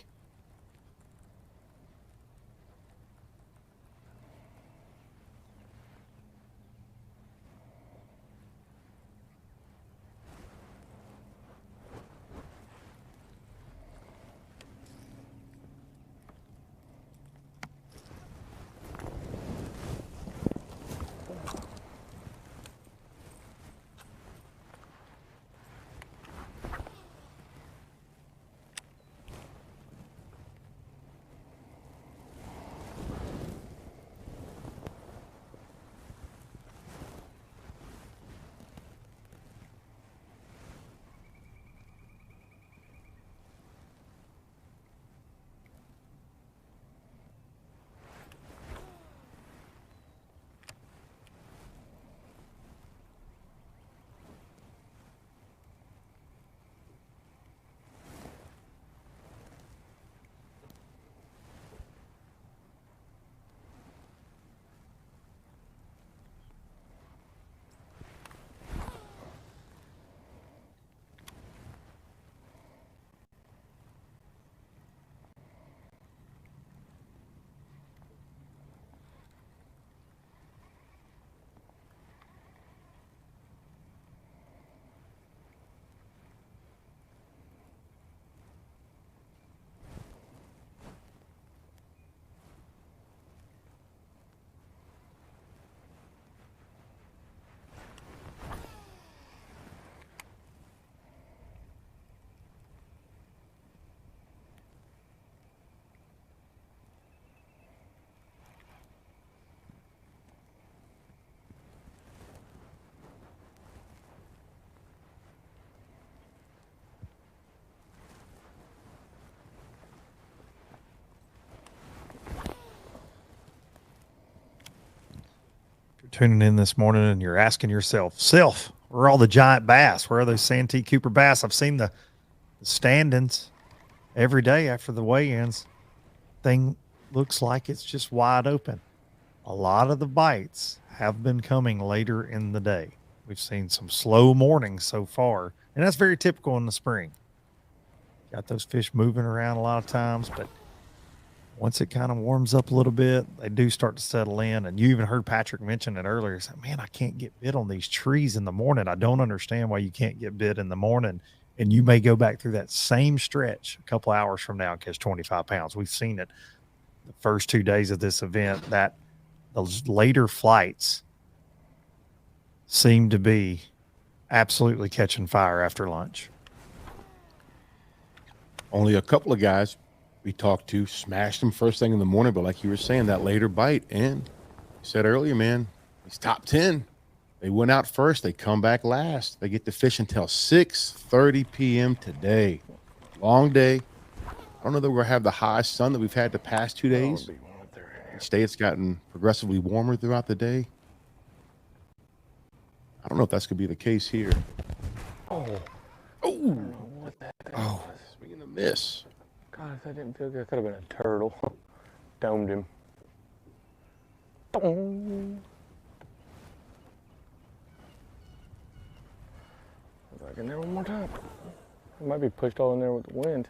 Tuning in this morning and you're asking yourself, where are all the giant bass? Where are those Santee Cooper bass? I've seen the standings every day after the weigh-ins. Thing looks like it's just wide open. A lot of the bites have been coming later in the day. We've seen some slow mornings so far, and that's very typical in the spring. Got those fish moving around a lot of times, but once it kind of warms up a little bit, they do start to settle in. And you even heard Patrick mention it earlier. He said, man, I can't get bit on these trees in the morning. I don't understand why you can't get bit in the morning. And you may go back through that same stretch a couple hours from now and catch 25 pounds. We've seen it the first 2 days of this event, that those later flights seem to be absolutely catching fire after lunch. Only a couple of guys we talked to smashed them first thing in the morning, but like you were saying, that later bite, and you said earlier, man, he's top 10 They went out first. They come back last. They get to fish until 6:30 p.m. today. Long day. I don't know that we're going to have the high sun that we've had the past 2 days. Each day it's gotten progressively warmer throughout the day. I don't know if that's going to be the case here. Oh. What that Oh, swing and a miss. God, if that didn't feel good, it could have been a turtle. Domed him. Dong. If I can there one more time. It might be pushed all in there with the wind.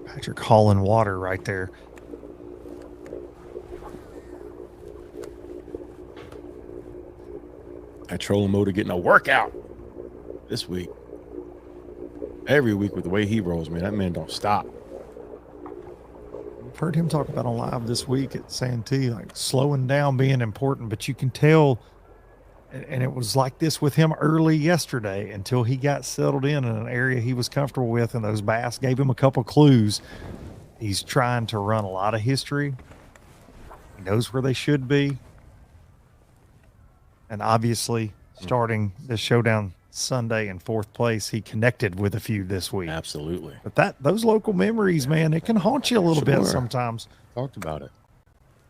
Patrick hauling water right there. That trolling motor getting a workout this week. Every week with the way he rolls, man, that man don't stop. I've heard him talk about on live this week at Santee, like slowing down being important, but you can tell, and it was like this with him early yesterday until he got settled in an area he was comfortable with, and those bass gave him a couple clues. He's trying to run a lot of history. He knows where they should be. And obviously, starting the showdown Sunday in fourth place, he connected with a few this week. Absolutely. But those local memories, man, it can haunt you a little bit sometimes. Talked about it.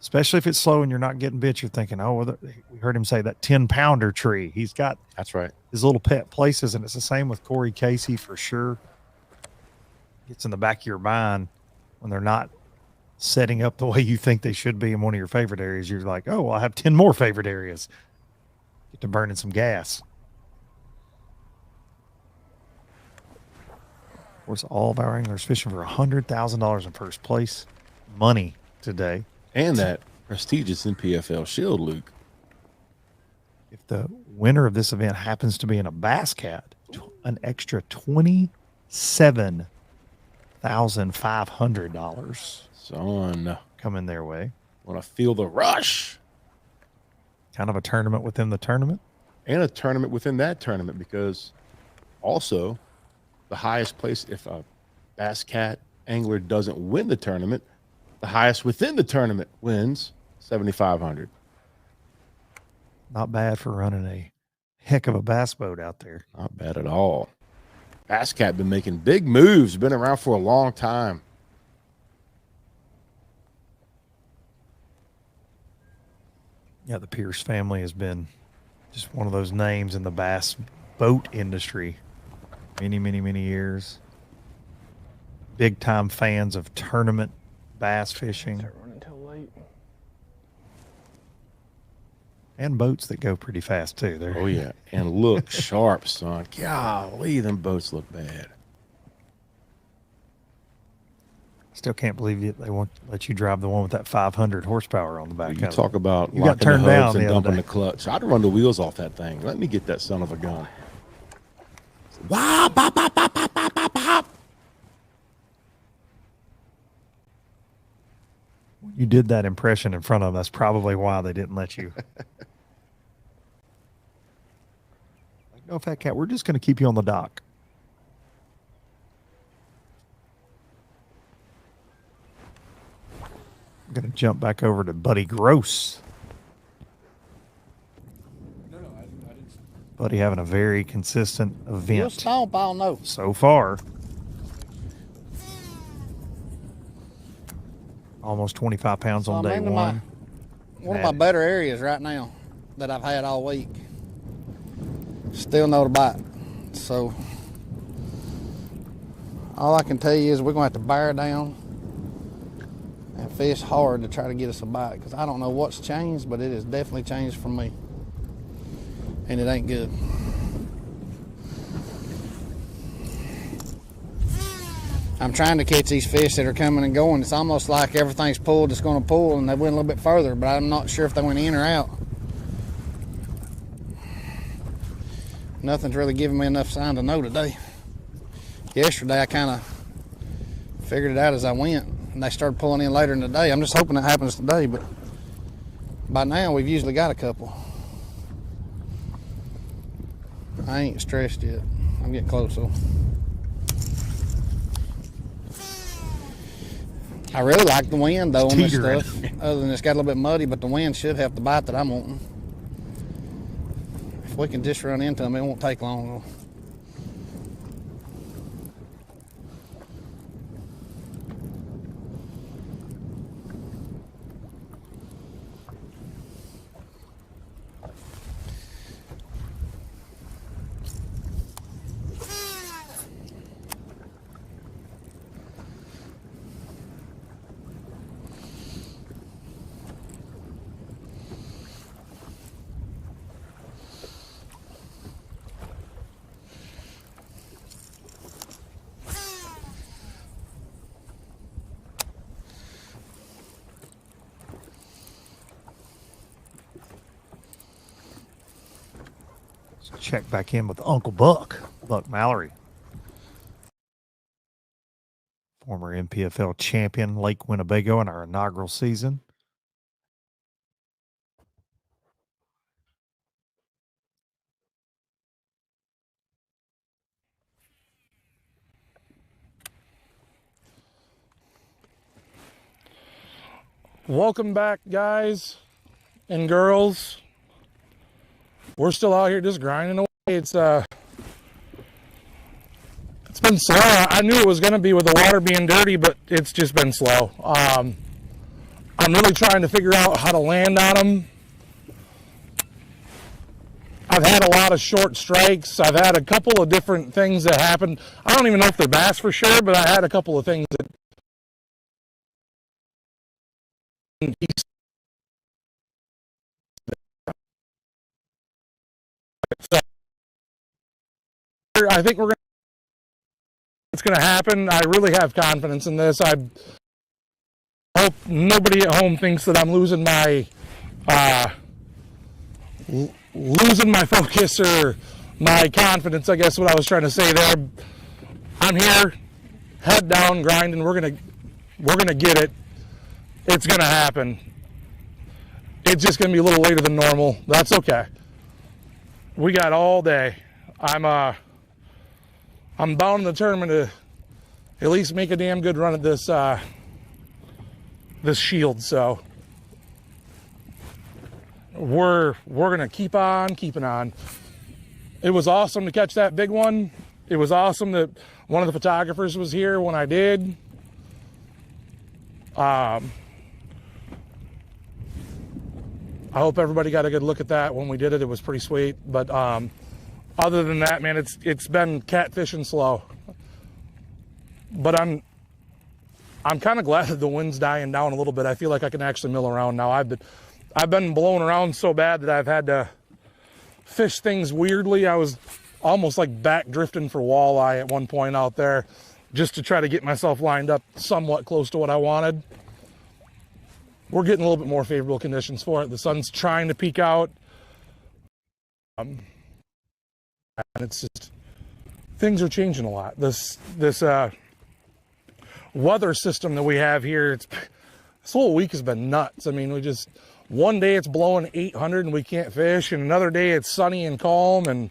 Especially if it's slow and you're not getting bit, you're thinking, oh, well, we heard him say that 10-pounder tree. He's got that's right his little pet places, and it's the same with Corey Casey for sure. It's in the back of your mind when they're not setting up the way you think they should be in one of your favorite areas. You're like, oh, well, I have 10 more favorite areas. Get to burning some gas. Of course, all of our anglers fishing for $100,000 in first place money today. And that prestigious NPFL shield, Luke. If the winner of this event happens to be in a bass cat, an extra $27,500 son coming their way. Want to feel the rush. Kind of a tournament within the tournament. And a tournament within that tournament, because also the highest place, if a bass cat angler doesn't win the tournament, the highest within the tournament wins $7,500. Not bad for running a heck of a bass boat out there. Not bad at all. Bass cat been making big moves, been around for a long time. Yeah, the Pierce family has been just one of those names in the bass boat industry many, many, many years. Big time fans of tournament bass fishing. Start running till late. And boats that go pretty fast too. Oh yeah, and look sharp, son. Golly, them boats look bad. Still can't believe they won't let you drive the one with that 500 horsepower on the back. You talk about you got locking turned the hubs down and the other dumping day. the clutch. I'd run the wheels off that thing. Let me get that son of a gun. Wow, bop, bop, bop, bop, bop, bop, bop. You did that impression in front of them. That's probably why they didn't let you. Like, no, Fat Cat, we're just going to keep you on the dock. I'm going to jump back over to Buddy Gross. No, I Buddy having a very consistent You'll event stomp, I'll know. so far. Almost 25 pounds So on I'm day into one. one of my better areas right now that I've had all week. Still no to bite. So all I can tell you is we're going to have to bear down and fish hard to try to get us a bite, because I don't know what's changed, but it has definitely changed for me. And it ain't good. I'm trying to catch these fish that are coming and going. It's almost like everything's pulled, it's going to pull, and they went a little bit further, but I'm not sure if they went in or out. Nothing's really giving me enough sign to know today. Yesterday I kind of figured it out as I went, and they started pulling in later in the day. I'm just hoping that happens today, but by now we've usually got a couple. I ain't stressed yet. I'm getting close though. I really like the wind though on this stuff. Other than it's got a little bit muddy, but the wind should help the bite that I'm wanting. If we can just run into them, it won't take long though. Check back in with Uncle Buck Mallerie. Former NPFL champion, Lake Winnebago in our inaugural season. Welcome back, guys and girls. We're still out here just grinding away. It's been slow. I knew it was going to be with the water being dirty, but it's just been slow. I'm really trying to figure out how to land on them. I've had a lot of short strikes. I've had a couple of different things that happened. I don't even know if they're bass for sure, but I had a couple of things that so I think it's going to happen. I really have confidence in this. I hope nobody at home thinks that I'm losing my focus or my confidence. I guess what I was trying to say there. I'm here, head down, grinding. We're gonna get it. It's gonna happen. It's just gonna be a little later than normal. That's okay. We got all day. I'm bound and determined to at least make a damn good run at this this shield. So we're gonna keep on keeping on. It was awesome to catch that big one. It was awesome that one of the photographers was here when I did. I hope everybody got a good look at that when we did it. It was pretty sweet. But other than that, man, it's been catfishing slow. But I'm kind of glad that the wind's dying down a little bit. I feel like I can actually mill around now. I've been blowing around so bad that I've had to fish things weirdly. I was almost like back drifting for walleye at one point out there just to try to get myself lined up somewhat close to what I wanted. We're getting a little bit more favorable conditions for it. The sun's trying to peek out. And it's just, things are changing a lot. This weather system that we have here, this whole week has been nuts. I mean, one day it's blowing 800 and we can't fish, and another day it's sunny and calm and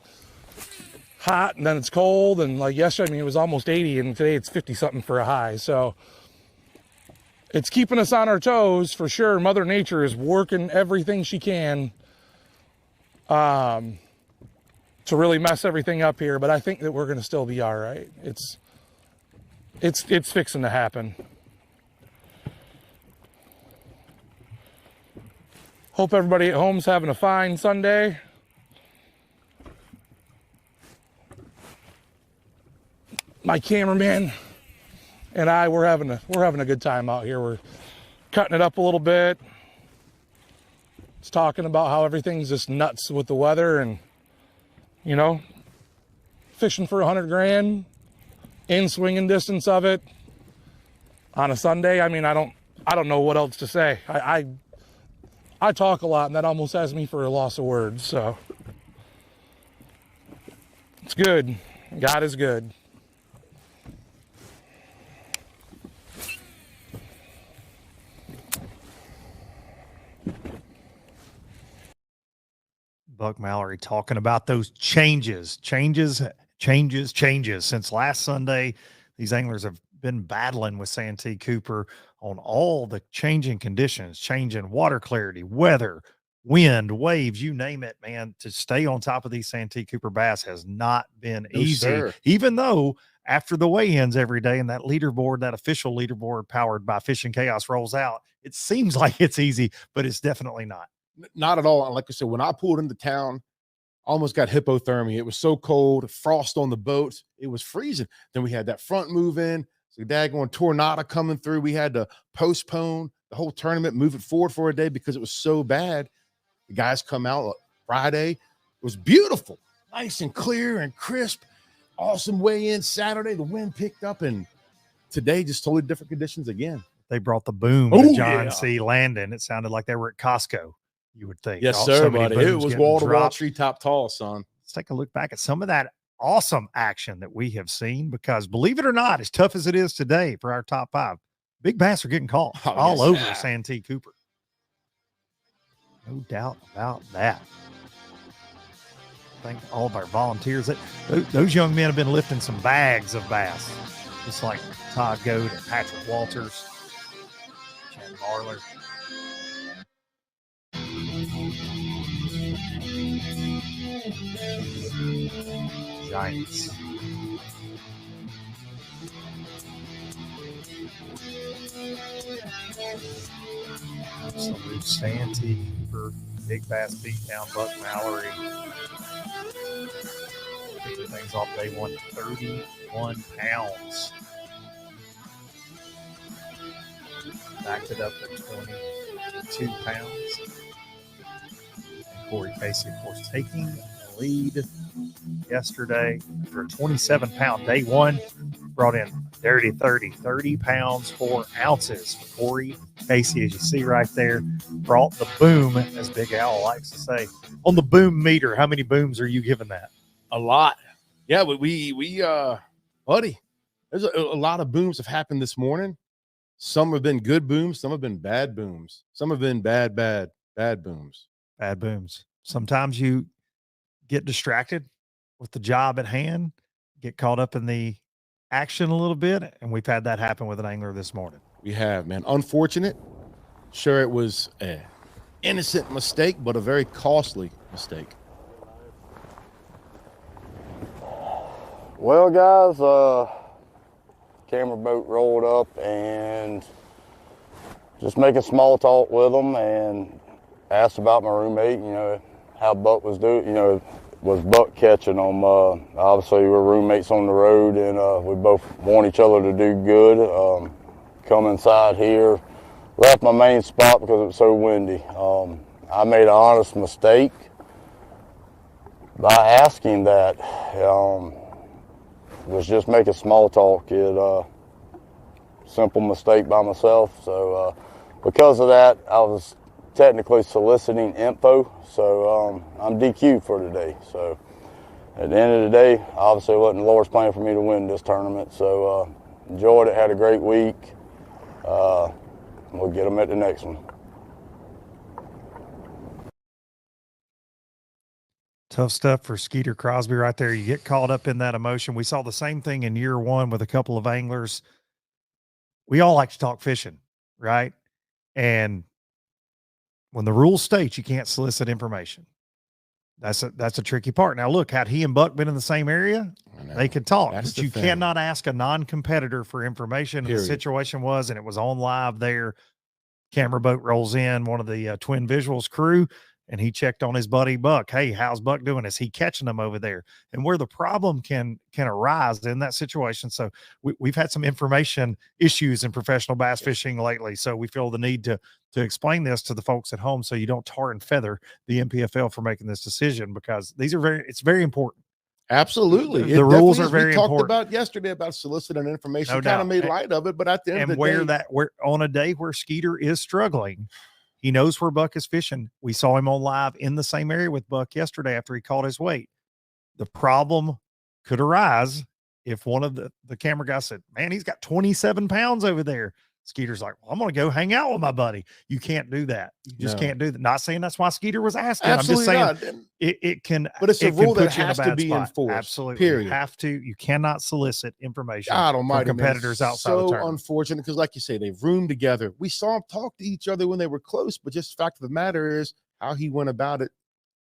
hot, and then it's cold, and like yesterday, I mean, it was almost 80, and today it's 50 something for a high. So it's keeping us on our toes for sure. Mother Nature is working everything she can. really mess everything up here, but I think that we're going to still be all right. It's fixing to happen. Hope everybody at home's having a fine Sunday. My cameraman and I, we're having a good time out here. We're cutting it up a little bit. It's talking about how everything's just nuts with the weather, and you know, fishing for 100 grand in swinging distance of it on a Sunday. I mean, I don't know what else to say. I talk a lot, and that almost has me for a loss of words. So it's good. God is good. Buck Mallerie talking about those changes since last Sunday. These anglers have been battling with Santee Cooper on all the changing conditions, changing water clarity, weather, wind, waves, you name it, man. To stay on top of these Santee Cooper bass has not been easy, sir. even though after the weigh-ins every day and that leaderboard, that official leaderboard powered by Fishing Chaos rolls out, it seems like it's easy, but it's definitely not. Not at all. And like I said, when I pulled into town, I almost got hypothermia. It was so cold, frost on the boats. It was freezing. Then we had that front move in. So daggone tornado coming through. We had to postpone the whole tournament, move it forward for a day because it was so bad. The guys come out Friday. It was beautiful, nice and clear and crisp. Awesome weigh-in Saturday. The wind picked up, and today just totally different conditions again. They brought the boom to John C. Landon. It sounded like they were at Costco, you would think. Yes, So sir, many buddy. booms It was getting wall-to-wall, dropped. treetop tall, son. Let's take a look back at some of that awesome action that we have seen, because believe it or not, as tough as it is today for our top five, big bass are getting caught all over Santee Cooper. No doubt about that. Thank all of our volunteers. Those young men have been lifting some bags of bass, just like Todd Goad and Patrick Walters, Chad Marler. Giants. Salute Santee Cooper, big bass beat down Buck Mallerie. Picking things off day one, 31 pounds. Backed it up to 22 pounds. And Corey Casey, of course, taking the lead yesterday for a 27-pound day one. Brought in dirty 30 pounds, 4 ounces for Corey Casey, as you see right there. Brought the boom, as Big Al likes to say. On the boom meter, how many booms are you giving that? A lot. Yeah, but we buddy, there's a lot of booms have happened this morning. Some have been good booms, some have been bad booms. Some have been bad booms. Bad booms. Sometimes you get distracted with the job at hand, get caught up in the action a little bit, and we've had that happen with an angler this morning. We have, man. Unfortunate. Sure, it was an innocent mistake, but a very costly mistake. Well, guys, camera boat rolled up and just making small talk with them and asked about my roommate, you know, how Buck was doing, you know, was Buck catching them. Obviously, we're roommates on the road, and we both want each other to do good. Come inside here, left my main spot because it was so windy. I made an honest mistake by asking that. Was just making small talk. Simple mistake by myself. So because of that, I was technically soliciting info. So I'm DQ'd for today. So at the end of the day, obviously it wasn't the Lord's plan for me to win this tournament. So enjoyed it, had a great week. We'll get them at the next one. Tough stuff for Skeeter Crosby right there. You get caught up in that emotion. We saw the same thing in year one with a couple of anglers. We all like to talk fishing, right? And when the rules state you can't solicit information, That's a tricky part. Now, look, had he and Buck been in the same area, they could talk. That's but the you thing. cannot ask a non-competitor for information. And the Period. situation was, and it was on live there. Camera boat rolls in, one of the Twin Visuals crew, and he checked on his buddy Buck. Hey, how's Buck doing? Is he catching them over there? And where the problem can arise in that situation. So we've had some information issues in professional bass fishing lately. So we feel the need to explain this to the folks at home so you don't tar and feather the NPFL for making this decision, because it's very important. Absolutely. The rules are very we talked important. about yesterday about soliciting information, No kind of doubt. made light of it, but at the end of the day, where on a day where Skeeter is struggling, he knows where Buck is fishing. We saw him on live in the same area with Buck yesterday after he caught his weight. The problem could arise if one of the camera guys said, man, he's got 27 pounds over there. Skeeter's like, well, I'm going to go hang out with my buddy. You can't do that. You just can't do that. Not saying that's why Skeeter was asking. Absolutely I'm just saying it can, but it's a rule that put you in has to bad be spot. enforced. Absolutely. Period. You cannot solicit information God from almighty, man, competitors outside the so tournament. unfortunate, because like you say, they've roomed together. We saw them talk to each other when they were close, but just the fact of the matter is how he went about it.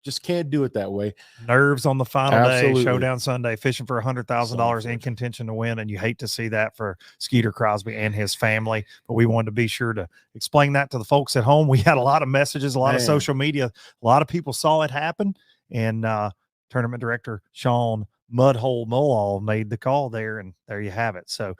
Just can't do it that way. Nerves on the final Absolutely. day, showdown Sunday, fishing for $100,000 in contention to win, and you hate to see that for Skeeter Crosby and his family. But we wanted to be sure to explain that to the folks at home. We had a lot of messages, a lot of social media. A lot of people saw it happen, and tournament director Sean Mudhole Mulall made the call there, and there you have it. So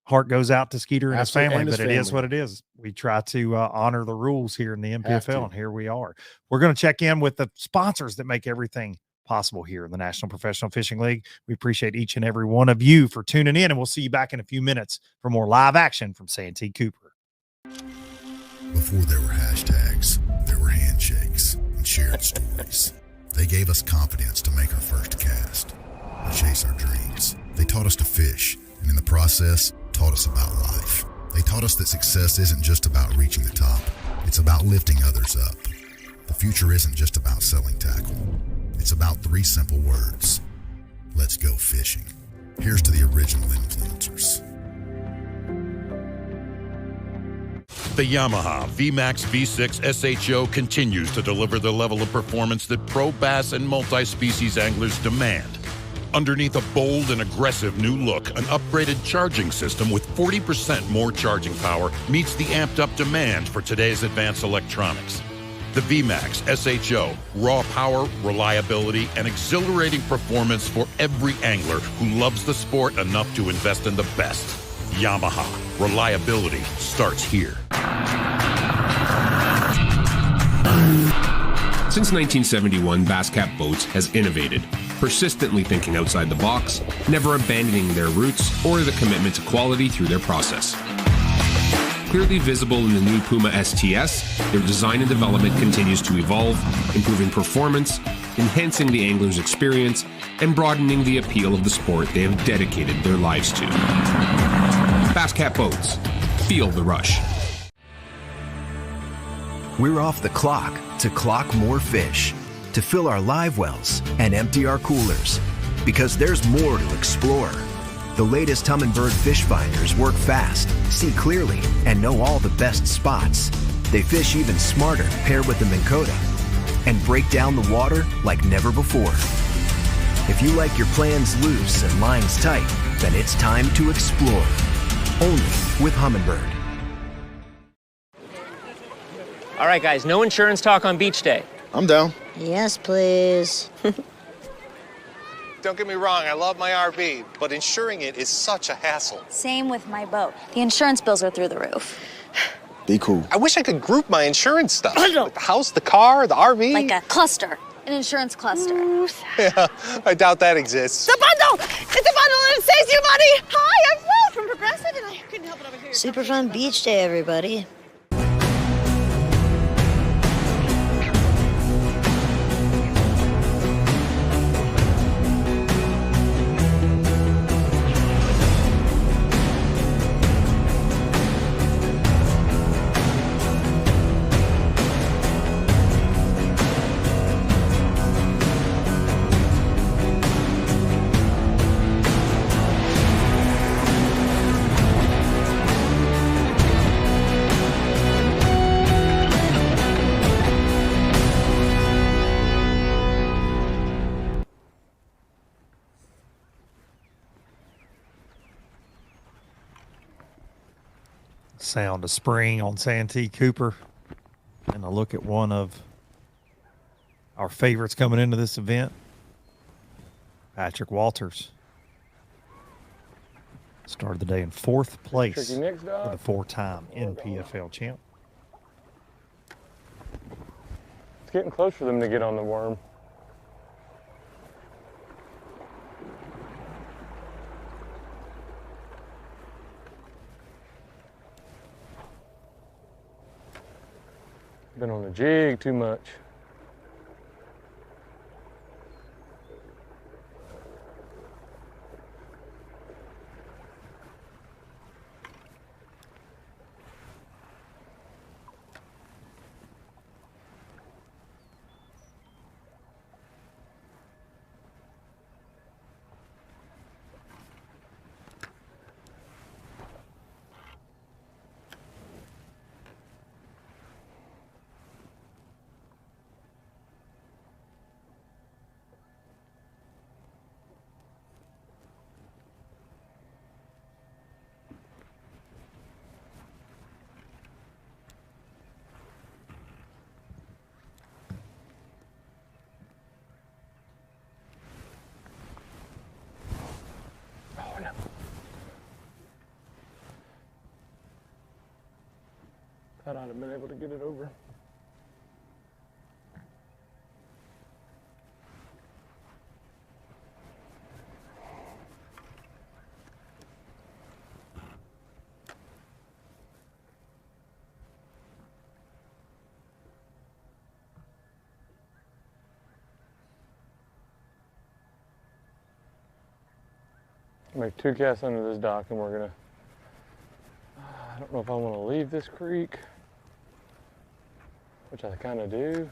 heart goes out to Skeeter and Absolutely, his family, and his but it is family. what it is. We try to honor the rules here in the Have to. NPFL, and here we are. We're going to check in with the sponsors that make everything possible here in the National Professional Fishing League. We appreciate each and every one of you for tuning in, and we'll see you back in a few minutes for more live action from Santee Cooper. Before there were hashtags, there were handshakes and shared stories. They gave us confidence to make our first cast, to chase our dreams. They taught us to fish, and in the process, taught us about life. They taught us that success isn't just about reaching the top. It's about lifting others up. The future isn't just about selling tackle. It's about 3 simple words. Let's go fishing. Here's to the original influencers. The Yamaha VMAX V6 SHO continues to deliver the level of performance that pro bass and multi-species anglers demand. Underneath a bold and aggressive new look, an upgraded charging system with 40% more charging power meets the amped-up demand for today's advanced electronics. The VMAX SHO, raw power, reliability, and exhilarating performance for every angler who loves the sport enough to invest in the best. Yamaha, reliability starts here. Since 1971, Basscat Boats has innovated, persistently thinking outside the box, never abandoning their roots or the commitment to quality through their process. Clearly visible in the new Puma STS, their design and development continues to evolve, improving performance, enhancing the angler's experience, and broadening the appeal of the sport they have dedicated their lives to. Basscat Boats. Feel the rush. We're off the clock to clock more fish, to fill our live wells and empty our coolers, because there's more to explore. The latest Humminbird fish finders work fast, see clearly, and know all the best spots. They fish even smarter paired with the Minn Kota and break down the water like never before. If you like your plans loose and lines tight, then it's time to explore. Only with Humminbird. All right, guys, no insurance talk on beach day. I'm down. Yes, please. Don't get me wrong, I love my RV, but insuring it is such a hassle. Same with my boat. The insurance bills are through the roof. Be cool. I wish I could group my insurance stuff. Like the house, the car, the RV. Like a cluster, an insurance cluster. Yeah, I doubt that exists. The bundle! It's a bundle and it saves you money! Hi, I'm Will from Progressive and I couldn't help it over here. Super fun beach day, everybody. sound of spring on Santee Cooper. And a look at one of our favorites coming into this event, Patrick Walters. Started the day in 4th place for the 4-time NPFL champ. It's getting close for them to get on the worm. Been on the jig too much. Thought I'd have been able to get it over. Make 2 casts under this dock and we're gonna, I don't know if I want to leave this creek, which I kind of do.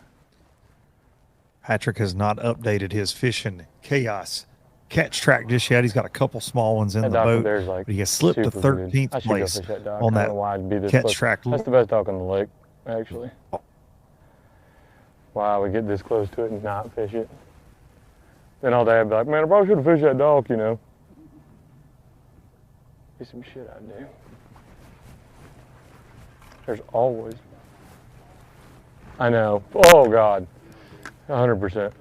Patrick has not updated his fishing chaos catch track just yet. He's got a couple small ones in the boat, like but he has slipped to 13th place on that catch track. That's the best dock on the lake, actually. Wow, we get this close to it and not fish it. Then all day I'd be like, man, I probably should have fished that dock, you know. Be some shit I do. There's always. I know. Oh God. 100%.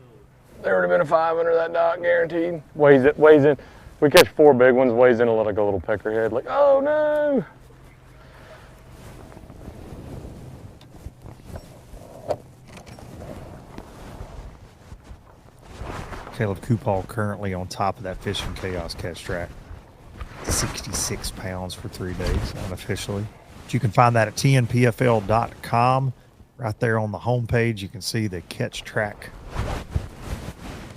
There would have been a 5 under that dock, guaranteed. Weighs in. We catch 4 big ones, weighs in like a little peckerhead. Like, oh no. Caleb Kuphall currently on top of that fishing chaos catch track. 66 pounds for 3 days unofficially. But you can find that at TNPFL.com. Right there on the homepage, you can see the catch track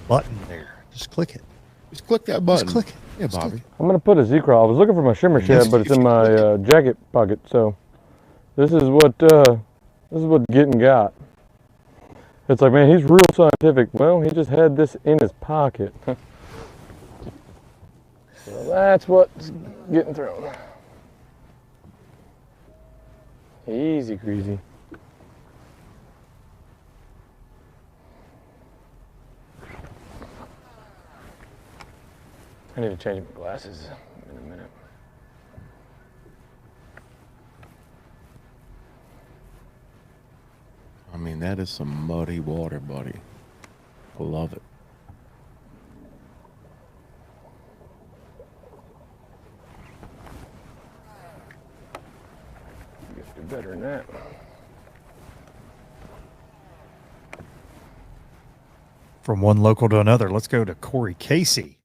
button there. Just click it. Just click that button. Just click it. Yeah, Bobby. I'm gonna put a Z-Crawl. I was looking for my shimmer shed, but it's in my jacket pocket. So this is what getting got. It's like, man, he's real scientific. Well, he just had this in his pocket. So that's what's getting thrown. Easy greasy. I need to change my glasses in a minute. I mean, that is some muddy water, buddy. I love it. You gotta do better than that. From one local to another, let's go to Corey Casey.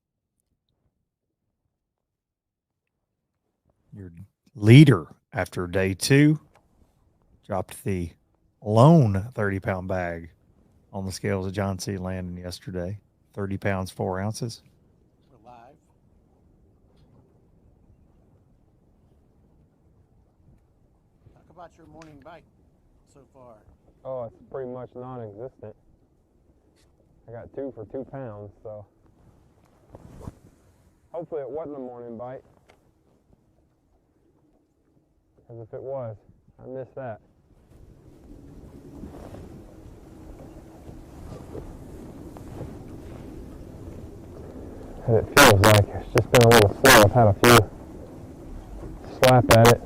Your leader after day 2 dropped the lone 30-pound bag on the scales of John C. Landon yesterday. 30 pounds, 4 ounces. We're live. Talk about your morning bite so far. Oh, it's pretty much non-existent. I got 2 for 2 pounds, so hopefully it wasn't a morning bite. Because if it was, I missed that. And it feels like it's just been a little slow. I've had a few slap at it.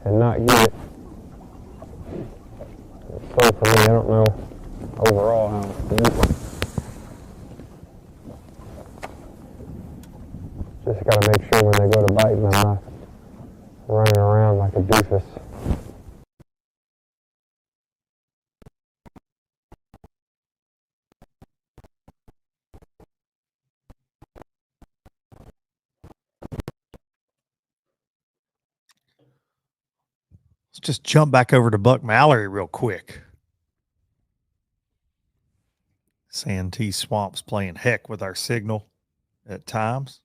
and not get it. So for me, I don't know overall how to do it. Just got to make sure when they go to biting, I'm not running around like a doofus. Let's just jump back over to Buck Mallerie real quick. Santee Swamp's playing heck with our signal at times.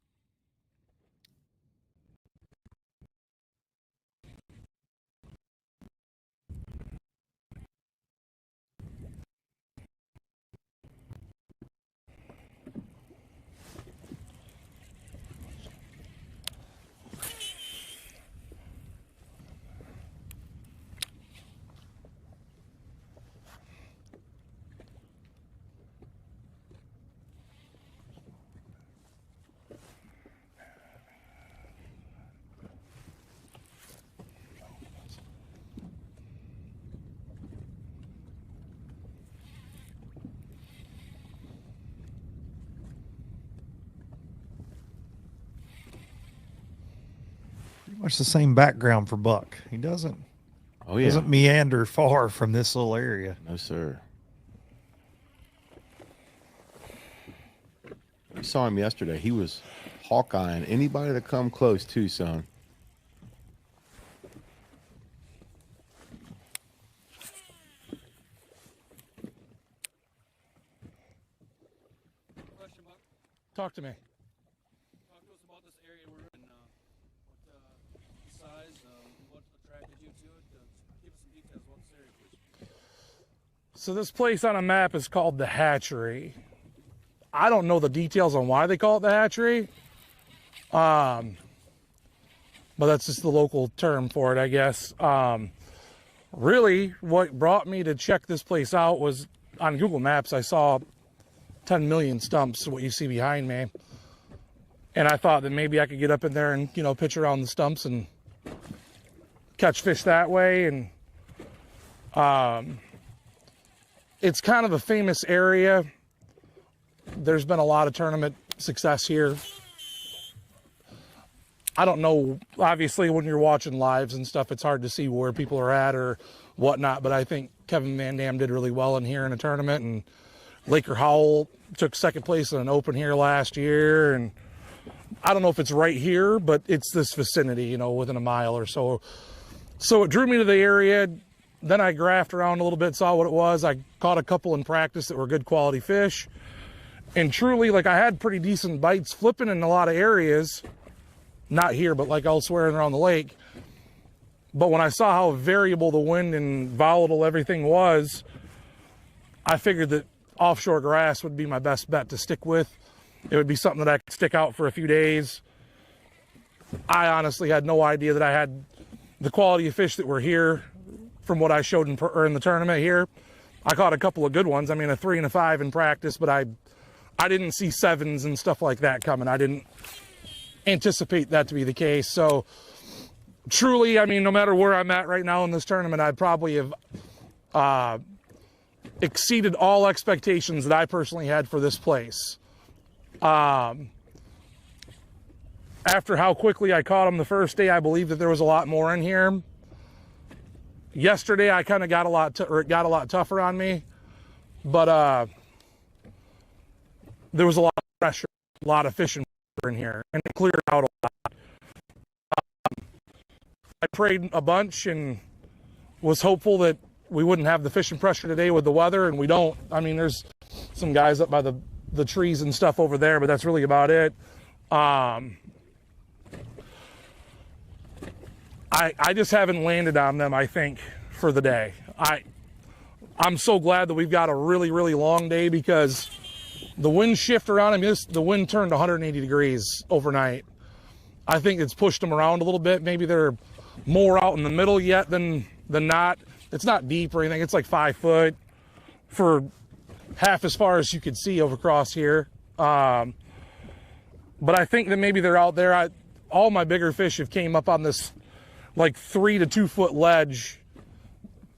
Pretty much the same background for Buck. He doesn't meander far from this little area. No, sir. We saw him yesterday. He was hawkeyeing anybody to come close too, son. Talk to me. Talk to us about this area we're in. What size, what attracted you to it? Give us some details about this area, please. So this place on a map is called the Hatchery. I don't know the details on why they call it the Hatchery. But that's just the local term for it, I guess. Really, what brought me to check this place out was on Google Maps, I saw 10 million stumps, what you see behind me. And I thought that maybe I could get up in there and, pitch around the stumps and catch fish that way. And it's kind of a famous area. There's been a lot of tournament success here. I don't know, obviously when you're watching lives and stuff, it's hard to see where people are at or whatnot, but I think Kevin Van Dam did really well in here in a tournament, and Laker Howell took second place in an open here last year, and I don't know if it's right here, but it's this vicinity, within a mile or so. So it drew me to the area. Then I graphed around a little bit, saw what it was. I caught a couple in practice that were good quality fish. And truly, I had pretty decent bites flipping in a lot of areas. Not here, but elsewhere and around the lake. But when I saw how variable the wind and volatile everything was, I figured that offshore grass would be my best bet to stick with. It would be something that I could stick out for a few days. I honestly had no idea that I had the quality of fish that were here from what I showed in the tournament here. I caught a couple of good ones. I mean, a 3 and a 5 in practice, but I didn't see 7s and stuff like that coming. I didn't anticipate that to be the case. So truly, no matter where I'm at right now in this tournament, I'd probably have exceeded all expectations that I personally had for this place. After how quickly I caught them the first day, I believe that there was a lot more in here. Yesterday, I kind of got a lot tougher on me, but there was a lot of pressure, a lot of fishing in here, and it cleared out a lot. I prayed a bunch and was hopeful that we wouldn't have the fishing pressure today with the weather, and we don't. There's some guys up by the trees and stuff over there, but that's really about it. I just haven't landed on them, I think, for the day. I'm so glad that we've got a really, really long day, because the wind shift around. The wind turned 180 degrees overnight. I think it's pushed them around a little bit. Maybe they're more out in the middle yet than not. It's not deep or anything. It's 5 foot for half as far as you could see over across here. But I think that maybe they're out there. All my bigger fish have came up on this like 3 to 2 foot ledge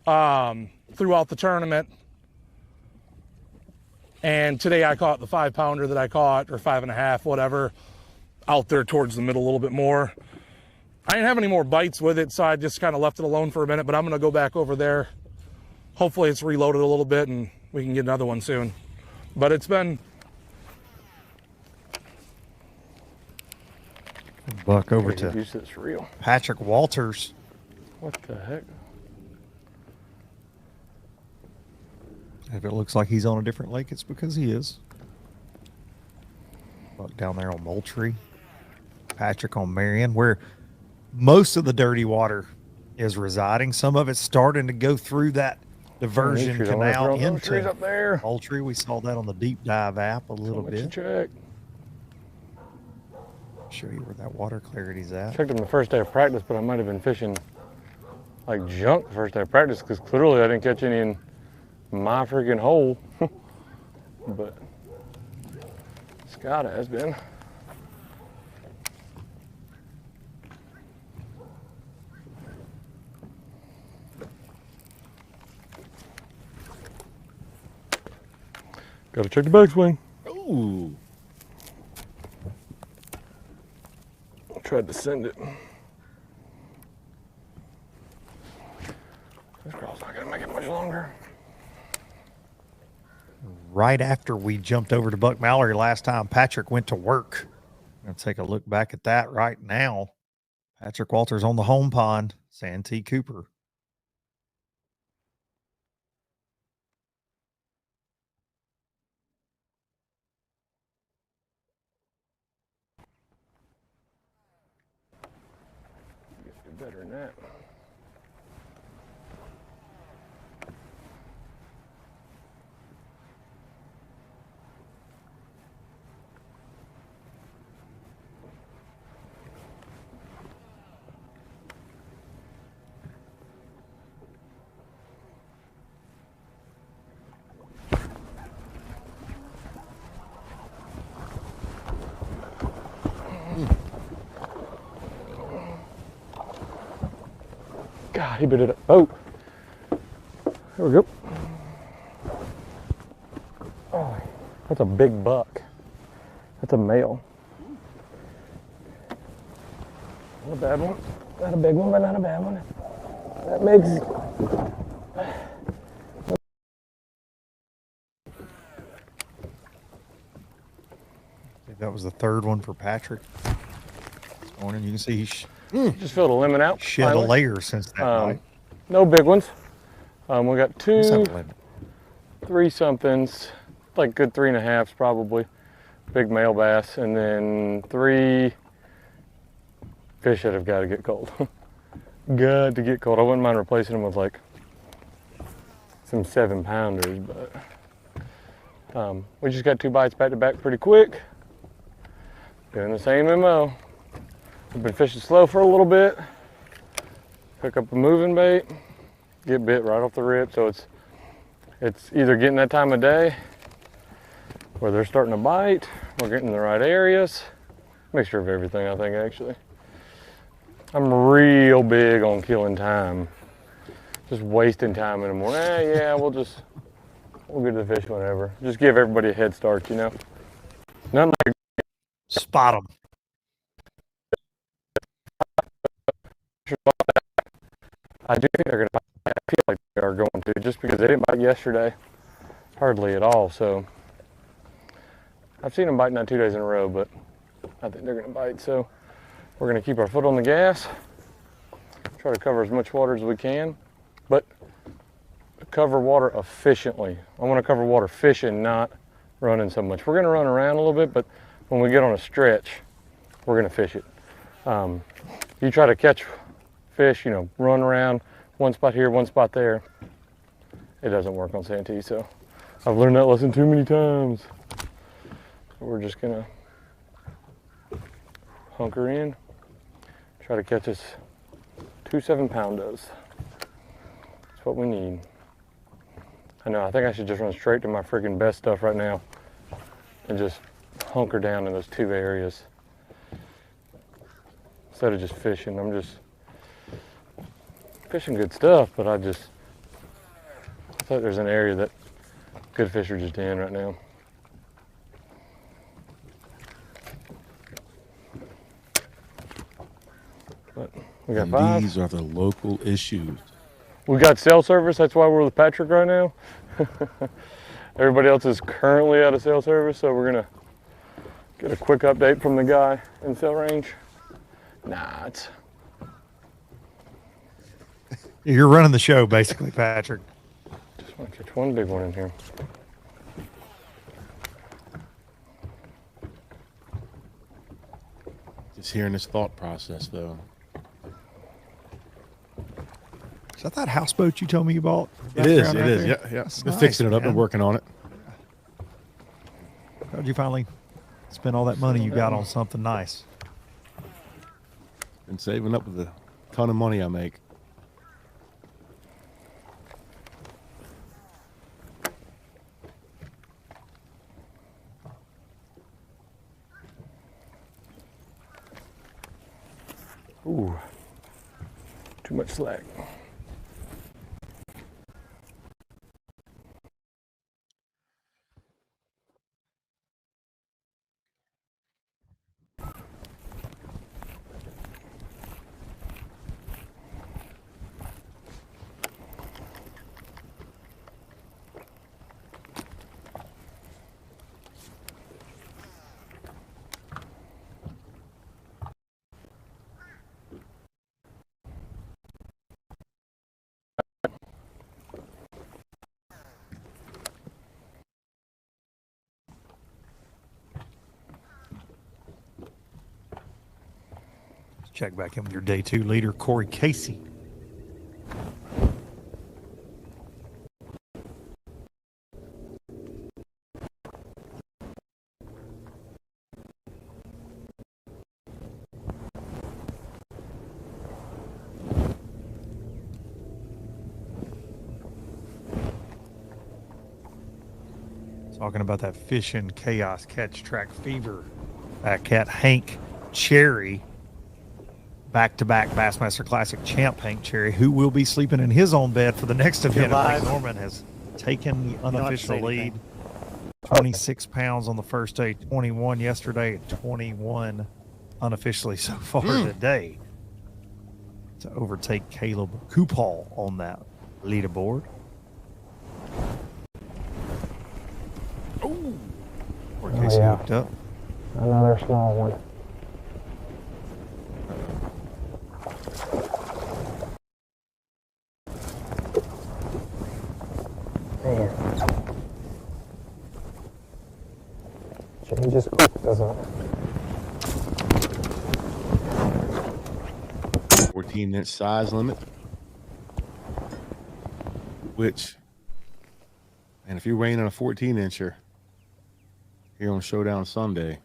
throughout the tournament. And today I caught the 5-pounder that I caught, or 5.5, whatever, out there towards the middle a little bit more. I didn't have any more bites with it, so I just kind of left it alone for a minute, but I'm gonna go back over there. Hopefully it's reloaded a little bit and we can get another one soon. But it's been... Buck over Use to this reel. Patrick Walters. What the heck? If it looks like he's on a different lake, it's because he is. Buck down there on Moultrie. Patrick on Marion, where most of the dirty water is residing. Some of it's starting to go through that diversion canal into up there. Moultrie. We saw that on the Deep Dive app a little bit. Check. Show you where that water clarity's at. Checked them the first day of practice, but I might have been fishing like junk the first day of practice because clearly I didn't catch any in my freaking hole. But Scott has been. Gotta check the backswing. Ooh. Tried to send it. This crawl's not gonna make it much longer. Right after we jumped over to Buck Mallerie last time, Patrick went to work. I'm gonna take a look back at that right now. Patrick Walters on the home pond, Santee Cooper. Better than that. God, he bit it up. Oh, there we go. Oh, that's a big buck. That's a male. Not a bad one. Not a big one, but not a bad one. That makes... I think that was the third one for Patrick this morning. You can see he's just filled a limit out. Shed a layer since that night. No big ones. We got 2, 3 somethings, like good 3.5s probably. Big male bass, and then 3 fish that have got to get cold. Got to get cold. I wouldn't mind replacing them with like some 7-pounders, but we just got 2 bites back to back pretty quick. Doing the same MO. We've been fishing slow for a little bit. Pick up a moving bait, get bit right off the rip. So it's either getting that time of day where they're starting to bite, we're getting in the right areas. Mixture of everything, I think, actually. I'm real big on killing time. Just wasting time in the morning. Yeah, we'll get to the fish whenever. Just give everybody a head start, you know? Nothing like spot them. I do think they're going to bite. I feel like they are going to, just because they didn't bite yesterday. Hardly at all, so. I've seen them bite not 2 days in a row, but I think they're going to bite. So we're going to keep our foot on the gas, try to cover as much water as we can, but cover water efficiently. I want to cover water fishing, not running so much. We're going to run around a little bit, but when we get on a stretch, we're going to fish it. You try to catch fish, you know, run around one spot here, one spot there. It doesn't work on Santee, so I've learned that lesson too many times. We're just gonna hunker in, try to catch us 2 7-pounders. That's what we need. I know, I think I should just run straight to my freaking best stuff right now and just hunker down in those 2 areas. Instead of just fishing, I'm just fishing good stuff, but I thought there's an area that good fish are just in right now. But we got And 5. these are the local issues. We got cell service. That's why we're with Patrick right now. Everybody else is currently out of cell service, so we're gonna get a quick update from the guy in cell range. Nah, it's You're running the show, basically, Patrick. just want to catch one big one in here. Just hearing this thought process, though. Is that houseboat you told me you bought? It is. Background It right is. there? Yeah, yeah. That's Been nice, fixing it up man. and working on it. How'd you finally spend all that money you got on something nice? Been saving up with a ton of money I make. Ooh, too much slack. Check back in with your day 2 leader, Corey Casey. Talking about that fishing chaos catch track fever. Back at Hank Cherry, back-to-back Bassmaster Classic champ Hank Cherry, who will be sleeping in his own bed for the next event. Lake Norman has taken the unofficial lead. 26 pounds on the first day, 21 yesterday, and 21 unofficially so far today to overtake Caleb Kuphall on that leaderboard. Oh, yeah. Hooked up. Another small one. Man. Changes quick, doesn't it? 14-inch size limit. Which, and if you're weighing on a 14-incher here on Showdown Sunday,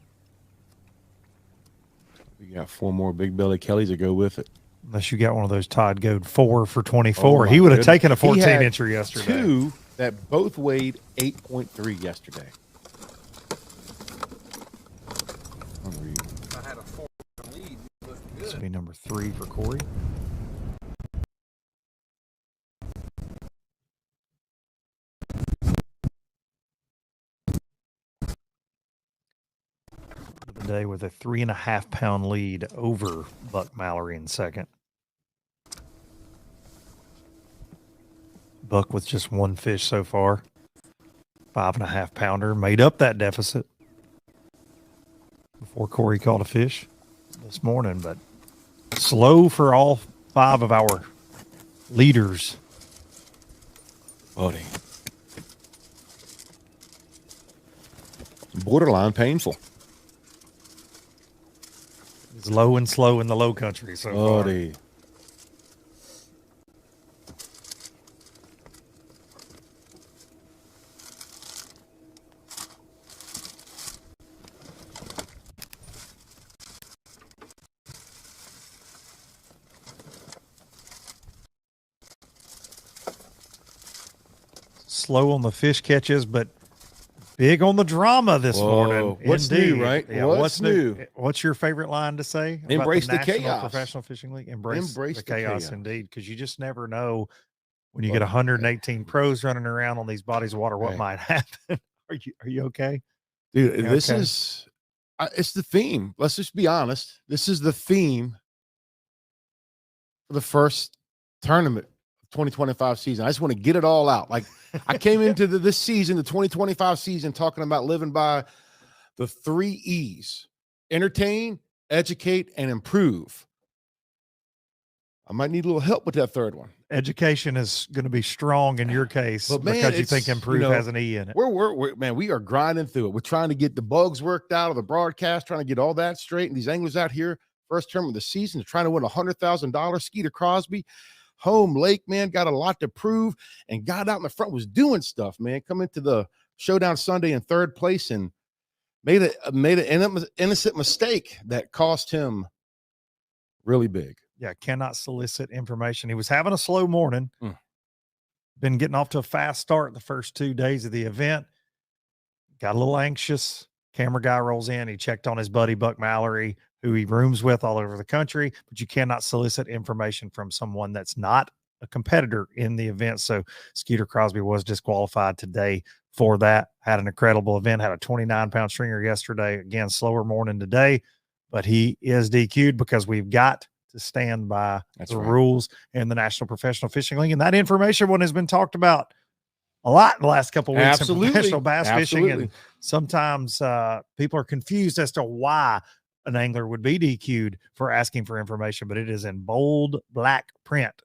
we got 4 more big belly Kellys to go with it. Unless you got one of those Todd Goad 4 for 24. He would have taken a 14-incher yesterday. 2 that both weighed 8.3 yesterday. I had a 4 lead. This will be number 3 for Corey. Today with a 3.5 pound lead over Buck Mallerie in second. Buck with just 1 fish so far. 5.5 pounder made up that deficit before Corey caught a fish this morning, but slow for all 5 of our leaders. Buddy. Borderline painful. It's low and slow in the low country so far. Buddy. Slow on the fish catches, but Big on the drama this Whoa. morning. What's Indeed. new, right? Yeah, What's new? What's your favorite line to say? about Embrace the National chaos. Professional Fishing League. Embrace Embrace the the chaos, chaos. indeed, because you just never know when you get 118 pros running around on these bodies of water, what Right. might happen. Are you okay? Dude, You this okay? is it's the theme. Let's just be honest. This is the theme for the first tournament of 2025 season. I just want to get it all out. Like I came into this season, the 2025 season, talking about living by the 3 E's: entertain, educate, and improve. I might need a little help with that third one. Education is going to be strong in your case, But man, because you it's, think improve you know, has an E in it. We're man, we are grinding through it. We're trying to get the bugs worked out of the broadcast, trying to get all that straight. And these anglers out here, first term of the season, they're trying to win $100,000. Skeeter Crosby, home lake, man, got a lot to prove, and got out in the front, was doing stuff, man. Coming to the showdown Sunday in 3rd place and made an innocent mistake that cost him really big. Yeah, cannot solicit information. He was having a slow morning. Been getting off to a fast start the first 2 days of the event. Got a little anxious. Camera guy rolls in. He checked on his buddy Buck Mallerie, who he rooms with all over the country, but you cannot solicit information from someone that's not a competitor in the event. So Skeeter Crosby was disqualified today for that. Had an incredible event. Had a 29-pound stringer yesterday. Again, slower morning today, but he is DQ'd because we've got to stand by the rules in the National Professional Fishing League. And that information one has been talked about a lot in the last couple of weeks Absolutely. in professional bass fishing. Absolutely. And sometimes people are confused as to why an angler would be DQ'd for asking for information, but it is in bold black print.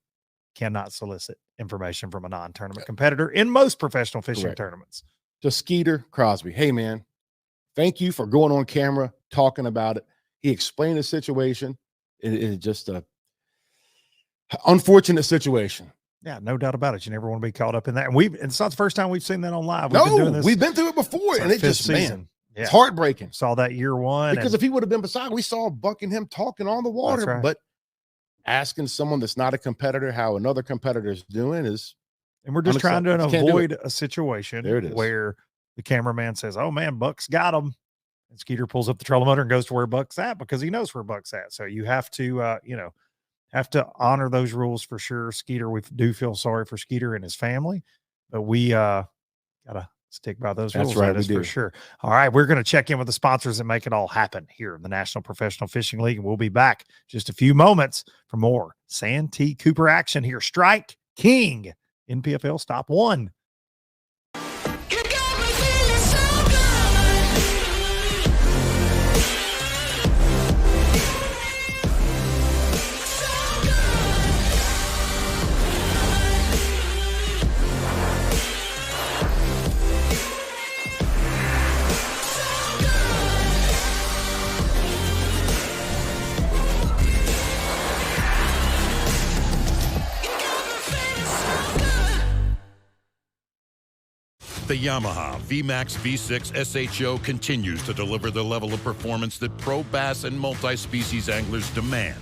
Cannot solicit information from a non-tournament competitor in most professional fishing Correct. tournaments. To Skeeter Crosby, hey man, thank you for going on camera, talking about it. He explained the situation. It is just a unfortunate situation. Yeah, no doubt about it. You never want to be caught up in that. And it's not the first time we've seen that on live. We've been through it before, and it just, man, Yeah. it's heartbreaking. Saw that year one. Because if he would have been beside, we saw Buck and him talking on the water. That's right. But asking someone that's not a competitor how another competitor is doing is, and we're just trying to unacceptable. avoid a situation There it is. where the cameraman says, "Oh man, Buck's got him," and Skeeter pulls up the trolling motor and goes to where Buck's at because he knows where Buck's at. So you have to, have to honor those rules for sure. Skeeter, we do feel sorry for Skeeter and his family, but we gotta stick by those rules. That's right, That is we for do. sure. All right, we're going to check in with the sponsors that make it all happen here in the National Professional Fishing League, and we'll be back just a few moments for more Santee Cooper action here. Strike King NPFL Stop 1. The Yamaha VMAX V6 SHO continues to deliver the level of performance that pro bass and multi-species anglers demand.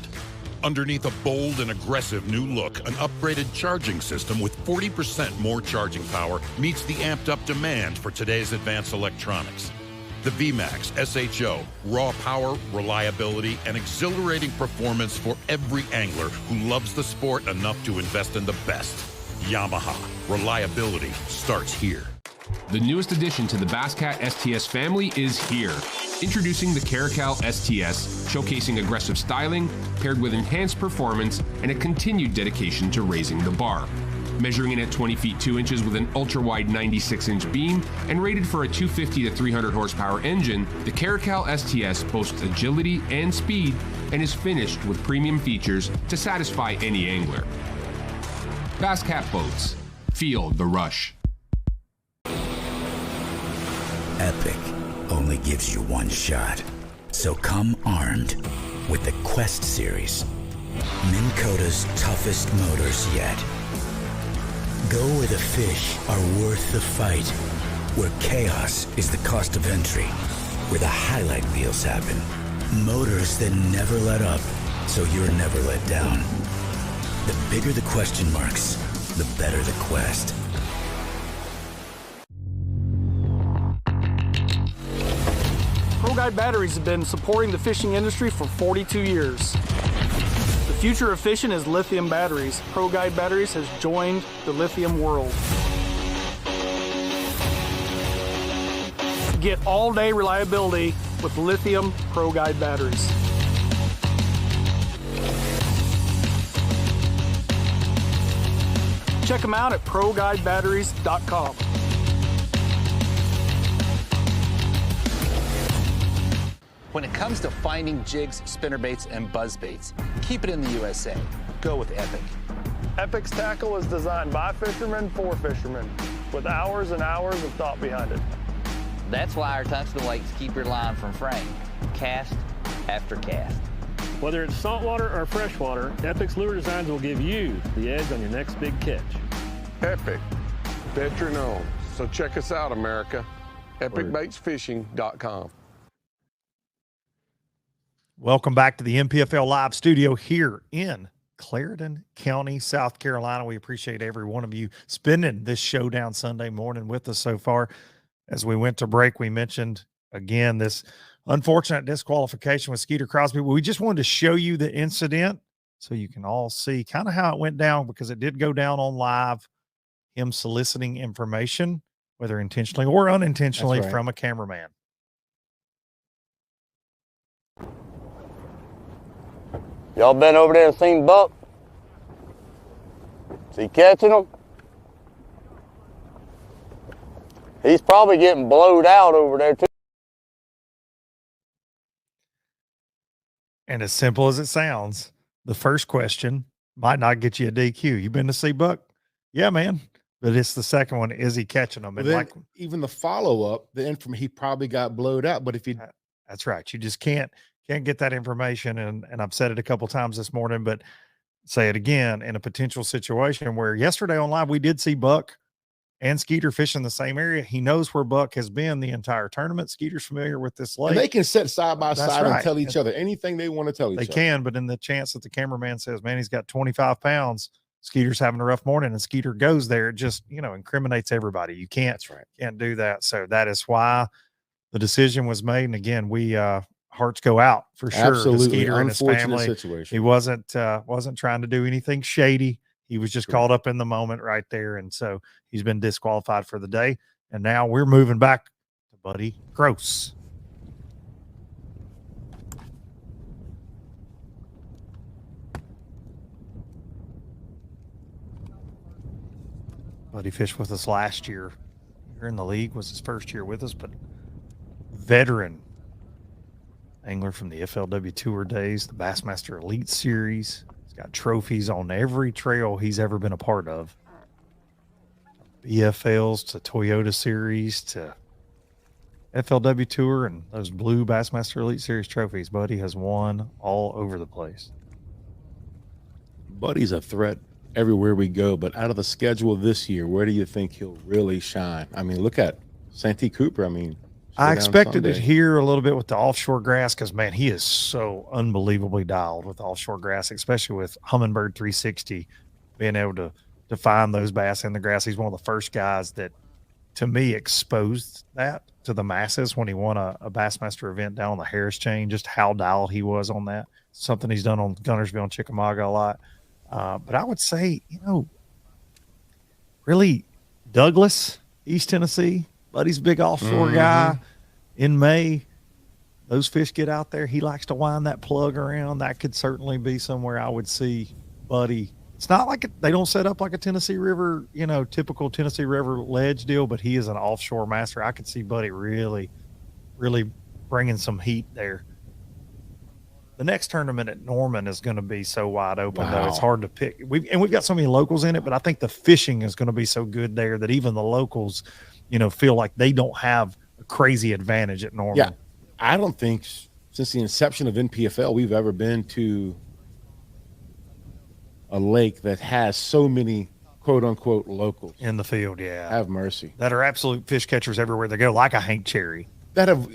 Underneath a bold and aggressive new look, an upgraded charging system with 40% more charging power meets the amped-up demand for today's advanced electronics. The VMAX SHO, raw power, reliability, and exhilarating performance for every angler who loves the sport enough to invest in the best. Yamaha, reliability starts here. The newest addition to the Basscat STS family is here. Introducing the Caracal STS, showcasing aggressive styling, paired with enhanced performance and a continued dedication to raising the bar. Measuring in at 20 feet 2 inches with an ultra-wide 96-inch beam and rated for a 250 to 300 horsepower engine, the Caracal STS boasts agility and speed and is finished with premium features to satisfy any angler. Basscat Boats. Feel the rush. Epic only gives you one shot. So come armed with the Quest Series. Minn Kota's toughest motors yet. Go where the fish are worth the fight. Where chaos is the cost of entry. Where the highlight reels happen. Motors that never let up, so you're never let down. The bigger the question marks, the better the quest. Guide Batteries has been supporting the fishing industry for 42 years. The future of fishing is lithium batteries. Pro Guide Batteries has joined the lithium world. Get all-day reliability with lithium Pro Guide batteries. Check them out at ProGuideBatteries.com. When it comes to finding jigs, spinnerbaits, and buzzbaits, keep it in the USA. Go with Epic. Epic's tackle is designed by fishermen for fishermen, with hours and hours of thought behind it. That's why our tungsten weights keep your line from fraying, cast after cast. Whether it's saltwater or freshwater, Epic's lure designs will give you the edge on your next big catch. Epic, veteran owned. So check us out, America. EpicBaitsFishing.com. Welcome back to the NPFL Live studio here in Clarendon County, South Carolina. We appreciate every one of you spending this showdown Sunday morning with us so far. As we went to break, we mentioned, again, this unfortunate disqualification with Skeeter Crosby. We just wanted to show you the incident so you can all see kind of how it went down, because it did go down on live, him soliciting information, whether intentionally or unintentionally, That's right, from a cameraman. Y'all been over there and seen Buck? Is he catching them? He's probably getting blowed out over there too. And as simple as it sounds, the first question might not get you a DQ. You been to see Buck? Yeah, man. But it's the second one. Is he catching them? And then even the follow-up, the information, he probably got blowed out. But if you, that's right. You just can't get that information. And I've said it a couple times this morning, but say it again, in a potential situation where yesterday on live, we did see Buck and Skeeter fishing the same area. He knows where Buck has been the entire tournament. Skeeter's familiar with this lake. and they can sit side by That's side right. and tell each other anything they want to tell each They other. can, but in the chance that the cameraman says, man, he's got 25 pounds, Skeeter's having a rough morning, and Skeeter goes there, it just, incriminates everybody. You can't, That's right. Can't do that. So that is why the decision was made. And again, we, hearts go out for sure Absolutely. to Skeeter and his Unfortunate family. situation. He wasn't trying to do anything shady. He was just caught up in the moment right there. And so he's been disqualified for the day. And now we're moving back to Buddy Gross. Buddy fished with us last year. Here in the league, was his first year with us, but veteran angler from the FLW Tour days, the Bassmaster Elite Series. He's got trophies on every trail he's ever been a part of. BFLs to Toyota Series to FLW Tour and those blue Bassmaster Elite Series trophies. Buddy has won all over the place. Buddy's a threat everywhere we go, but out of the schedule this year, where do you think he'll really shine? I mean, look at Santee Cooper. I mean, I expected it here a little bit with the offshore grass because, man, he is so unbelievably dialed with offshore grass, especially with Humminbird 360, being able to find those bass in the grass. He's one of the first guys that, to me, exposed that to the masses when he won a Bassmaster event down on the Harris chain, just how dialed he was on that. Something he's done on Gunnersville and Chickamauga a lot. But I would say, really Douglas, East Tennessee, Buddy's a big offshore guy. In May, those fish get out there. He likes to wind that plug around. That could certainly be somewhere I would see Buddy. It's not like they don't set up like a Tennessee River, typical Tennessee River ledge deal, but he is an offshore master. I could see Buddy really, really bringing some heat there. The next tournament at Norman is going to be so wide open, though. It's hard to pick. We've got so many locals in it, but I think the fishing is going to be so good there that even the locals, feel like they don't have a crazy advantage at Norman. Yeah, I don't think since the inception of NPFL we've ever been to a lake that has so many quote-unquote locals in the field. Yeah, have mercy. That are absolute fish catchers everywhere they go, like a Hank Cherry. That have.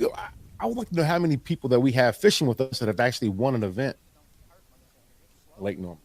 I would like to know how many people that we have fishing with us that have actually won an event at Lake Norman.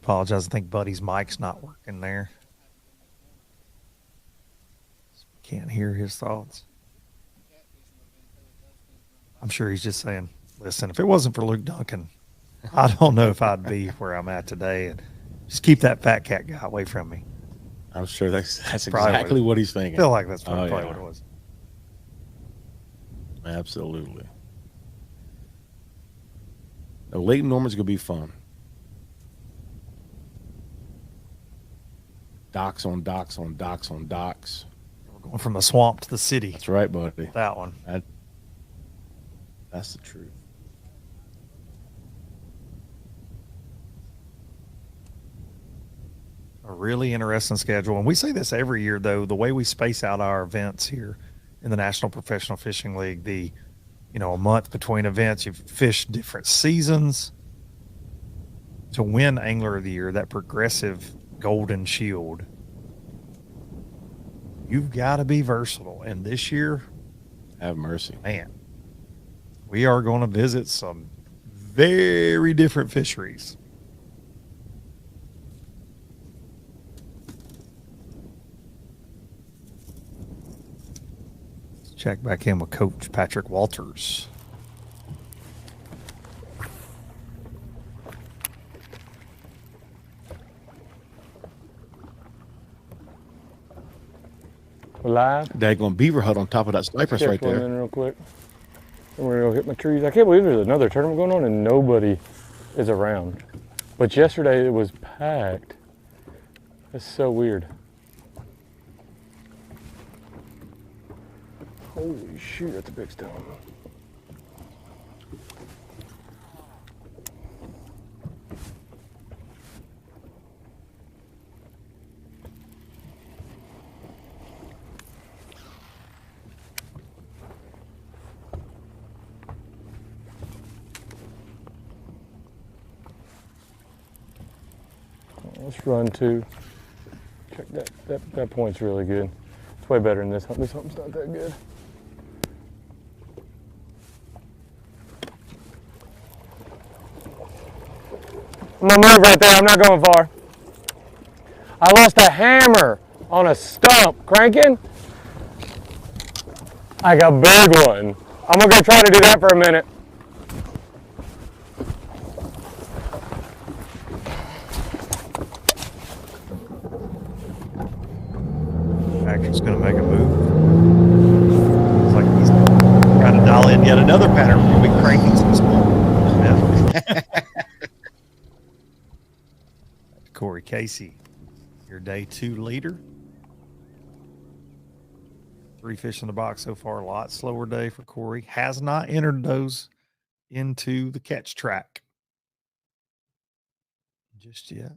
Apologize. I think Buddy's mic's not working there. Can't hear his thoughts. I'm sure he's just saying, listen, if it wasn't for Luke Duncan, I don't know if I'd be where I'm at today. And just keep that fat cat guy away from me. I'm sure that's Probably exactly what he's thinking. I feel like that's probably yeah. what it was. Absolutely. Now, Leighton Norman's going to be fun. Docks on docks on docks on docks. We're going from the swamp to the city. That's right, buddy. That one. That's the truth. A really interesting schedule. And we say this every year, though, the way we space out our events here in the National Professional Fishing League, a month between events, you fish different seasons. To win Angler of the Year, that progressive Golden Shield, you've got to be versatile. And this year, have mercy. Man, we are going to visit some very different fisheries. Let's check back in with Coach Patrick Walters. We're live. Daggone beaver hut on top of that cypress right there. In real quick. And we're gonna go hit my trees. I can't believe there's another tournament going on and nobody is around. But yesterday it was packed. That's so weird. Holy shoot, that's a big stone. Let's run two. Check that point's really good. It's way better than this hump. This hump's not that good. I'm gonna move right there. I'm not going far. I lost a hammer on a stump cranking. Like a big one. I'm gonna go try to do that for a minute. Action's going to make a move. It's like he's trying to dial in yet another pattern. We'll be cranking some small. Yeah. Corey Casey, your day 2 leader. 3 fish in the box so far. A lot slower day for Corey. Has not entered those into the catch track just yet.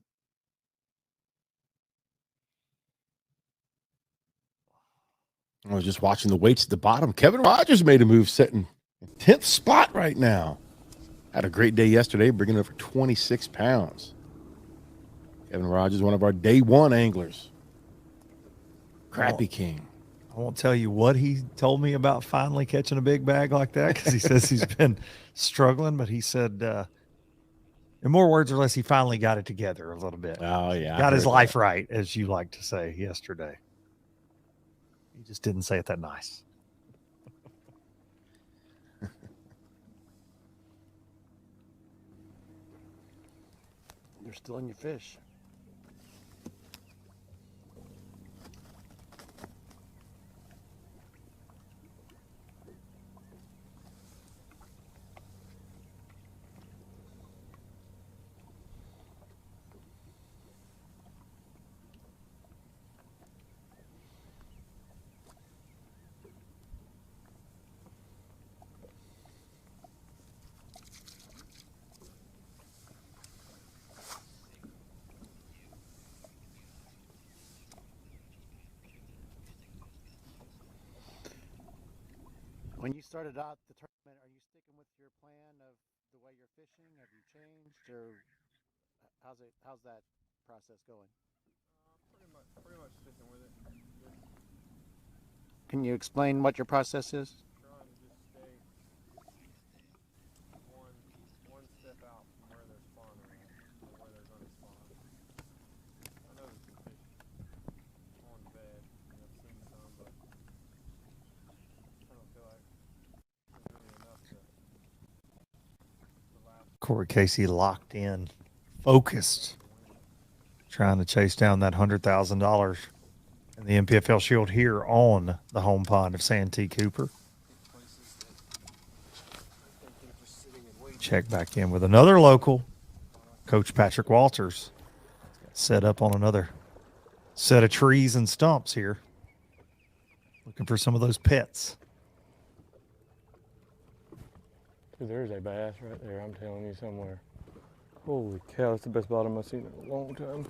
I was just watching the weights at the bottom. Kevin Rogers made a move, sitting in 10th spot right now. Had a great day yesterday, bringing over 26 pounds. Kevin Rogers, one of our day 1 anglers. Crappie King. I won't tell you what he told me about finally catching a big bag like that, because he says he's been struggling, but he said, in more words or less, he finally got it together a little bit. Oh, yeah. Got his life right, as you like to say yesterday. He just didn't say it that nice. You're still in your fish. When you started out the tournament, are you sticking with your plan of the way you're fishing? Have you changed, or how's that process going? Pretty much sticking with it. Can you explain what your process is? Trying to just stay one step out from where they're spawning at, or where they're going to spawn. Corey Casey locked in, focused, trying to chase down that $100,000 in the NPFL Shield here on the home pond of Santee Cooper. Check back in with another local, Coach Patrick Walters, set up on another set of trees and stumps here, looking for some of those pets. There's a bass right there, I'm telling you, somewhere. Holy cow, that's the best bottom I've seen in a long time.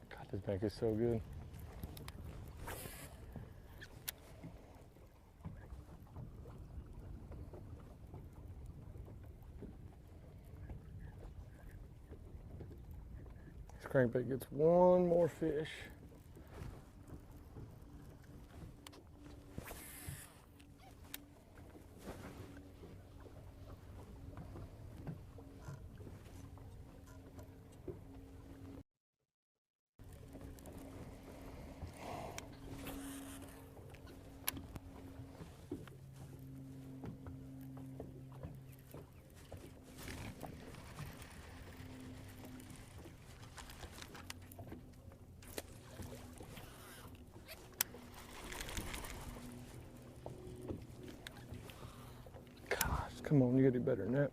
God, this bank is so good. This crankbait gets one more fish. Come on, you gotta do better than that.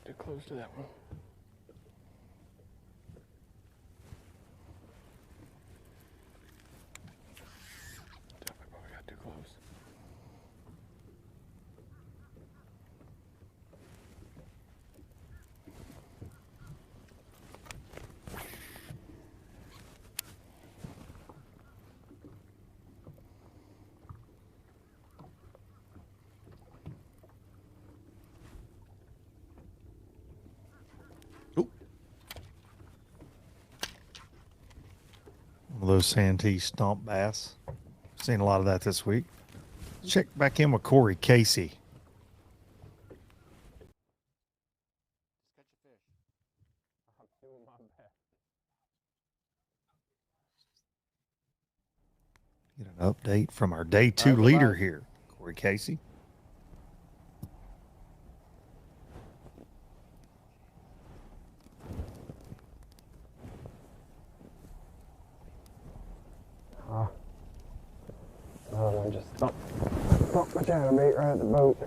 Too close to that one. Definitely probably got too close. Those Santee stump bass. Seen a lot of that this week. Check back in with Corey Casey. Get an update from our day two leader here, Corey Casey. Oh, I just stumped my chatterbait right at the boat.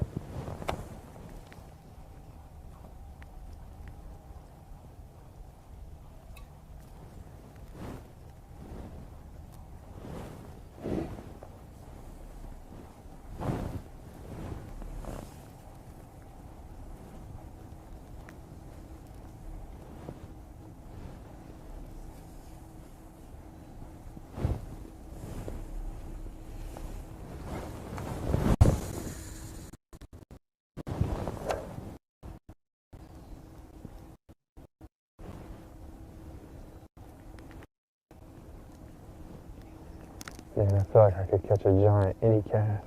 Man, I feel like I could catch a giant any cast.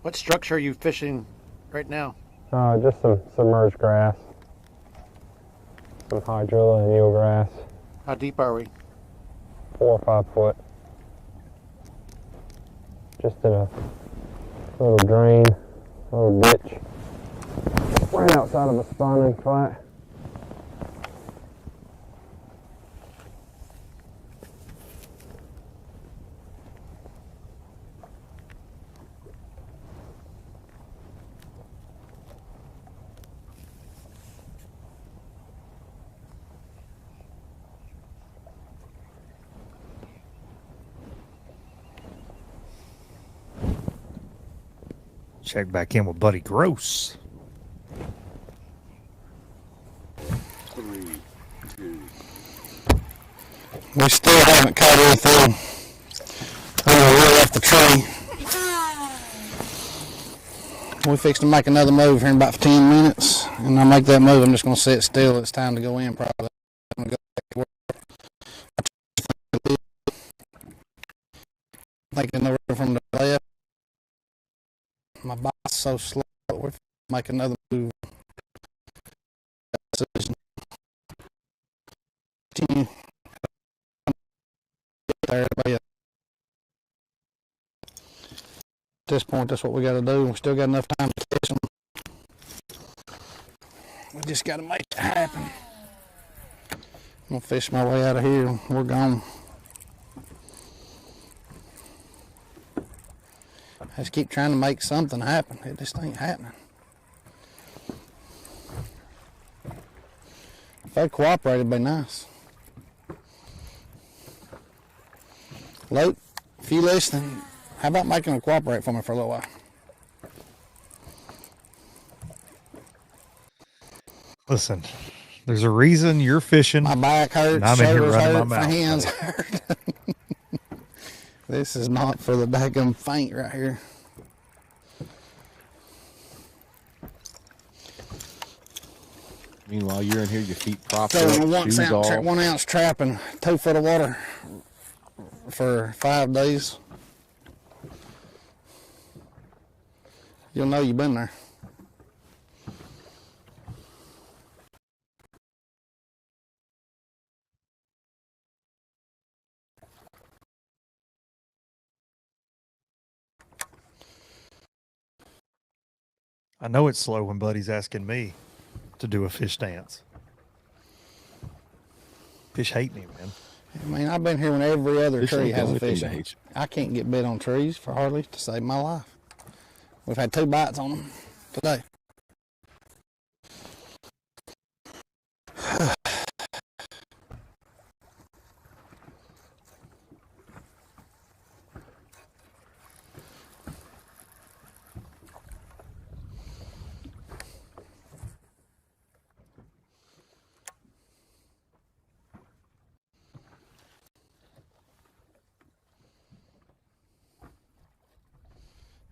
What structure are you fishing right now? Just some submerged grass. Some hydrilla and eelgrass. How deep are we? 4 or 5 foot. Just in a little drain, a little ditch. Right outside of a spawning flat. Check back in with Buddy Gross. 3, 2. We still haven't caught anything on the way off the tree. We fixed to make another move here in about 10 minutes, and I make that move, I'm just going to sit still. It's time to go in probably. I'm gonna go back to work. Thinking over from the left. My body's so slow, we're make another move. Continue. At this point, that's what we got to do. We still got enough time to catch them. We just got to make it happen. I'm going to fish my way out of here. We're gone. I just keep trying to make something happen. It just ain't happening. If they'd cooperate, it'd be nice. Luke, if you listening, how about making them cooperate for me for a little while? Listen, there's a reason you're fishing. My back hurts, I'm in here shoulders running hurt, my my mouth. hands hurt. This is not for the daggum faint right here. Meanwhile, you're in here, your feet propped up, Throwing a 1 shoes ounce, off. 1 ounce trapping, 2 foot of water for 5 days. You'll know you've been there. I know it's slow when Buddy's asking me to do a fish dance. Fish hate me, man. I mean, I've been here when every other Fish tree ain't the has a only thing fish. that in it. hates you. I can't get bit on trees for hardly to save my life. We've had 2 bites on them today.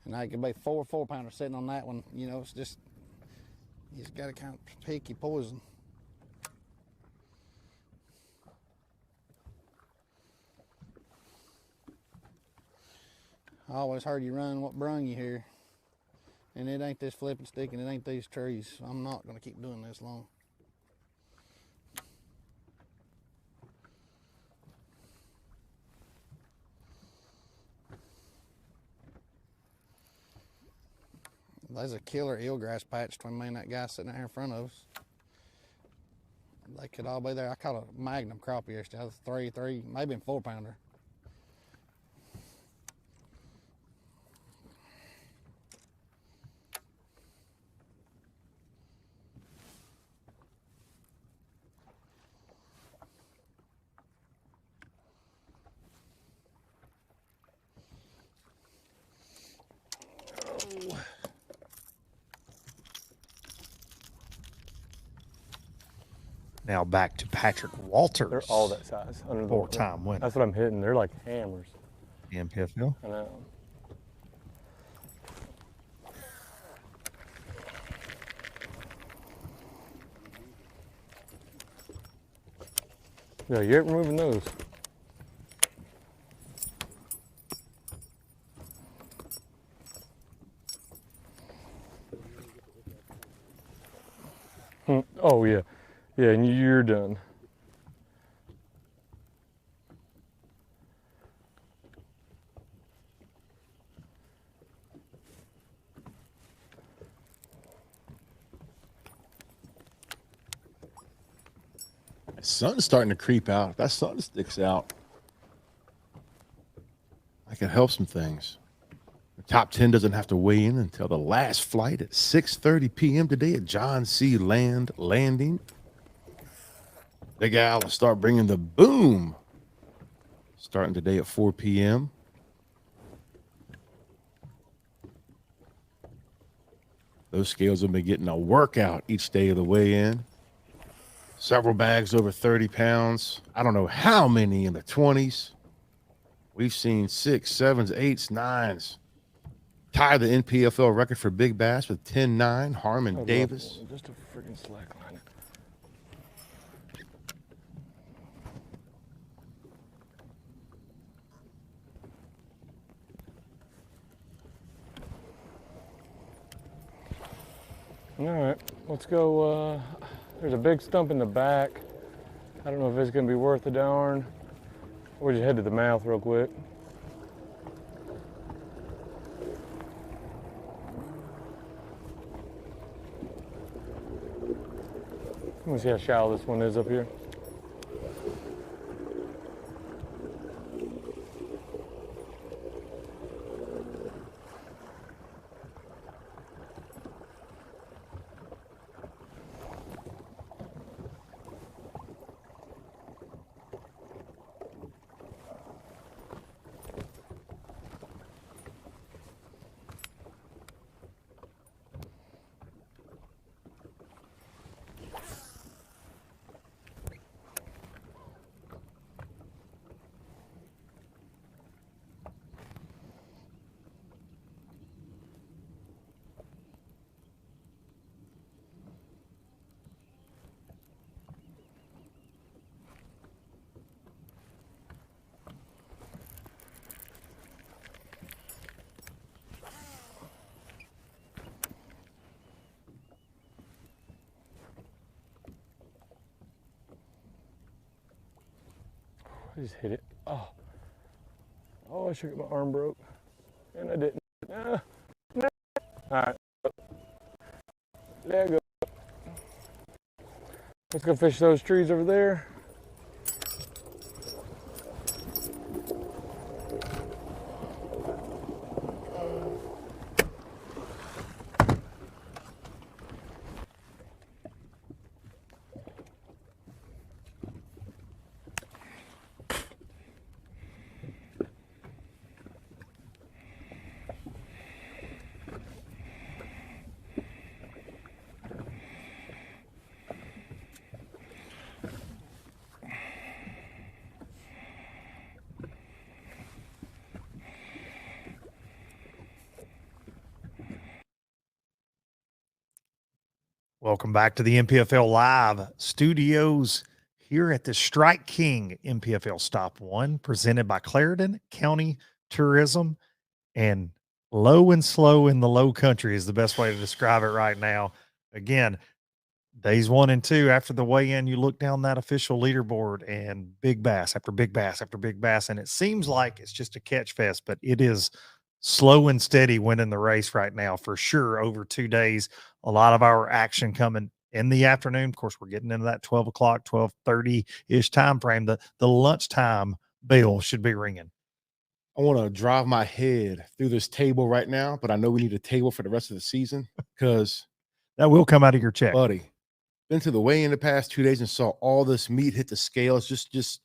And I could be 4 4-pounders sitting on that one. You know, it's just, you just got to kind of pick your poison. I always heard you run what brung you here. And it ain't this flipping stick and it ain't these trees. I'm not going to keep doing this long. There's a killer eelgrass patch between me and that guy sitting out here in front of us. They could all be there. I caught a magnum crappie yesterday. 3, maybe a 4-pounder. Now back to Patrick Walters. They're all that size. Under the 4-time winner. That's what I'm hitting. They're like hammers. NPFL. I know. Yeah, you ain't removing those. Oh, yeah. Yeah, and you're done. The sun's starting to creep out. If that sun sticks out, I can help some things. The top 10 doesn't have to weigh in until the last flight at 6:30 p.m. today at John C. Landing. Big Al will start bringing the boom starting today at 4 p.m. Those scales have been getting a workout each day of the weigh-in. Several bags over 30 pounds. I don't know how many in the 20s. We've seen 6s, 7s, 8s, 9s. Tie the NPFL record for Big Bass with 10-9. Harmon Davis. Just a freaking slack line. All right, let's go. There's a big stump in the back. I don't know if it's going to be worth the darn. We'll just head to the mouth real quick. Let me see how shallow this one is up here. I just hit it. Oh, I should get my arm broke. And I didn't. No. All right. There you go. Let's go fish those trees over there. Welcome back to the NPFL Live studios here at the Strike King NPFL Stop 1, presented by Clarendon County Tourism. And low and slow in the low country is the best way to describe it right now. Again, days 1 and 2 after the weigh-in, you look down that official leaderboard and big bass after big bass after big bass, and it seems like it's just a catch fest, but it is slow and steady winning the race right now for sure. Over 2 days, a lot of our action coming in the afternoon. Of course, we're getting into that 12 o'clock, 12:30-ish time frame. The lunchtime bell should be ringing. I want to drive my head through this table right now, but I know we need a table for the rest of the season because that will come out of your check. Buddy, been to the weigh-in the past 2 days and saw all this meat hit the scales. Just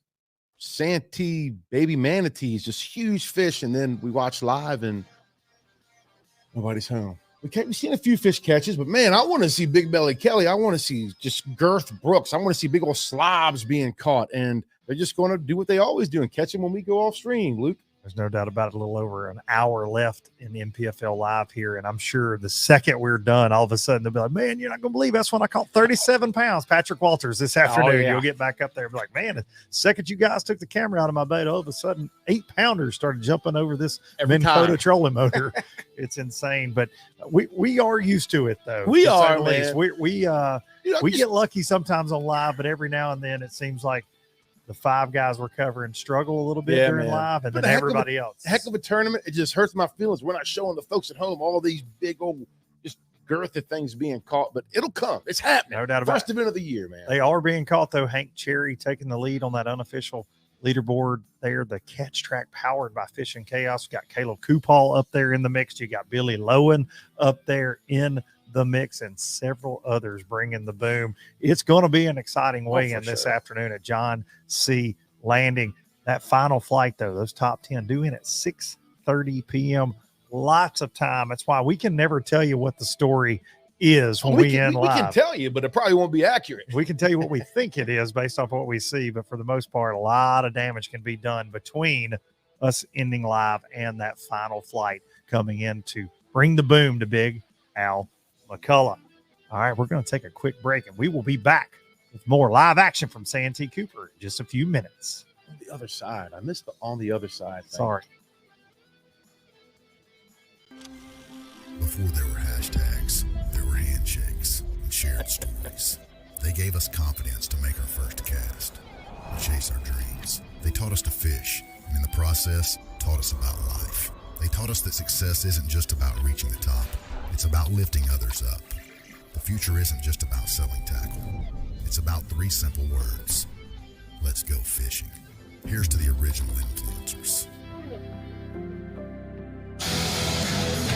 Santee baby manatees, just huge fish. And then we watch live and nobody's home. We've seen a few fish catches, but man, I want to see Big Belly Kelly. I want to see just Girth Brooks. I want to see big old slobs being caught, and they're just going to do what they always do and catch them when we go off stream, Luke. There's no doubt about it. A little over an hour left in the NPFL Live here, and I'm sure the second we're done, all of a sudden they'll be like, man, you're not going to believe that's when I caught 37 pounds. Patrick Walters this afternoon. Oh, yeah. You'll get back up there and be like, man, the second you guys took the camera out of my bait, all of a sudden 8-pounders started jumping over this Minn Kota trolling motor. It's insane, but we are used to it, though. We are, man. We I we get lucky sometimes on live, but every now and then it seems like the 5 guys we're covering struggle a little bit during live, and then everybody else. Heck of a tournament. It just hurts my feelings. We're not showing the folks at home all these big old just girth of things being caught, but it'll come. It's happening. No doubt about it. First event of the year, man. They are being caught, though. Hank Cherry taking the lead on that unofficial leaderboard there. The catch track powered by Fishing Chaos. You got Caleb Kuphall up there in the mix. You got Billy Lowen up there in the mix, and several others bringing the boom. It's going to be an exciting weigh-in this afternoon at John C. Landing. That final flight, though, those top 10 due in at 6:30 p.m. Lots of time. That's why we can never tell you what the story is when we end live. We can tell you, but it probably won't be accurate. We can tell you what we think it is based off what we see, but for the most part, a lot of damage can be done between us ending live and that final flight coming in to bring the boom to Big Al McCullough. All right, we're going to take a quick break, and we will be back with more live action from Santee Cooper in just a few minutes. On the other side. I missed the on the other side thing. Sorry. Before there were hashtags, there were handshakes and shared stories. They gave us confidence to make our first cast, and chase our dreams. They taught us to fish, and in the process, taught us about life. They taught us that success isn't just about reaching the top. It's about lifting others up. The future isn't just about selling tackle. It's about 3 simple words. Let's go fishing. Here's to the original influencers.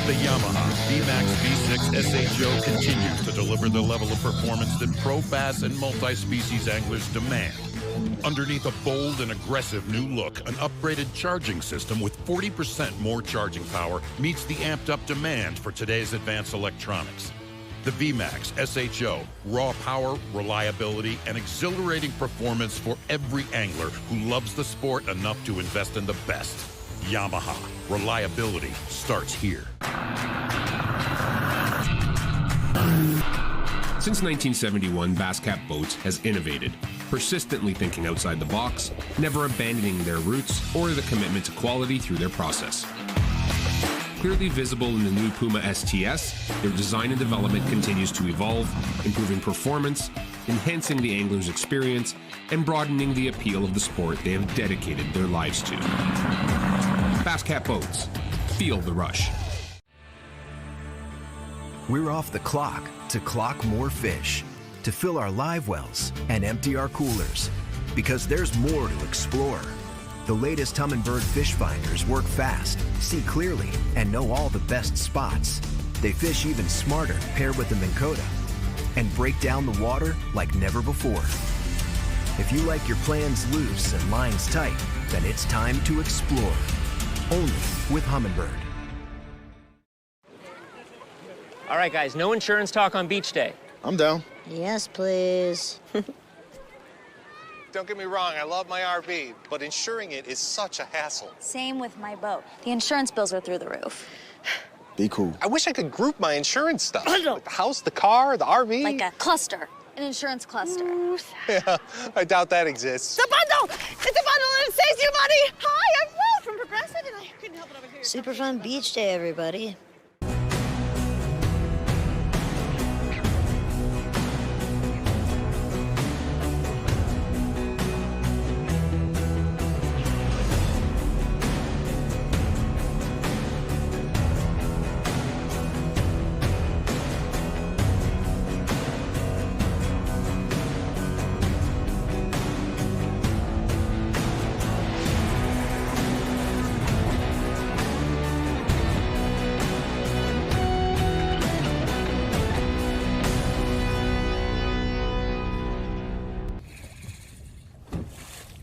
The Yamaha VMAX V6 SHO continues to deliver the level of performance that pro bass and multi-species anglers demand. Underneath a bold and aggressive new look, an upgraded charging system with 40% more charging power meets the amped-up demand for today's advanced electronics. The VMAX SHO, raw power, reliability, and exhilarating performance for every angler who loves the sport enough to invest in the best. Yamaha, reliability starts here. Since 1971, Basscat Boats has innovated, persistently thinking outside the box, never abandoning their roots or the commitment to quality through their process. Clearly visible in the new Puma STS, their design and development continues to evolve, improving performance, enhancing the angler's experience, and broadening the appeal of the sport they have dedicated their lives to. Basscat Boats. Feel the rush. We're off the clock to clock more fish, to fill our live wells and empty our coolers, because there's more to explore. The latest Humminbird fish finders work fast, see clearly, and know all the best spots. They fish even smarter paired with the Minn Kota and break down the water like never before. If you like your plans loose and lines tight, then it's time to explore. Only with Humminbird. All right, guys, no insurance talk on beach day. I'm down. Yes, please. Don't get me wrong, I love my RV, but insuring it is such a hassle. Same with my boat. The insurance bills are through the roof. Be cool. I wish I could group my insurance stuff. Like the house, the car, the RV. Like a cluster, an insurance cluster. Yeah, I doubt that exists. The bundle! It's a bundle and it saves you money! Hi, I'm Will from Progressive and I couldn't help it over here. Super fun beach day, everybody.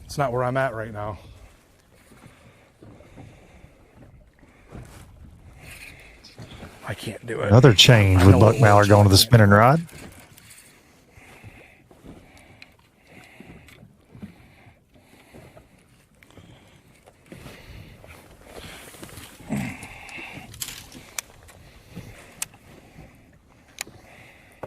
It's not where I'm at right now. I can't do it. Another change with Buck Mallerie going to the spinning rod.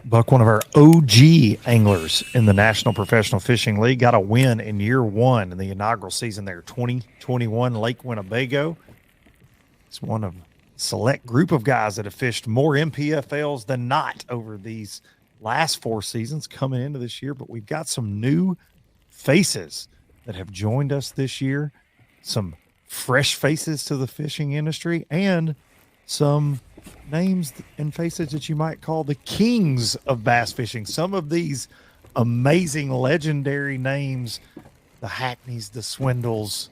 Buck, one of our OG anglers in the National Professional Fishing League, got a win in year 1 in the inaugural season there, 2021 Lake Winnebago. It's one of a select group of guys that have fished more NPFLs than not over these last 4 seasons coming into this year, but we've got some new faces that have joined us this year, some fresh faces to the fishing industry, and some names and faces that you might call the kings of bass fishing. Some of these amazing, legendary names, the Hackneys, the Swindles,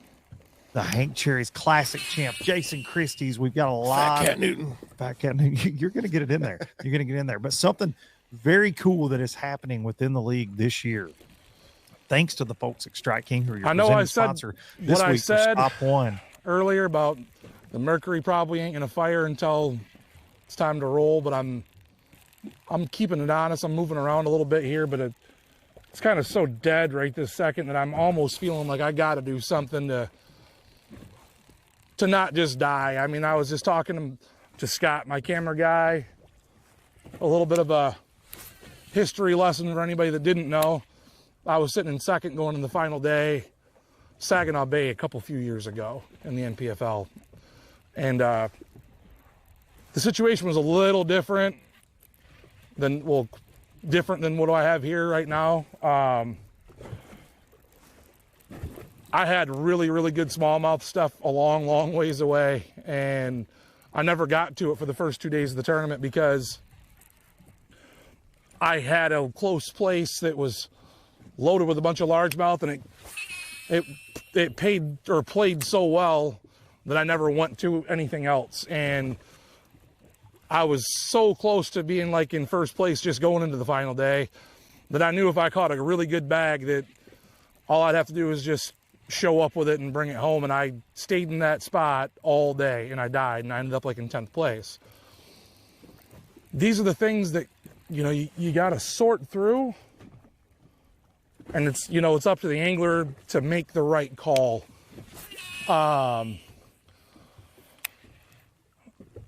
the Hank Cherries, classic champ, Jason Christie's. We've got a lot. Fat Cat Newton. Fat Cat Newton. You're going to get it in there. You're going to get in there. But something very cool that is happening within the league this year, thanks to the folks at Strike King, who are your presenting sponsor this week for Stop One. Earlier about the Mercury probably ain't going to fire until it's time to roll, but I'm keeping it honest. I'm moving around a little bit here, but it's kind of so dead right this second that I'm almost feeling like I got to do something to not just die. I mean, I was just talking to Scott, my camera guy, a little bit of a history lesson for anybody that didn't know. I was sitting in second going in the final day, Saginaw Bay a few years ago in the NPFL. And the situation was a little different than what I have here right now. I had really, really good smallmouth stuff a long, long ways away, and I never got to it for the first 2 days of the tournament because I had a close place that was loaded with a bunch of largemouth, and it played so well that I never went to anything else. And I was so close to being like in first place just going into the final day that I knew if I caught a really good bag that all I'd have to do is just show up with it and bring it home. And I stayed in that spot all day and I died, and I ended up like in 10th place. These are the things that, you got to sort through, and it's up to the angler to make the right call.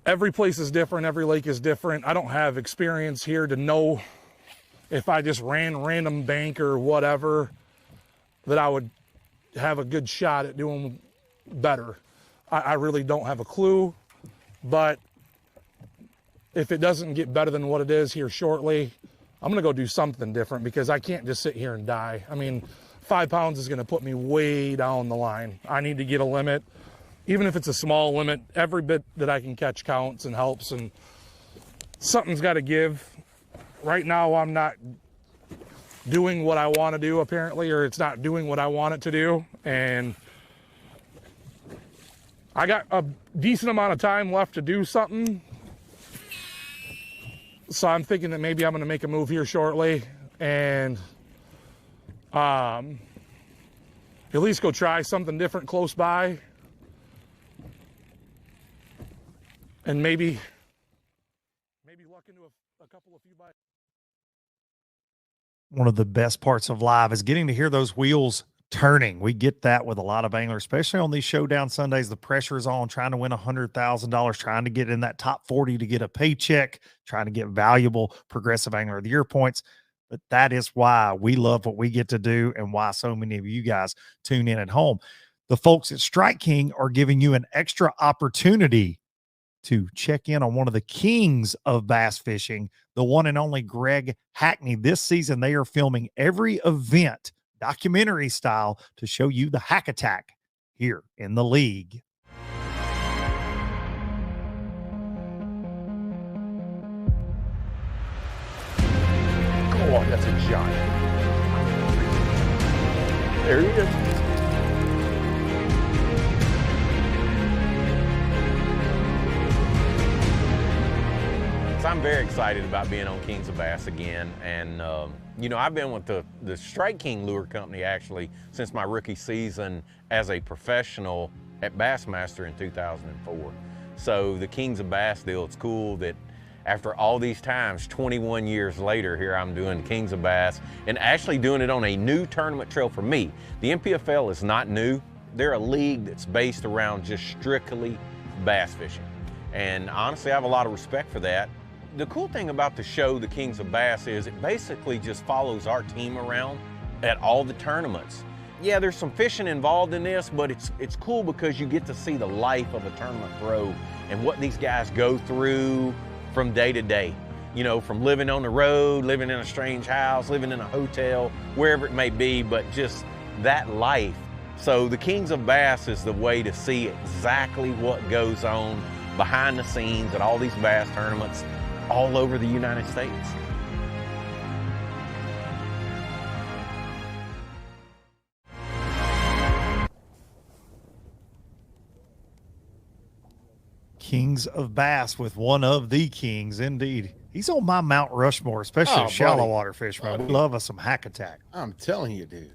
Every place is different. Every lake is different. I don't have experience here to know if I just ran random bank or whatever that I would have a good shot at doing better. I really don't have a clue, but if it doesn't get better than what it is here shortly, I'm going to go do something different because I can't just sit here and die. I mean, 5 pounds is going to put me way down the line. I need to get a limit. Even if it's a small limit, every bit that I can catch counts and helps, and something's got to give. Right now, I'm not doing what I want to do, apparently, or it's not doing what I want it to do. And I got a decent amount of time left to do something. So I'm thinking that maybe I'm going to make a move here shortly and at least go try something different close by. And maybe luck into a couple of few bites. One of the best parts of live is getting to hear those wheels turning. We get that with a lot of anglers, especially on these showdown Sundays. The pressure is on, trying to win $100,000, trying to get in that top 40 to get a paycheck, trying to get valuable Progressive Angler of the Year points. But that is why we love what we get to do and why so many of you guys tune in at home. The folks at Strike King are giving you an extra opportunity to check in on one of the kings of bass fishing, the one and only Greg Hackney. This season, they are filming every event documentary style to show you the hack attack here in the league. Oh, that's a giant. There he is. So I'm very excited about being on Kings of Bass again. And, I've been with the Strike King Lure Company actually since my rookie season as a professional at Bassmaster in 2004. So the Kings of Bass deal, it's cool that after all these times, 21 years later, here I'm doing Kings of Bass and actually doing it on a new tournament trail for me. The NPFL is not new. They're a league that's based around just strictly bass fishing. And honestly, I have a lot of respect for that. The cool thing about the show, the Kings of Bass, is it basically just follows our team around at all the tournaments. Yeah, there's some fishing involved in this, but it's cool because you get to see the life of a tournament pro and what these guys go through from day to day. you know, from living on the road, living in a strange house, living in a hotel, wherever it may be, but just that life. So the Kings of Bass is the way to see exactly what goes on behind the scenes at all these bass tournaments all over the United States. Kings of Bass with one of the kings, indeed. He's on my Mount Rushmore, especially shallow buddy. water fishermen. We love us some Hack Attack. I'm telling you, dude.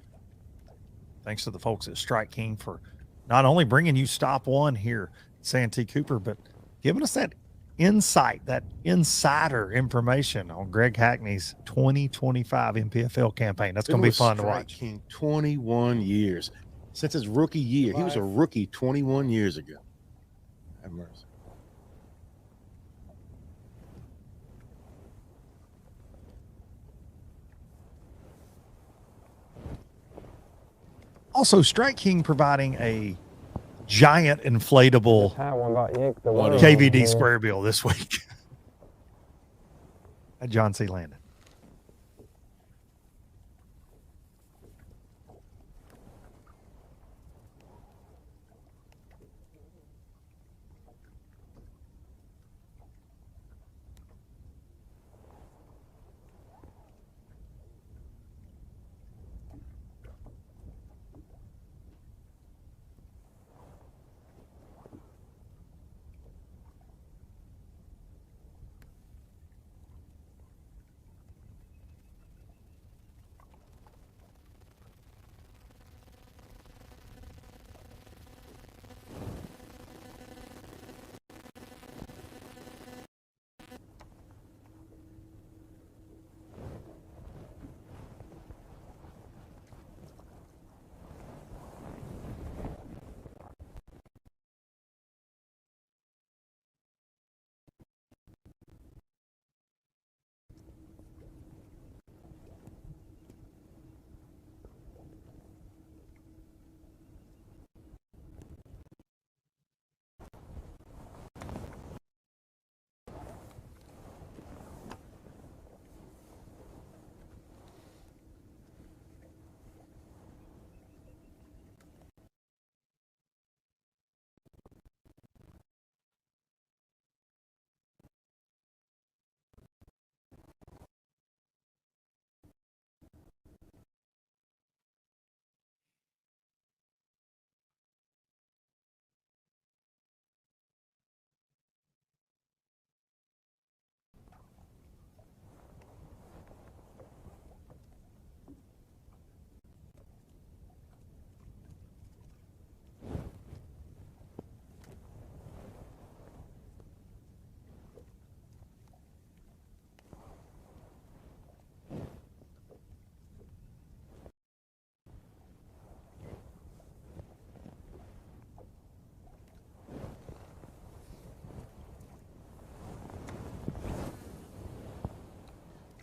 Thanks to the folks at Strike King for not only bringing you stop one here, Santee Cooper, but giving us that insight, that insider information on Greg Hackney's 2025 NPFL campaign. That's going to be fun to watch. King, 21 years. Since his rookie year. He was a rookie 21 years ago. Have mercy. Also, Strike King providing a giant inflatable KVD square bill this week at John C. Landon.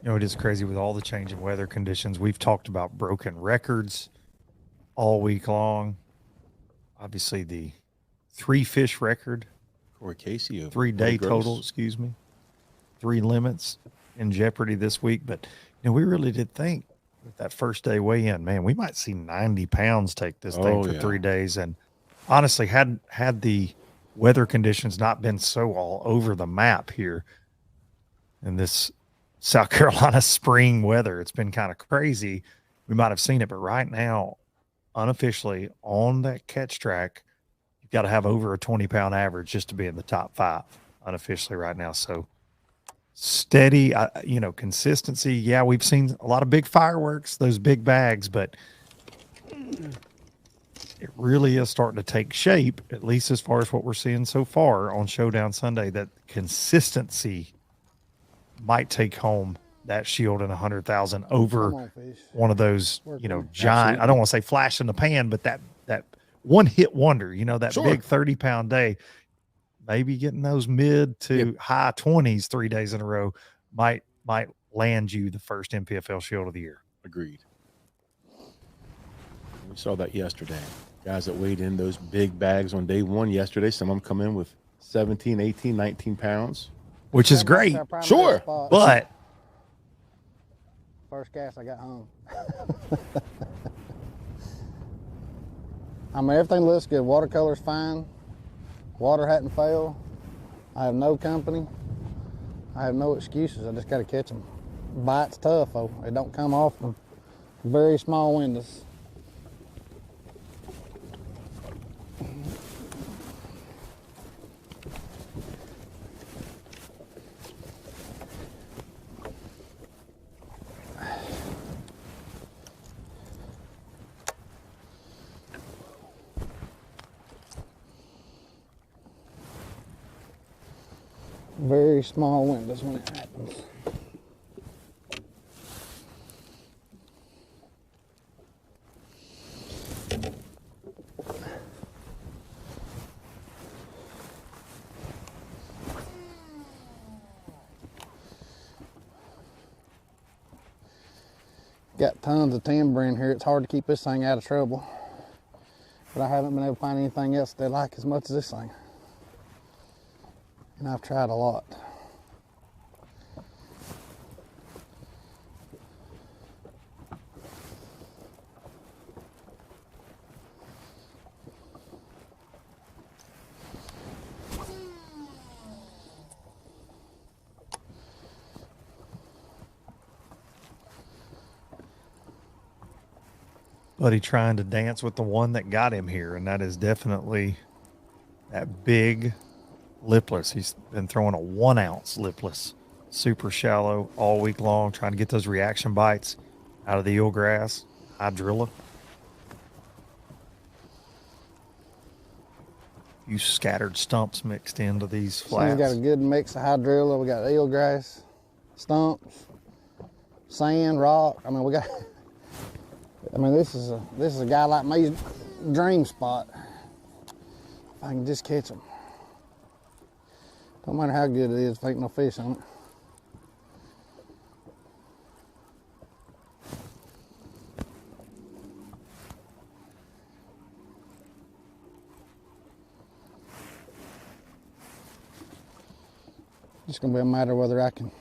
You know, it is crazy with all the change in weather conditions. We've talked about broken records all week long. Obviously, the 3 fish record. Corey Casey. 3 day total, excuse me. 3 limits in jeopardy this week. But, you know, we really did think with that first day weigh in, man, we might see 90 pounds take this thing for 3 days. And honestly, had the weather conditions not been so all over the map here in this South Carolina spring weather, it's been kind of crazy. We might have seen it, but right now, unofficially on that catch track, you've got to have over a 20-pound average just to be in the top 5 unofficially right now. So steady, you know, consistency. Yeah, we've seen a lot of big fireworks, those big bags, but it really is starting to take shape, at least as far as what we're seeing so far on Showdown Sunday, that consistency might take home that shield and 100,000 over one of those, you know, giant, I don't want to say flash in the pan, but that one hit wonder, you know, that big 30-pound day, maybe getting those mid to high 20s 3 days in a row might land you the first NPFL shield of the year. Agreed. We saw that yesterday. Guys that weighed in those big bags on day 1 yesterday, some of them come in with 17, 18, 19 pounds. which is great. Our primary Sure. spot. But First cast, I got hung. I mean, everything looks good. Watercolor's fine. Water hadn't failed. I have no company. I have no excuses. I just got to catch them. Bite's tough, though. It don't come off from very small windows. Very small windows when it happens. Got tons of timber in here. It's hard to keep this thing out of trouble. But I haven't been able to find anything else they like as much as this thing. And I've tried a lot. Buddy trying to dance with the one that got him here, and that is definitely that big lipless. He's been throwing a 1 ounce lipless, super shallow all week long, trying to get those reaction bites out of the eelgrass, hydrilla. You scattered stumps mixed into these flats. We got a good mix of hydrilla. We got eelgrass, stumps, sand, rock. I mean, we got. I mean, this is a guy like me's dream spot. If I can just catch them. Don't matter how good it is, if ain't no fish on it. It's gonna be a matter of whether I can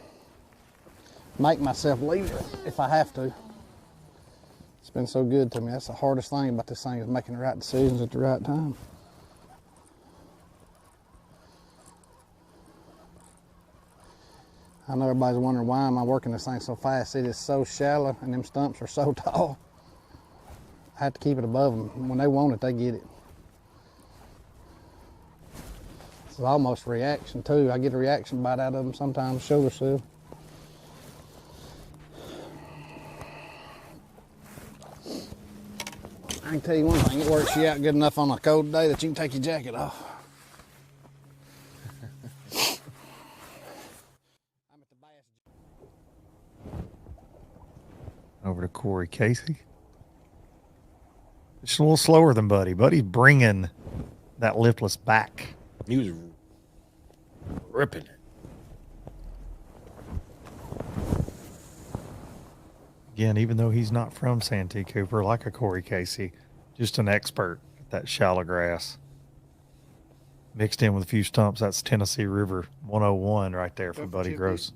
make myself leader if I have to. It's been so good to me. That's the hardest thing about this thing, is making the right decisions at the right time. I know everybody's wondering, why am I working this thing so fast? It is so shallow and them stumps are so tall. I have to keep it above them. When they want it, they get it. It's almost reaction too. I get a reaction bite out of them sometimes, shoulder seal. I can tell you one thing, it works you out good enough on a cold day that you can take your jacket off. Over to Corey Casey. Just a little slower than Buddy. Buddy's bringing that lipless back. He was ripping it. Again, even though he's not from Santee, Cooper, like a Corey Casey, just an expert at that shallow grass. Mixed in with a few stumps. That's Tennessee River 101 right there for Buddy Gross.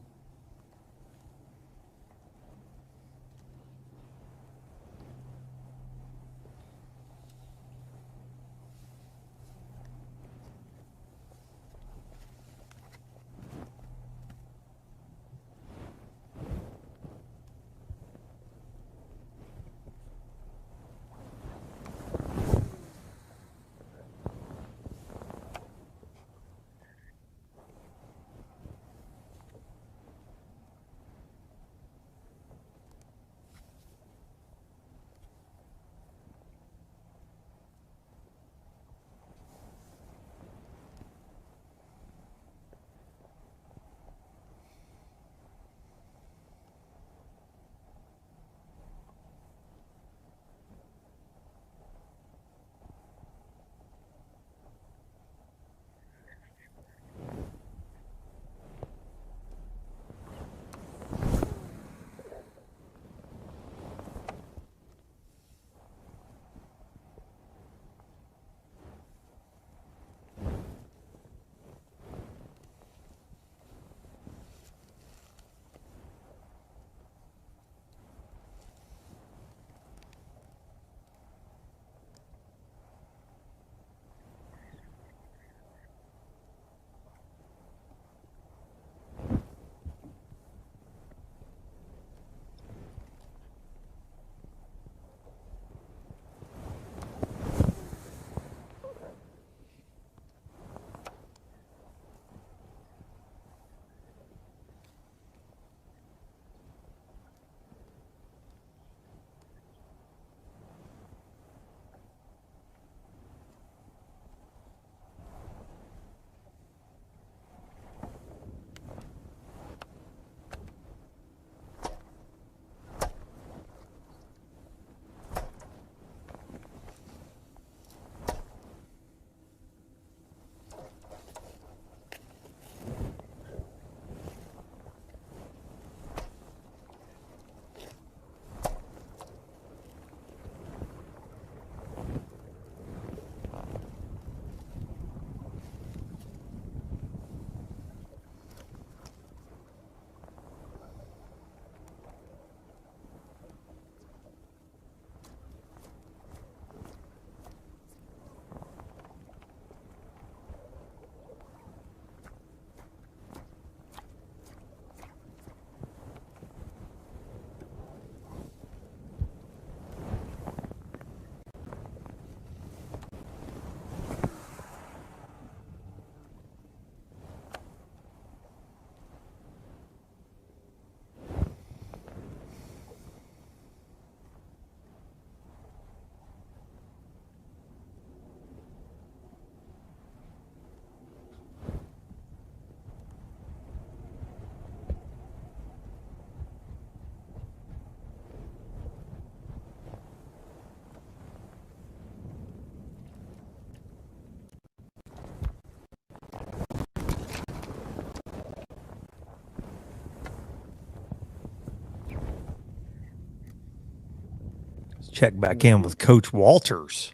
Check back in with Coach Walters.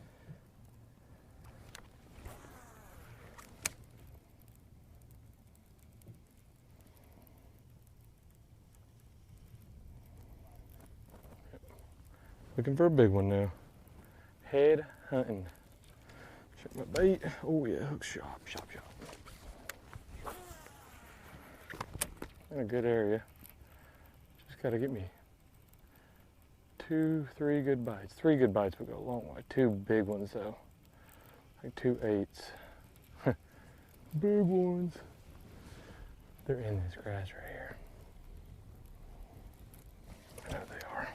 Looking for a big one now. Head hunting. Check my bait. Oh yeah, hook shop. In a good area. Just gotta get me 2, 3 good bites. 3 good bites would go a long way. 2 big ones though. Like 2 8s. Big ones. They're in this grass right here. I know they are.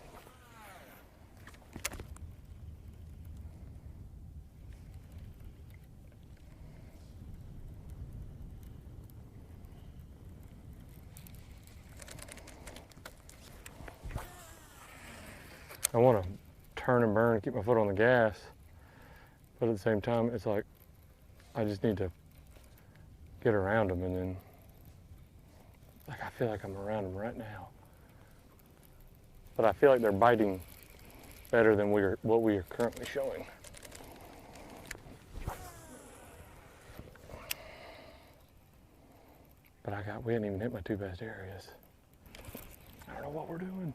I want to turn and burn, keep my foot on the gas, but at the same time, it's like I just need to get around them, and then like I feel like I'm around them right now, but I feel like they're biting better than what we are currently showing. But we hadn't even hit my 2 best areas. I don't know what we're doing.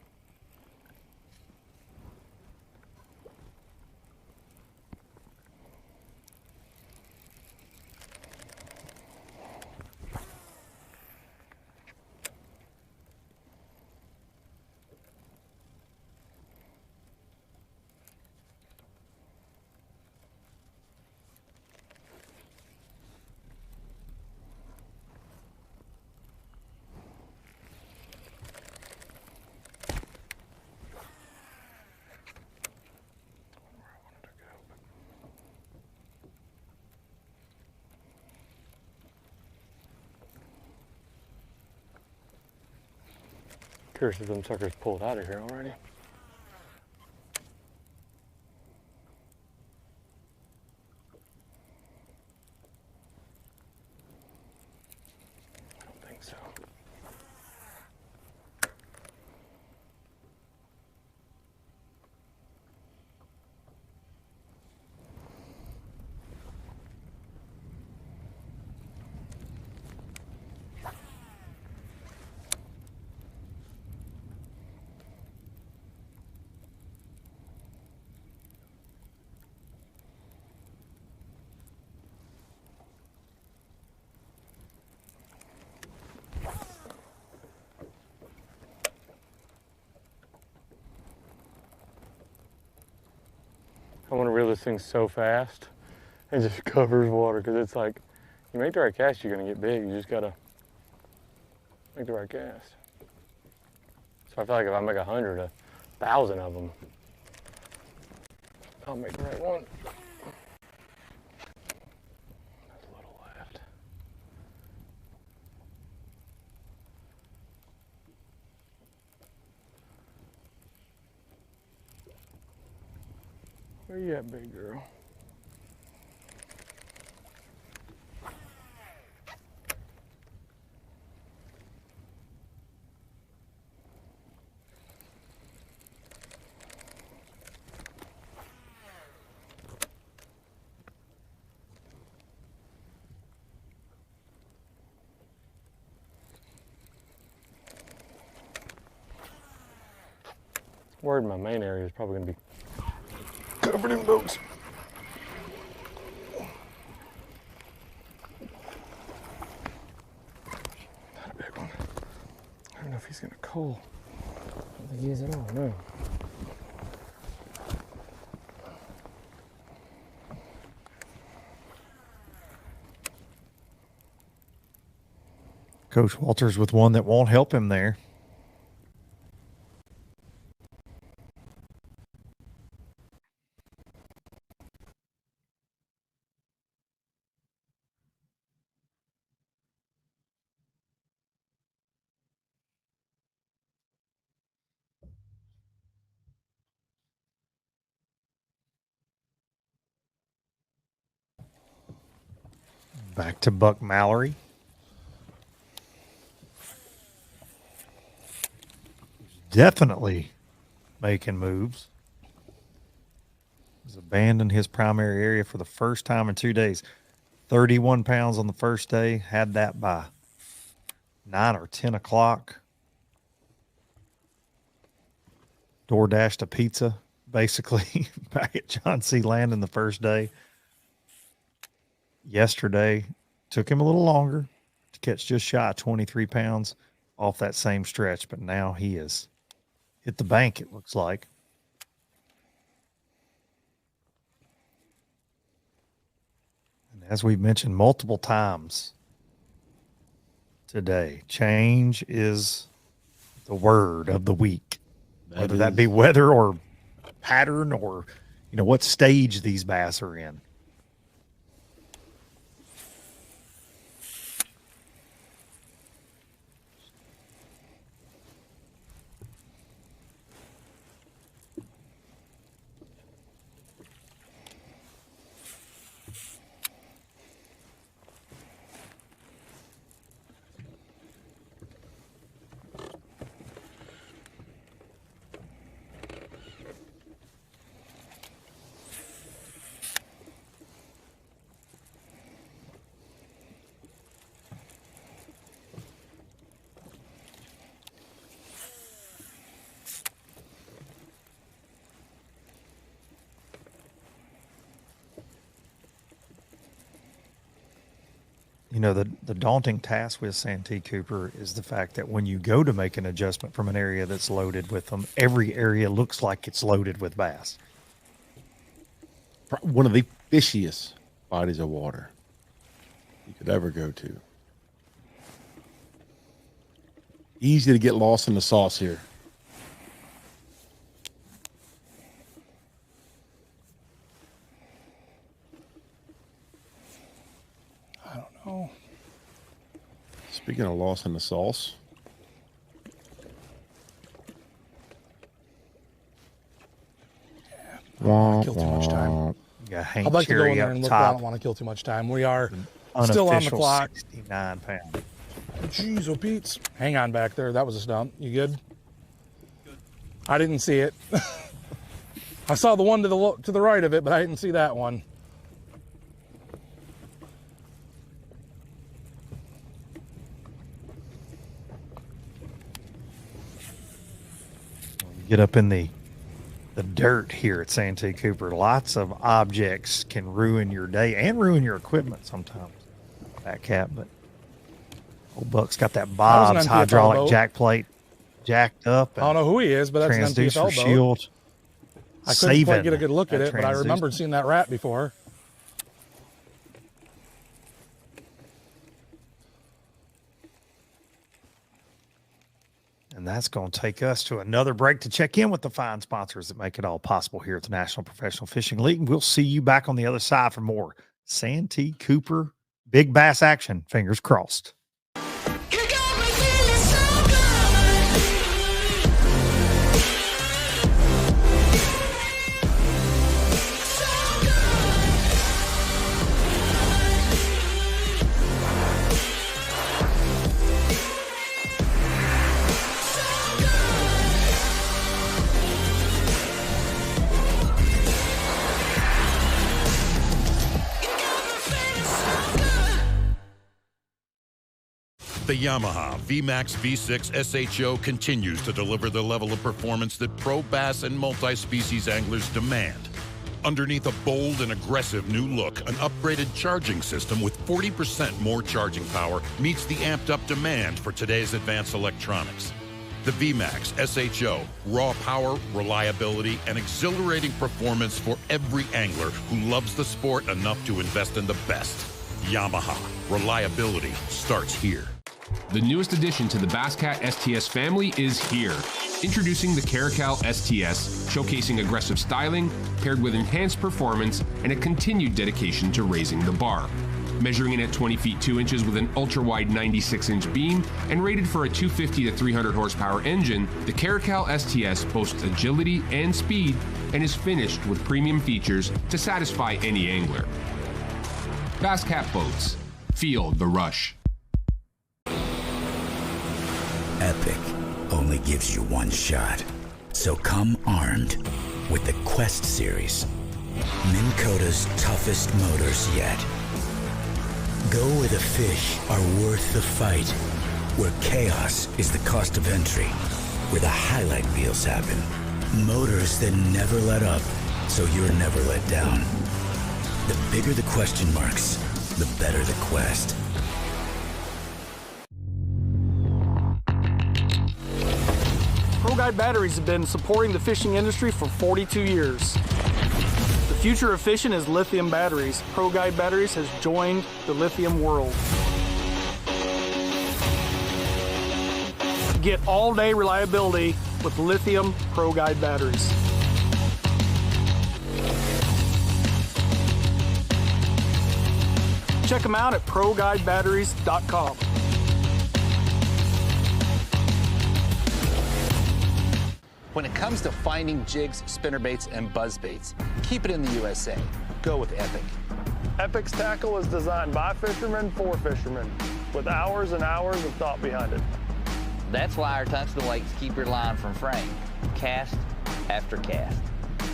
Curious if them suckers pulled out of here already. I don't think so. I want to reel this thing so fast and just covers water, because it's like, you make the right cast, you're going to get big. You just got to make the right cast. So I feel like if I make 100, 1,000 of them, I'll make the right one. There's a little left. Where you at, big girl? Worried my main area is probably going to be covered in boats. Not a big one. I don't know if he's going to cull. I don't think he is at all, no. Coach Walters with one that won't help him there. Back to Buck Mallerie. Definitely making moves. He's abandoned his primary area for the first time in 2 days. 31 pounds on the first day. Had that by 9 or 10 o'clock. DoorDashed a pizza, basically, back at John C. Landon the first day. Yesterday, took him a little longer to catch just shy of 23 pounds off that same stretch, but now he has hit the bank, it looks like. And as we've mentioned multiple times today, change is the word of the week. Whether that be weather or pattern or, what stage these bass are in. The daunting task with Santee Cooper is the fact that when you go to make an adjustment from an area that's loaded with them, every area looks like it's loaded with bass. One of the fishiest bodies of water you could ever go to. Easy to get lost in the sauce here. Oh. Speaking of lost in the sauce. I don't want to kill too much time. Hank I'd like to go in Cherry there up and look, but I top. don't want to kill too much time. We are still on the clock. 69 pounds. Jeez, oh Pete's. Hang on back there. That was a stump. You good? I didn't see it. I saw the one to the right of it, but I didn't see that one. Get up in the dirt here at Santee Cooper. Lots of objects can ruin your day and ruin your equipment sometimes. That cat, but old Buck's got that Bob's hydraulic boat. jack plate jacked up. I don't know who he is, but that's an transducer NPFL boat. shield. I couldn't quite Saving get a good look at that it, but I transducer. remembered seeing that rat before. And that's going to take us to another break to check in with the fine sponsors that make it all possible here at the National Professional Fishing League. And we'll see you back on the other side for more Santee Cooper big bass action. Fingers crossed. The Yamaha VMAX V6 SHO continues to deliver the level of performance that pro bass and multi-species anglers demand. Underneath a bold and aggressive new look, an upgraded charging system with 40% more charging power meets the amped-up demand for today's advanced electronics. The VMAX SHO, raw power, reliability, and exhilarating performance for every angler who loves the sport enough to invest in the best. Yamaha, reliability starts here. The newest addition to the Basscat STS family is here. Introducing the Caracal STS, showcasing aggressive styling, paired with enhanced performance and a continued dedication to raising the bar. Measuring in at 20 feet 2 inches with an ultra-wide 96-inch beam and rated for a 250 to 300 horsepower engine, the Caracal STS boasts agility and speed and is finished with premium features to satisfy any angler. Basscat Boats. Feel the rush. Epic only gives you one shot. So come armed with the Quest series. Minn Kota's toughest motors yet. Go where the fish are worth the fight, where chaos is the cost of entry, where the highlight reels happen. Motors that never let up, so you're never let down. The bigger the question marks, the better the quest. ProGuide batteries have been supporting the fishing industry for 42 years. The future of fishing is lithium batteries. ProGuide batteries has joined the lithium world. Get all-day reliability with lithium ProGuide batteries. Check them out at ProGuidebatteries.com. When it comes to finding jigs, spinnerbaits, and buzzbaits, keep it in the USA. Go with Epic. Epic's tackle is designed by fishermen for fishermen, with hours and hours of thought behind it. That's why our touch the lakes keep your line from fraying, cast after cast.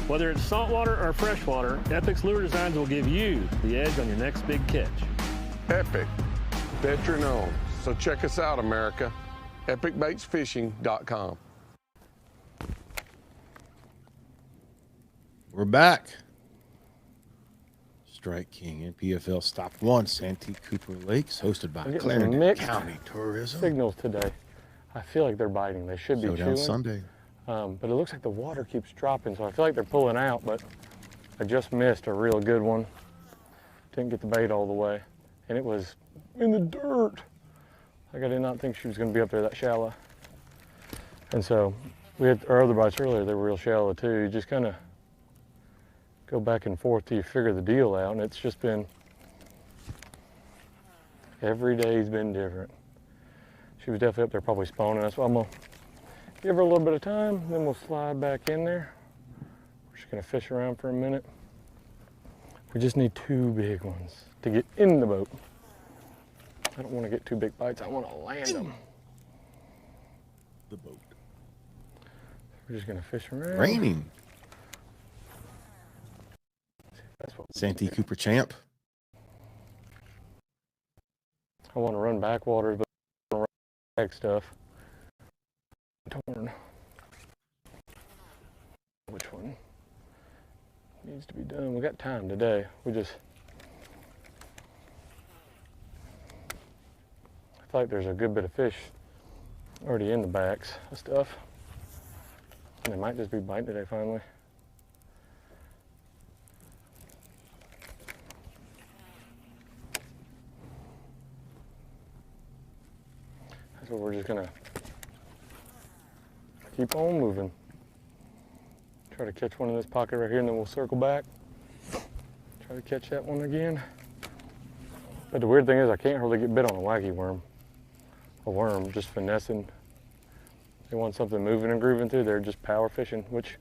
Whether it's saltwater or freshwater, Epic's lure designs will give you the edge on your next big catch. Epic, veteran owned. So check us out, America. EpicBaitsFishing.com. We're back. Strike King NPFL Stop 1, Santee Cooper Lakes, hosted by Clarendon mixed County Tourism. signals today. I feel like they're biting. They should be Showdown chewing. Sunday. But it looks like the water keeps dropping, so I feel like they're pulling out, but I just missed a real good one. Didn't get the bait all the way, and it was in the dirt. Like I did not think she was gonna be up there that shallow. And so we had our other bites earlier, they were real shallow too. You just kind of go back and forth till you figure the deal out, and it's just been, every day's been different. She was definitely up there probably spawning. That's why I'm gonna give her a little bit of time, then we'll slide back in there. We're just gonna fish around for a minute. We just need 2 big ones to get in the boat. I don't want to get 2 big bites, I want to land them. The boat. We're just gonna fish around. Raining. That's what Santee Cooper champ. I want to run backwaters, but I want to run back stuff. Torn. Which one needs to be done? We got time today. I feel like there's a good bit of fish already in the backs of stuff. And they might just be biting today finally. So we're just gonna keep on moving. Try to catch one in this pocket right here, and then we'll circle back. Try to catch that one again. But the weird thing is I can't hardly get bit on a wacky worm. A worm, just finessing. They want something moving and grooving through, they're just power fishing, which,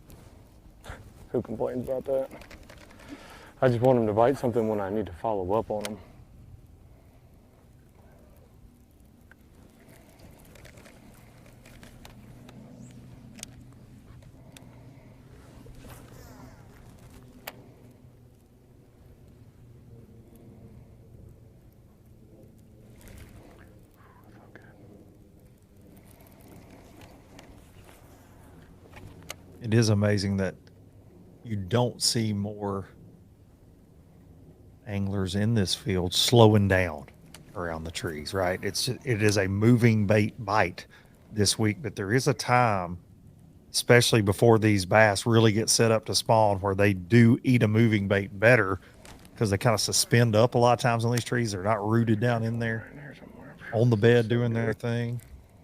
who complains about that? I just want them to bite something when I need to follow up on them. It is amazing that you don't see more anglers in this field slowing down around the trees, right? It is a moving bait bite this week, but there is a time, especially before these bass really get set up to spawn, where they do eat a moving bait better because they kind of suspend up a lot of times on these trees. They're not rooted down in there on the bed doing their thing.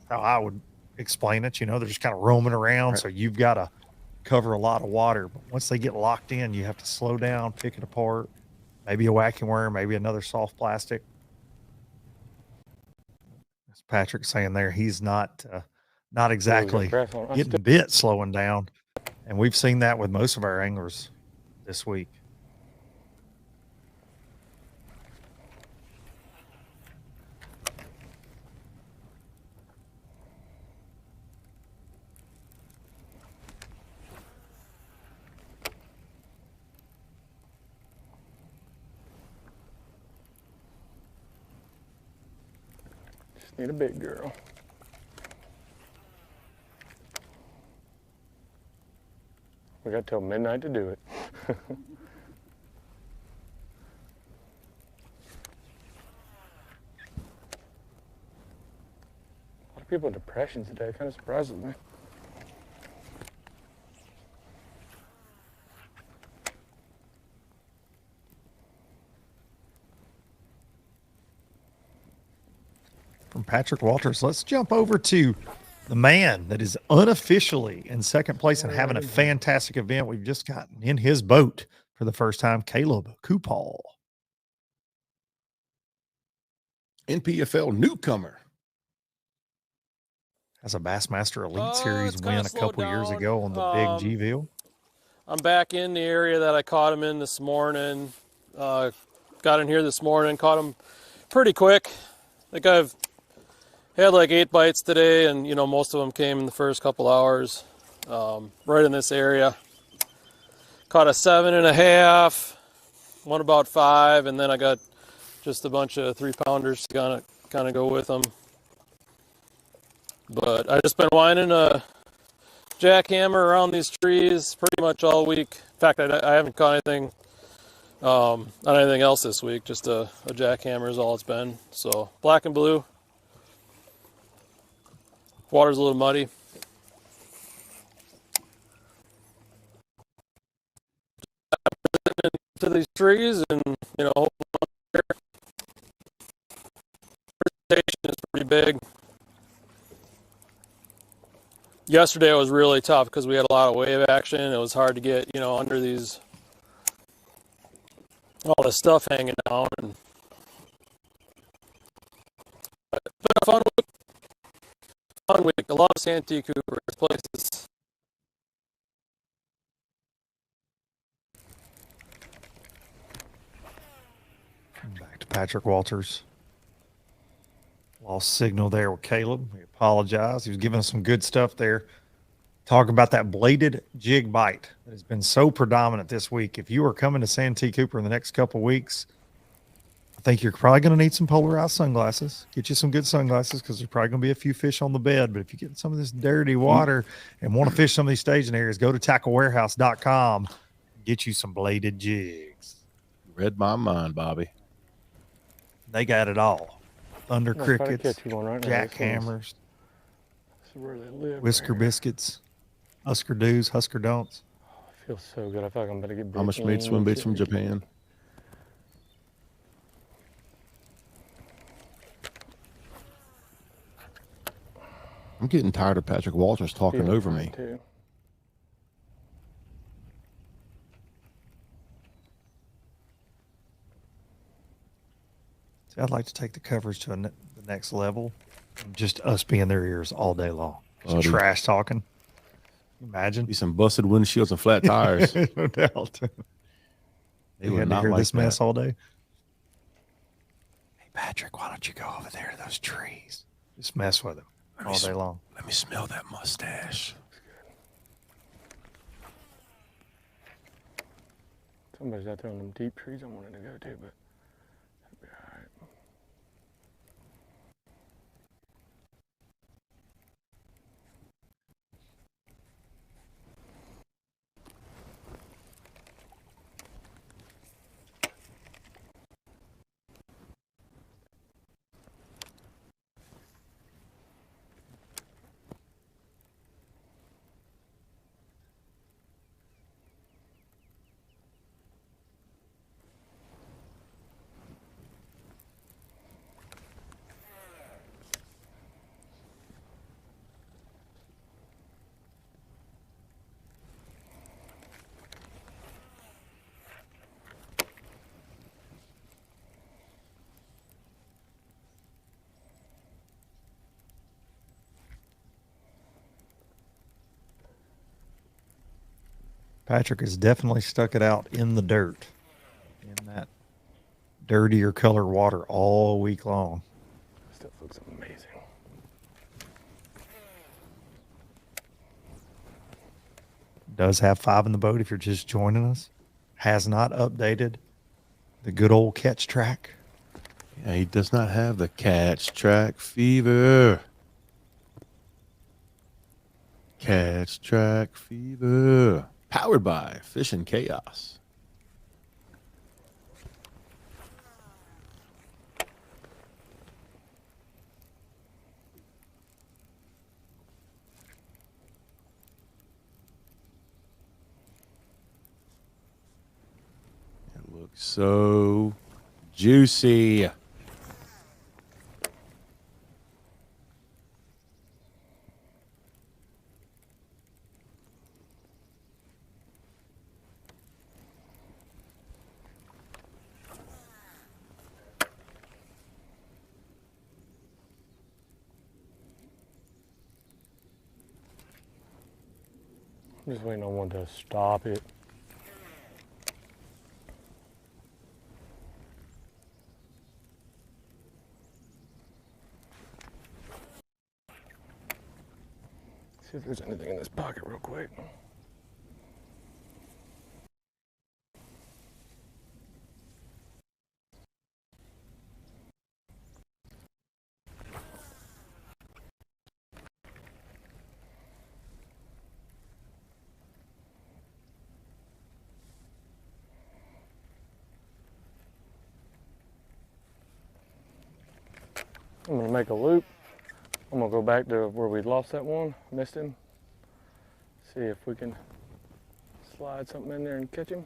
How I would explain it, they're just kind of roaming around. Right. So you've got to cover a lot of water, but once they get locked in, you have to slow down, pick it apart. Maybe a whacking worm, maybe another soft plastic. As Patrick's saying there, he's not exactly getting bit slowing down, and we've seen that with most of our anglers this week. Need a big girl. We got till midnight to do it. A lot of people with depression today. Kind of surprises me. From Patrick Walters, let's jump over to the man that is unofficially in second place and having a fantastic event. We've just gotten in his boat for the first time, Caleb Kuphall. NPFL newcomer. Has a Bassmaster Elite Series win a couple years ago on the big G-Ville. I'm back in the area that I caught him in this morning. Got in here this morning, caught him pretty quick. I think I've had like 8 bites today, and most of them came in the first couple hours, right in this area. Caught a 7.5, one about 5, and then I got just a bunch of 3-pounders to kind of go with them. But I just been winding a jackhammer around these trees pretty much all week. In fact, I haven't caught anything on anything else this week. Just a jackhammer is all it's been. So black and blue. Water's a little muddy. To these trees, and presentation is pretty big. Yesterday was really tough because we had a lot of wave action. It was hard to get under these, all the stuff hanging down. And it's been a fun week. Fun week. I love Santee Cooper. This place is. Back to Patrick Walters. Lost signal there with Caleb. We apologize. He was giving us some good stuff there. Talk about that bladed jig bite that has been so predominant this week. If you are coming to Santee Cooper in the next couple weeks, I think you're probably going to need some polarized sunglasses. Get you some good sunglasses because there's probably going to be a few fish on the bed. But if you get some of this dirty water and want to fish some of these staging areas, go to tacklewarehouse.com. Get you some bladed jigs. Read my mind, Bobby. They got it all. Thunder I'm gonna try to crickets, catch you one right now. jackhammers, This is where they live. whisker biscuits, Husker do's, Husker don'ts. It feels so good. I feel like I'm about to get big. How much made swim baits from Japan? I'm getting tired of Patrick Walters talking over me. Too. See, I'd like to take the coverage to the next level. Just us being their ears all day long. Some trash talking. Imagine. Be some busted windshields and flat tires. No doubt. They You would had to not hear like this mess that. all day. Hey, Patrick, why don't you go over there to those trees? Just mess with them all day long. Let me smell that mustache. Somebody's out there on them deep trees I wanted to go to, but that'd be all right. Patrick has definitely stuck it out in the dirt, in that dirtier color water all week long. Stuff looks amazing. Does have 5 in the boat if you're just joining us. Has not updated the good old catch track. Yeah, he does not have the catch track fever. Catch track fever. Powered by Fishing Chaos. It looks so juicy. I'm just waiting on one to stop it. See if there's anything in this pocket real quick. I'm gonna make a loop. I'm gonna go back to where we lost that one, missed him. See if we can slide something in there and catch him.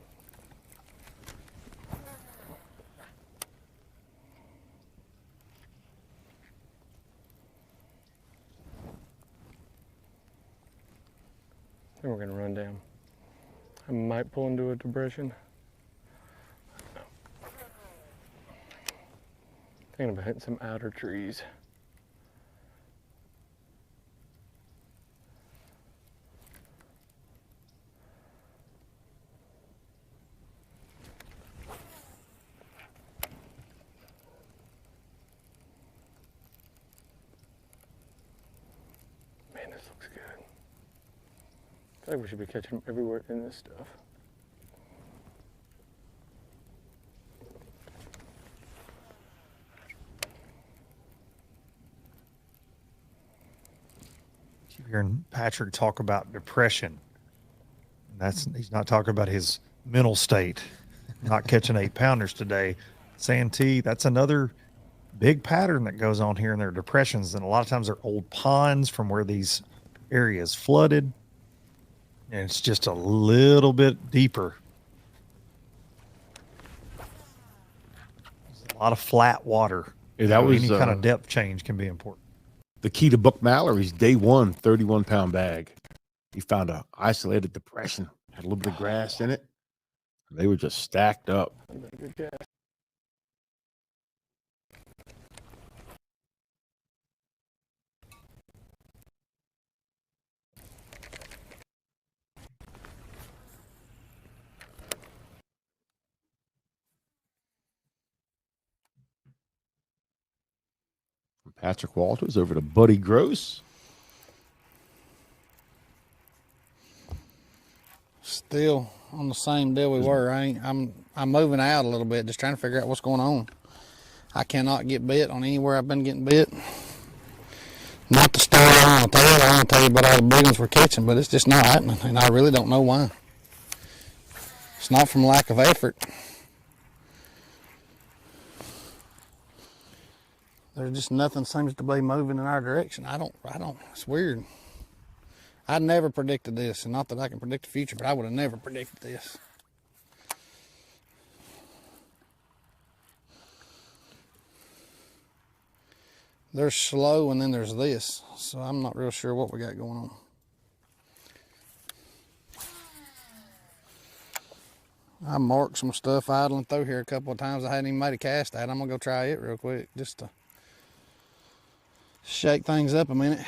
Then we're gonna run down. I might pull into a depression. Thinking about hitting some outer trees. Man, this looks good. I feel like we should be catching them everywhere in this stuff. Keep hearing Patrick talk about depression. He's not talking about his mental state, not catching 8-pounders today. Santee, that's another big pattern that goes on here in their depressions. And a lot of times they're old ponds from where these areas flooded. And it's just a little bit deeper. There's a lot of flat water. Yeah, that was any kind of depth change can be important. The key to Buck Mallory's day one 31-pound bag. He found a isolated depression, had a little bit of grass in it. They were just stacked up. Good cast. From Patrick Walters over to Buddy Gross. Still on the same deal we were. I'm moving out a little bit, just trying to figure out what's going on. I cannot get bit on anywhere I've been getting bit. Not the story I want to tell you. I want to tell you about all the big ones we're catching, but it's just not happening, and I really don't know why. It's not from lack of effort. There's just nothing seems to be moving in our direction. I don't, it's weird. I never predicted this, and not that I can predict the future, but I would have never predicted this. There's slow, and then there's this, so I'm not real sure what we got going on. I marked some stuff idling through here a couple of times. I hadn't even made a cast at. I'm gonna go try it real quick just to shake things up a minute.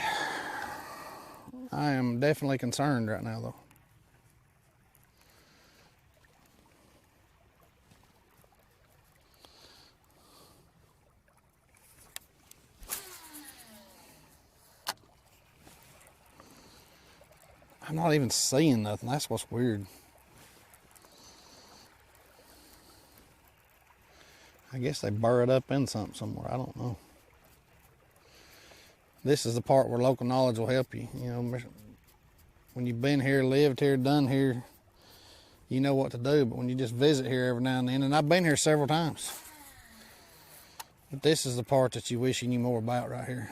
I am definitely concerned right now, though. I'm not even seeing nothing. That's what's weird. I guess they burrow it up in something somewhere. I don't know. This is the part where local knowledge will help you. You know, when you've been here, lived here, done here, you know what to do. But when you just visit here every now and then, and I've been here several times, but this is the part that you wish you knew more about right here.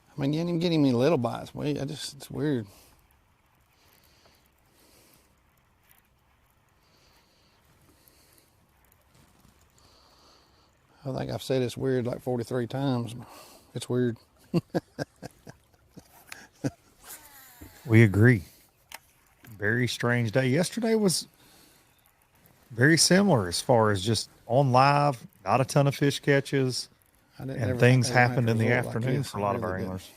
I mean, you ain't even getting me little bites. It's weird. I think I've said it's weird like 43 times. It's weird. We agree. Very strange day. Yesterday was very similar as far as just on live, not a ton of fish catches. And things happened in the afternoon for a lot of our anglers.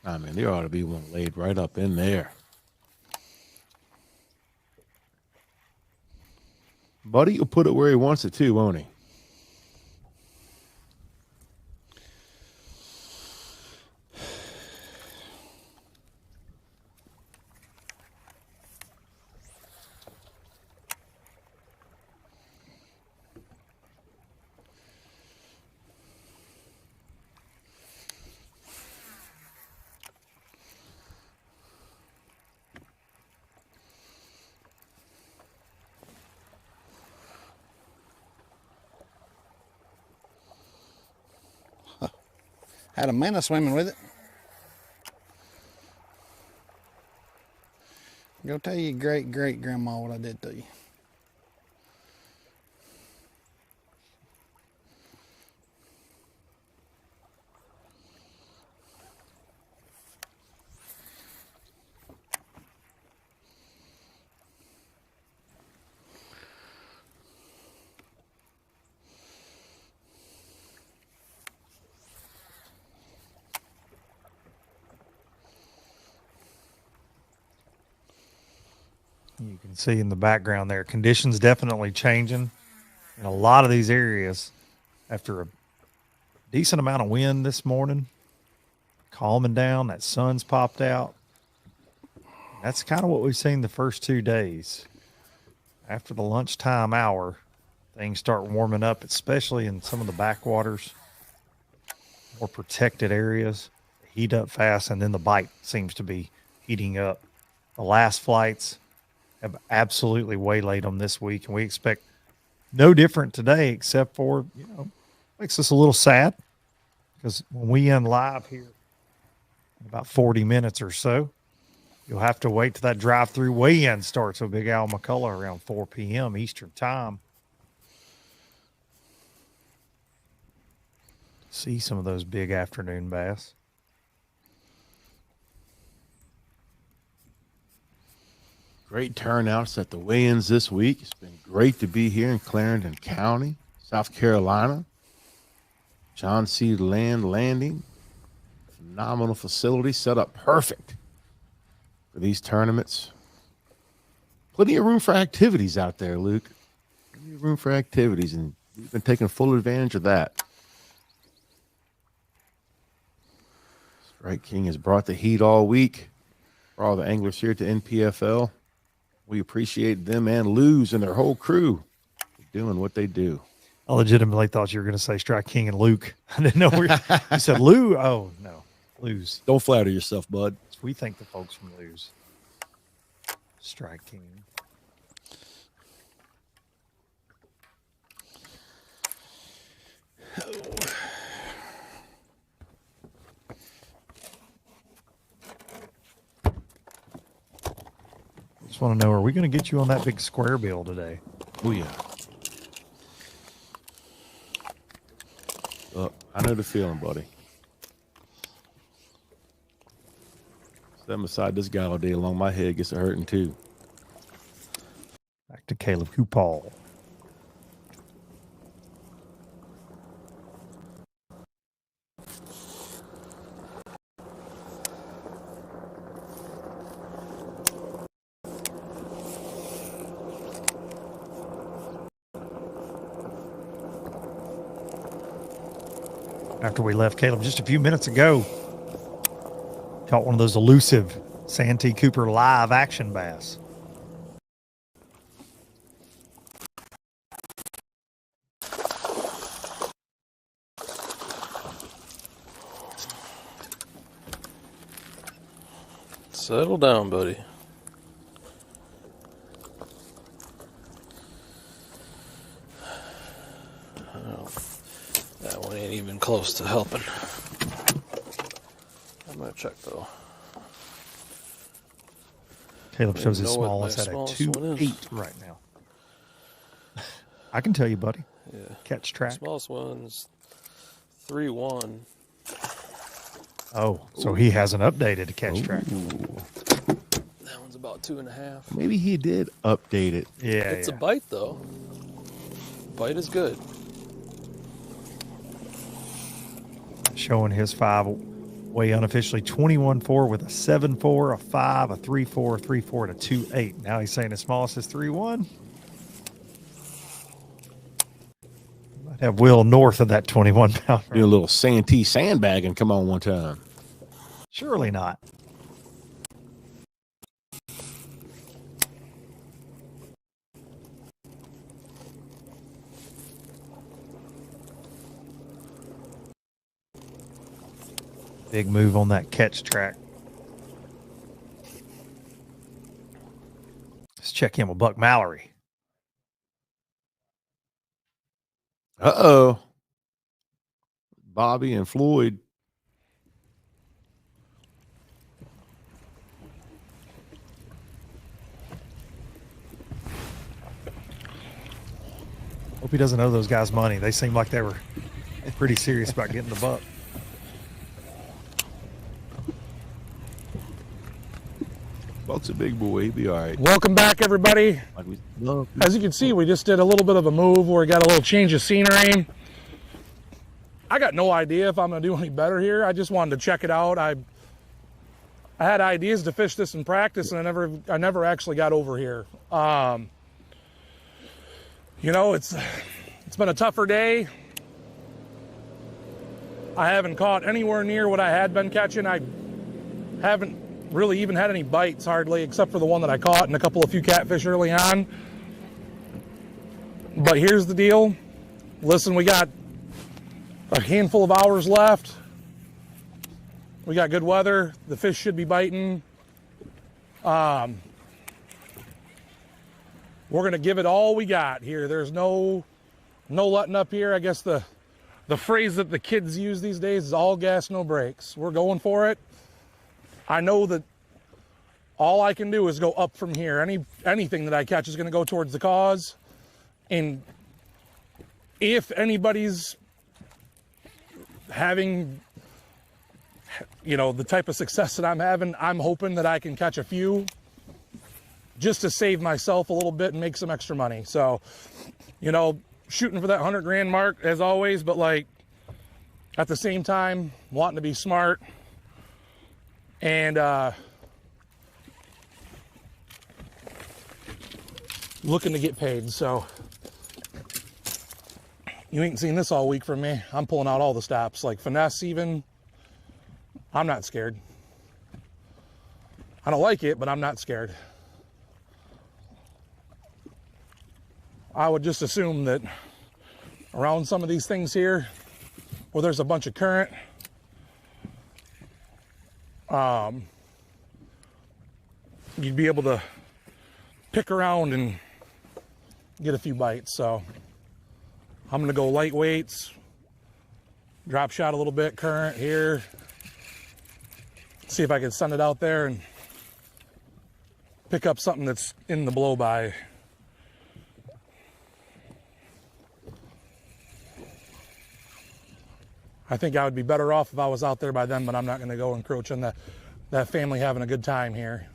I mean, there ought to be one laid right up in there. Buddy will put it where he wants it to, won't he? Had a minnow swimming with it. Go tell your great-great-grandma what I did to you. You can see in the background there, conditions definitely changing in a lot of these areas after a decent amount of wind this morning, calming down. That sun's popped out. That's kind of what we've seen the first 2 days. After the lunchtime hour, things start warming up, especially in some of the backwaters, more protected areas. Heat up fast, and then the bite seems to be heating up. The last flights have absolutely waylaid them this week, and we expect no different today, except for, makes us a little sad because when we end live here in about 40 minutes or so, you'll have to wait till that drive-through weigh-in starts with Big Al McCullough around 4 p.m. Eastern time. See some of those big afternoon bass. Great turnouts at the weigh-ins this week. It's been great to be here in Clarendon County, South Carolina. John C. Land Landing. Phenomenal facility, set up perfect for these tournaments. Plenty of room for activities out there, Luke. Plenty of room for activities, and we've been taking full advantage of that. Strike King has brought the heat all week for all the anglers here at the NPFL. We appreciate them and Luz and their whole crew doing what they do. I legitimately thought you were going to say Strike King and Luke. I didn't know where you said Lou. Oh, no. Luz. Don't flatter yourself, bud. We thank the folks from Luz. Strike King. Just want to know, are we going to get you on that big square bill today? Oh, yeah. I know the feeling, buddy. Sitting beside this guy all day long, my head gets hurting too. Back to Caleb Kuphall. After we left Caleb just a few minutes ago, caught one of those elusive Santee Cooper live action bass. Settle down, buddy. Oh, that one ain't even close to helping. I'm gonna check though. Caleb shows his smallest at a 2.8 right now. I can tell you, buddy. Yeah. Catch track. Smallest one's 3.1. Oh, so he hasn't updated to catch track. That one's about 2.5. Maybe he did update it. Yeah, It's a bite though. Bite is good. Showing his 5 weigh unofficially 21.4 with a 7.4, a 5, a 3.4, 3.4, and a 2.8. Now he's saying his smallest is 3.1. Might have Will north of that 21 pounder. Do a little Santee sandbagging. Come on one time. Surely not. Big move on that catch track. Let's check in with Buck Mallerie. Uh-oh. Bobby and Floyd. Hope he doesn't owe those guys money. They seem like they were pretty serious about getting the buck. Buck's a big boy. He'll be all right. Welcome back, everybody. Like we love. As you can see, we just did a little bit of a move where we got a little change of scenery. I got no idea if I'm going to do any better here. I just wanted to check it out. I had ideas to fish this in practice, and I never actually got over here. You know, it's been a tougher day. I haven't caught anywhere near what I had been catching. I haven't really even had any bites hardly, except for the one that I caught and a few catfish early on. But here's the deal. Listen, we got a handful of hours left. We got good weather. The fish should be biting. We're going to give it all we got here. There's no letting up here. I guess the phrase that the kids use these days is all gas, no brakes. We're going for it. I know that all I can do is go up from here. Anything that I catch is going to go towards the cause. And if anybody's having, you know, the type of success that I'm having, I'm hoping that I can catch a few just to save myself a little bit and make some extra money. So, you know, shooting for that 100 grand mark as always, but like at the same time, wanting to be smart and looking to get paid. So you ain't seen this all week from me. I'm pulling out all the stops, like finesse even. I'm not scared. I don't like it, but I'm not scared. I would just assume that around some of these things here where there's a bunch of current, you'd be able to pick around and get a few bites. So I'm going to go lightweights, drop shot a little bit, current here, see if I can send it out there and pick up something that's in the blow by. I think I would be better off if I was out there by then, but I'm not going to go encroach on that family having a good time here.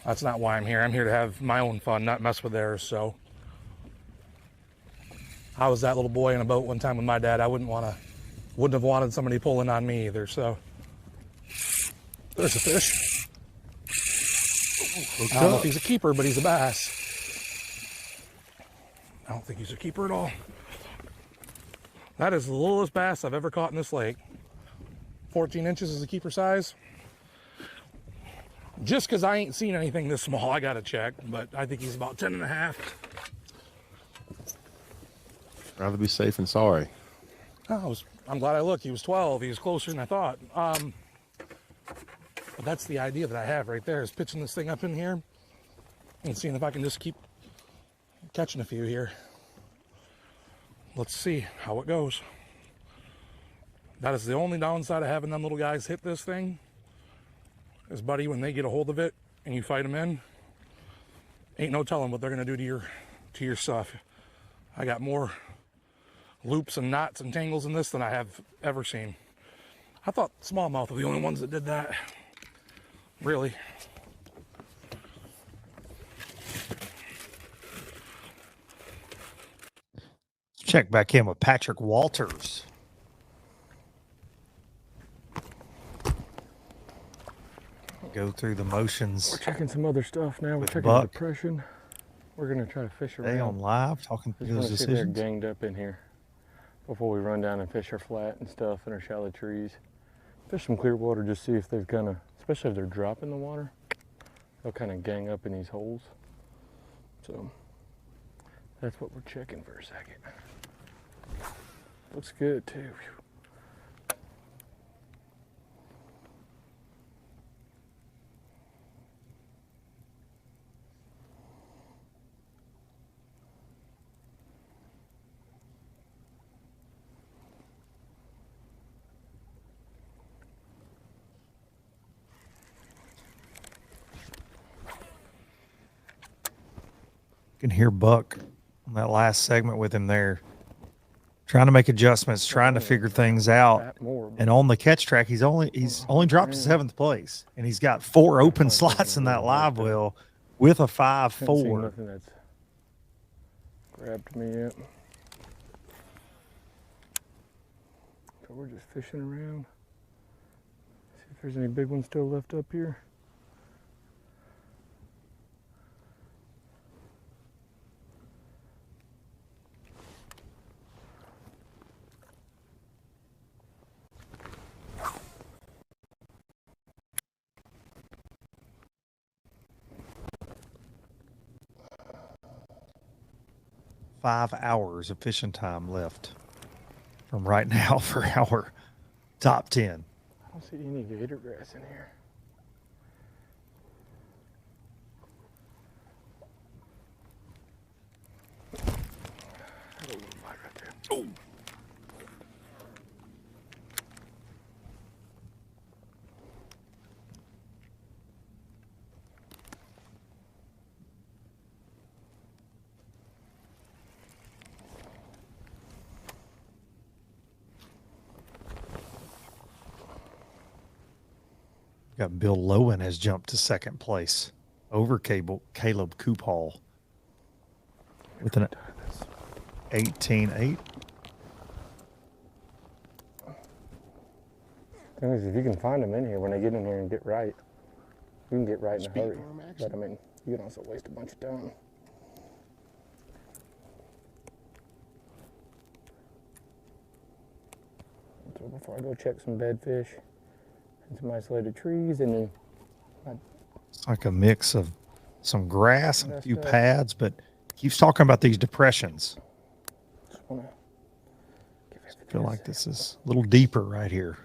That's not why I'm here. I'm here to have my own fun, not mess with theirs. So I was that little boy in a boat one time with my dad. I wouldn't have wanted somebody pulling on me either. So there's a fish. I don't know if he's a keeper, but he's a bass. I don't think he's a keeper at all. That is the littlest bass I've ever caught in this lake. 14 inches is the keeper size. Just because I ain't seen anything this small, I gotta check, but I think he's about 10 and a half. Rather be safe than sorry. I'm glad I looked. He was 12. He was closer than I thought. But that's the idea that I have right there, is pitching this thing up in here and seeing if I can just keep catching a few here. Let's see how it goes. That is the only downside of having them little guys hit this thing, is, buddy, when they get a hold of it and you fight them in, ain't no telling what they're gonna do to your stuff. I got more loops and knots and tangles in this than I have ever seen. I thought smallmouth were the only ones that did that. Really. Check back in with Patrick Walters. Go through the motions. We're checking some other stuff now. We're checking Buck. depression. We're gonna try to fish around. They on live talking through those See if they're decisions. ganged up in here before we run down and fish our flat and stuff and our shallow trees. Fish some clear water, just see if they've kind of, especially if they're dropping the water, they'll kind of gang up in these holes. So that's what we're checking for a second. Looks good too. You can hear Buck on that last segment with him there, trying to make adjustments, trying to figure things out. And on the catch track, he's only dropped to 7th place, and he's got 4 open slots in that live well with a 5-4. Nothing that's grabbed me yet. So we're just fishing around. See if there's any big ones still left up here. Five hours of fishing time left from right now for our top 10. I don't see any gator grass in here. A little bite right there. Oh. Got Bill Lowen has jumped to 2nd place over Caleb Kuphall with an 18-8. Thing is, if you can find them in here when they get in here and get right, you can get right in a hurry. But I mean, you can also waste a bunch of time. So before I go check some bed fish and some isolated trees, and then It's like a mix of some grass and a few stuff. pads, but keeps talking about these depressions. Just wanna give I feel like this is a little deeper right here.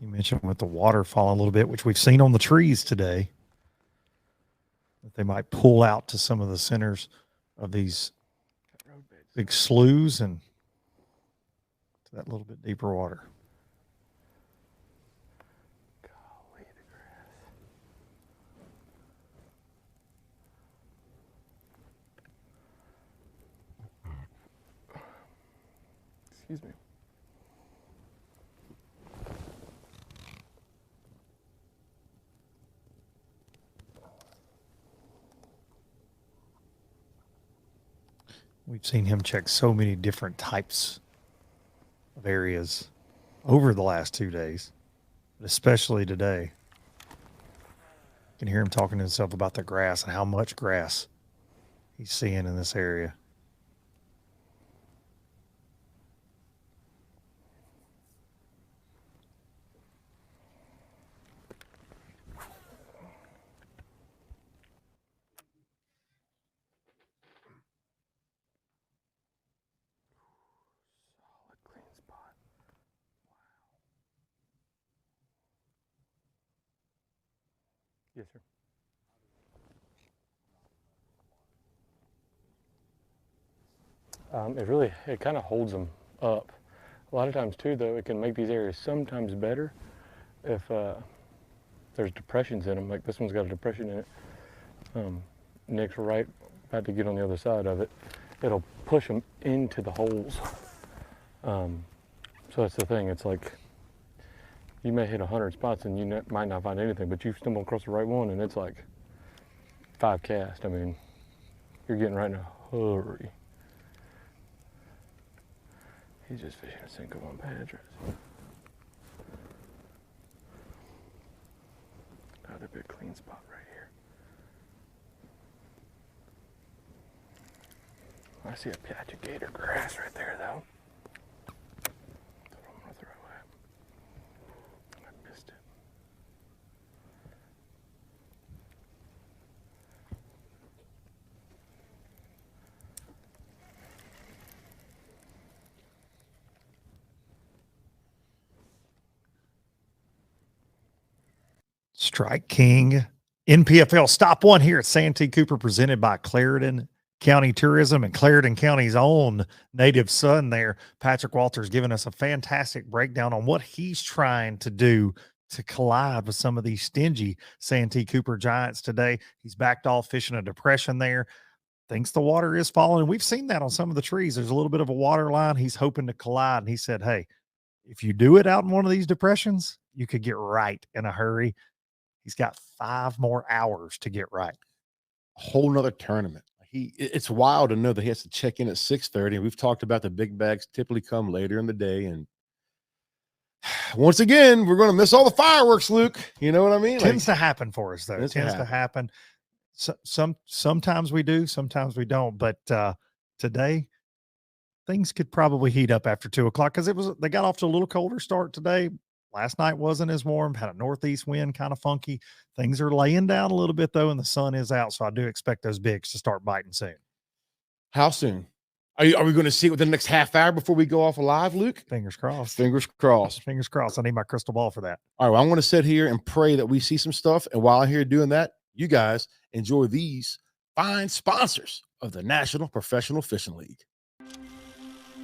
You mentioned with the water falling a little bit, which we've seen on the trees today, that they might pull out to some of the centers of these big sloughs and to that little bit deeper water. Excuse me. We've seen him check so many different types of areas over the last 2 days, but especially today. You can hear him talking to himself about the grass and how much grass he's seeing in this area. Yes, sir. It kind of holds them up. A lot of times too, though, it can make these areas sometimes better if there's depressions in them. Like this one's got a depression in it. Nick's right about to get on the other side of it. It'll push them into the holes. So that's the thing. It's like you may hit 100 spots and you might not find anything, but you stumble across the right one and it's like 5 casts. I mean, you're getting right in a hurry. He's just fishing a sink of one patch. Another big clean spot right here. I see a patch of gator grass right there, though. Strike King NPFL Stop 1 here at Santee Cooper, presented by Clarendon County Tourism and Clarendon County's own native son there. Patrick Walters giving us a fantastic breakdown on what he's trying to do to collide with some of these stingy Santee Cooper Giants today. He's backed off fishing a depression there. Thinks the water is falling. We've seen that on some of the trees. There's a little bit of a water line. He's hoping to collide. And he said, hey, if you do it out in one of these depressions, you could get right in a hurry. He's got 5 more hours to get right. A whole nother tournament. It's wild to know that he has to check in at 6:30. And we've talked about the big bags typically come later in the day. And once again, we're going to miss all the fireworks, Luke. You know what I mean? Tends to happen for us, though. It tends to happen. Sometimes we do, sometimes we don't. But today, things could probably heat up after 2 o'clock because they got off to a little colder start today. Last night wasn't as warm, had a northeast wind, kind of funky. Things are laying down a little bit, though, and the sun is out, so I do expect those bigs to start biting soon. How soon? Are we going to see it within the next half hour before we go off live, Luke? Fingers crossed. Fingers crossed. Fingers crossed. I need my crystal ball for that. All right, well, I'm going to sit here and pray that we see some stuff, and while I'm here doing that, you guys enjoy these fine sponsors of the National Professional Fishing League.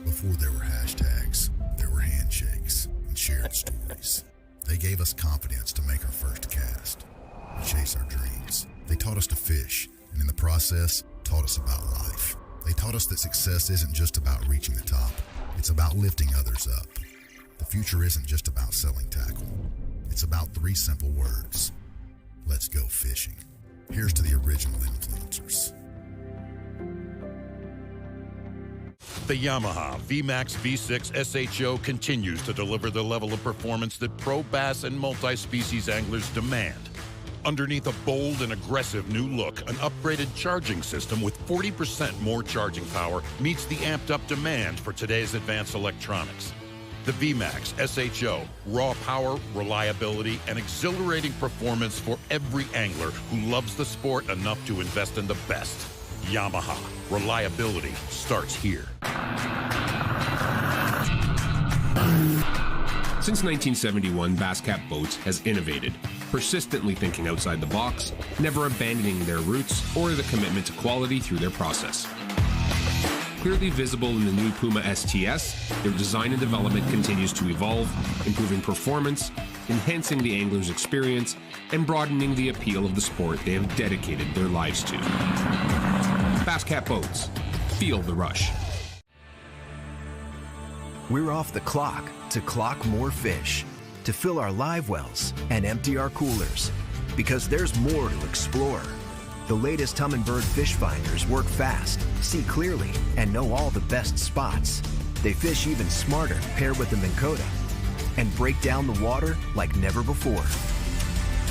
Before there were hashtags, there were handshakes and shared stories. They gave us confidence to make our first cast, to chase our dreams. They taught us to fish, and in the process, taught us about life. They taught us that success isn't just about reaching the top. It's about lifting others up. The future isn't just about selling tackle. It's about 3 simple words. Let's go fishing. Here's to the original influencers. The Yamaha VMAX V6 SHO continues to deliver the level of performance that pro bass and multi-species anglers demand. Underneath a bold and aggressive new look, an upgraded charging system with 40% more charging power meets the amped-up demand for today's advanced electronics. The VMAX SHO, raw power, reliability, and exhilarating performance for every angler who loves the sport enough to invest in the best. Yamaha, reliability starts here. Since 1971, Basscat Boats has innovated, persistently thinking outside the box, never abandoning their roots or the commitment to quality through their process. Clearly visible in the new Puma STS, their design and development continues to evolve, improving performance, enhancing the angler's experience, and broadening the appeal of the sport they have dedicated their lives to. Basscat Boats. Feel the rush. We're off the clock to clock more fish, to fill our live wells and empty our coolers, because there's more to explore. The latest Humminbird fish finders work fast, see clearly, and know all the best spots. They fish even smarter paired with the Minn Kota and break down the water like never before.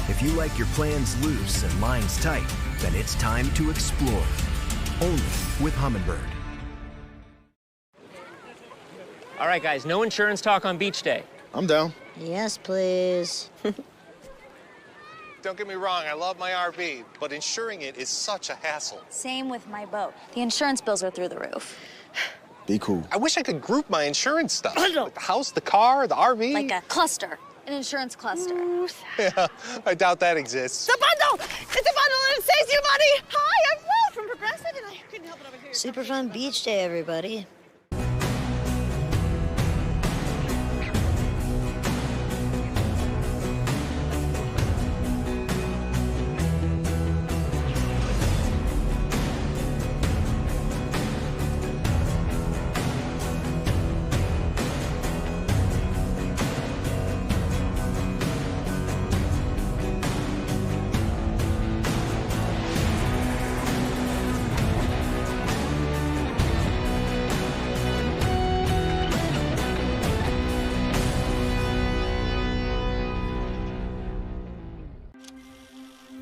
If you like your plans loose and lines tight, then it's time to explore. Only with Humminbird. All right, guys, no insurance talk on beach day. I'm down. Yes, please. Don't get me wrong, I love my RV, but insuring it is such a hassle. Same with my boat. The insurance bills are through the roof. Be cool. I wish I could group my insurance stuff. Like the house, the car, the RV. Like a cluster, an insurance cluster. Yeah, I doubt that exists. The bundle! It's a bundle and it saves you money! Hi, I'm Will from Progressive and I couldn't help it over here. Super fun beach day, everybody.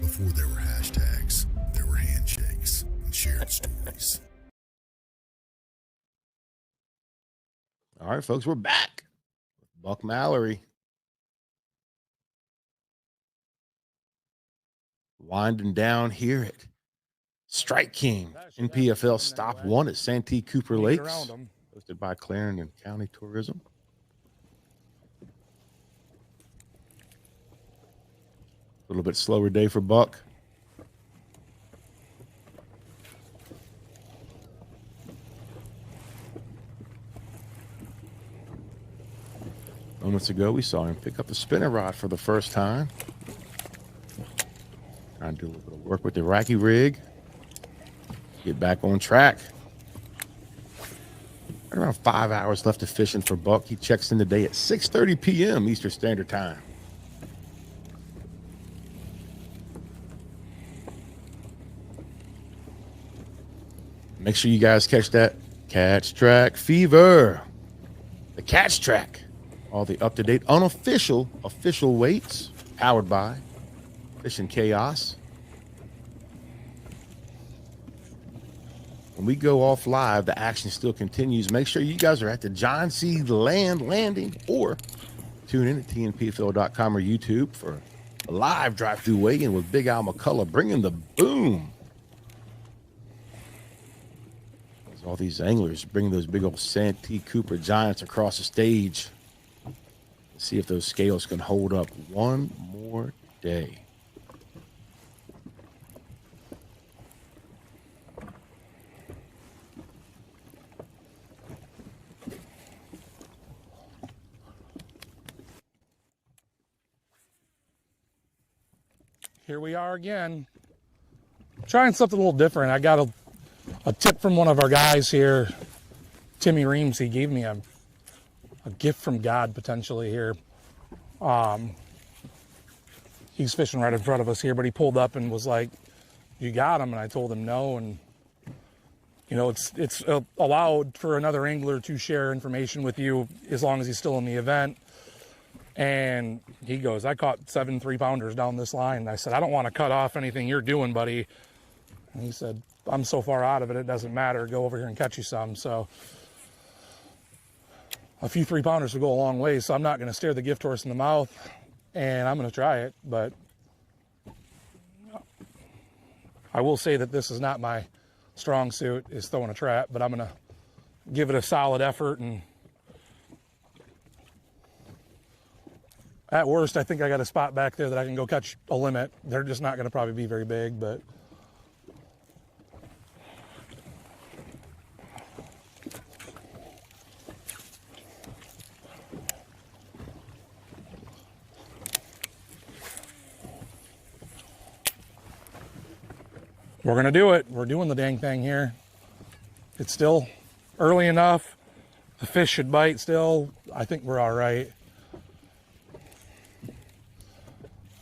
Before there were hashtags, there were handshakes and shared stories. All right, folks, we're back. Buck Mallerie. Winding down here at Strike King NPFL Stop 1 at Santee Cooper Lakes, hosted by Clarendon County Tourism. A little bit slower day for Buck. Moments ago, we saw him pick up the spinner rod for the first time. Trying to do a little bit of work with the Iraqi rig. Get back on track. Around 5 hours left of fishing for Buck. He checks in today at 6:30 p.m. Eastern Standard Time. Make sure you guys catch that Catch Track Fever. The Catch Track. All the up-to-date, unofficial, official weights. Powered by Fishing Chaos. When we go off live, the action still continues. Make sure you guys are at the John C. Land Landing or tune in at TNPFL.com or YouTube for a live drive-through weigh-in with Big Al McCullough bringing the boom. As all these anglers bringing those big old Santee Cooper giants across the stage. Let's see if those scales can hold up one more day. Here we are again. Trying something a little different. I got a tip from one of our guys here, Timmy Reams. He gave me a gift from God potentially here. He's fishing right in front of us here, but he pulled up and was like, "You got him?" And I told him no. And you know, it's allowed for another angler to share information with you as long as he's still in the event. And he goes, "I caught 7 3-pounders down this line." And I said, "I don't want to cut off anything you're doing, buddy." And he said, "I'm so far out of it, it doesn't matter. Go over here and catch you some." So a few 3-pounders will go a long way. So I'm not going to stare the gift horse in the mouth, and I'm going to try it. But I will say that this is not my strong suit, is throwing a trap, but I'm going to give it a solid effort. And at worst, I think I got a spot back there that I can go catch a limit. They're just not going to probably be very big, but we're going to do it. We're doing the dang thing here. It's still early enough. The fish should bite still. I think we're all right.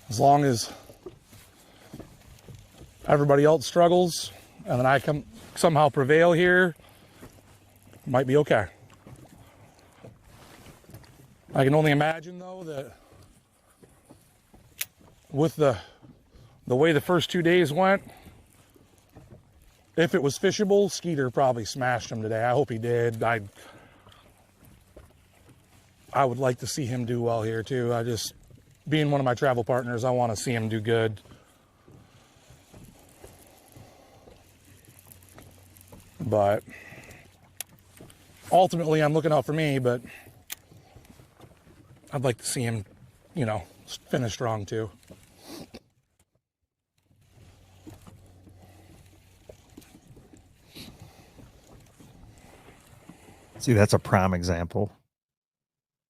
As long as everybody else struggles and then I come somehow prevail here, might be okay. I can only imagine though that with the way the first 2 days went, if it was fishable, Skeeter probably smashed him today. I hope he did. I would like to see him do well here too. Being one of my travel partners, I want to see him do good. But ultimately, I'm looking out for me, but I'd like to see him, finish strong too. See, that's a prime example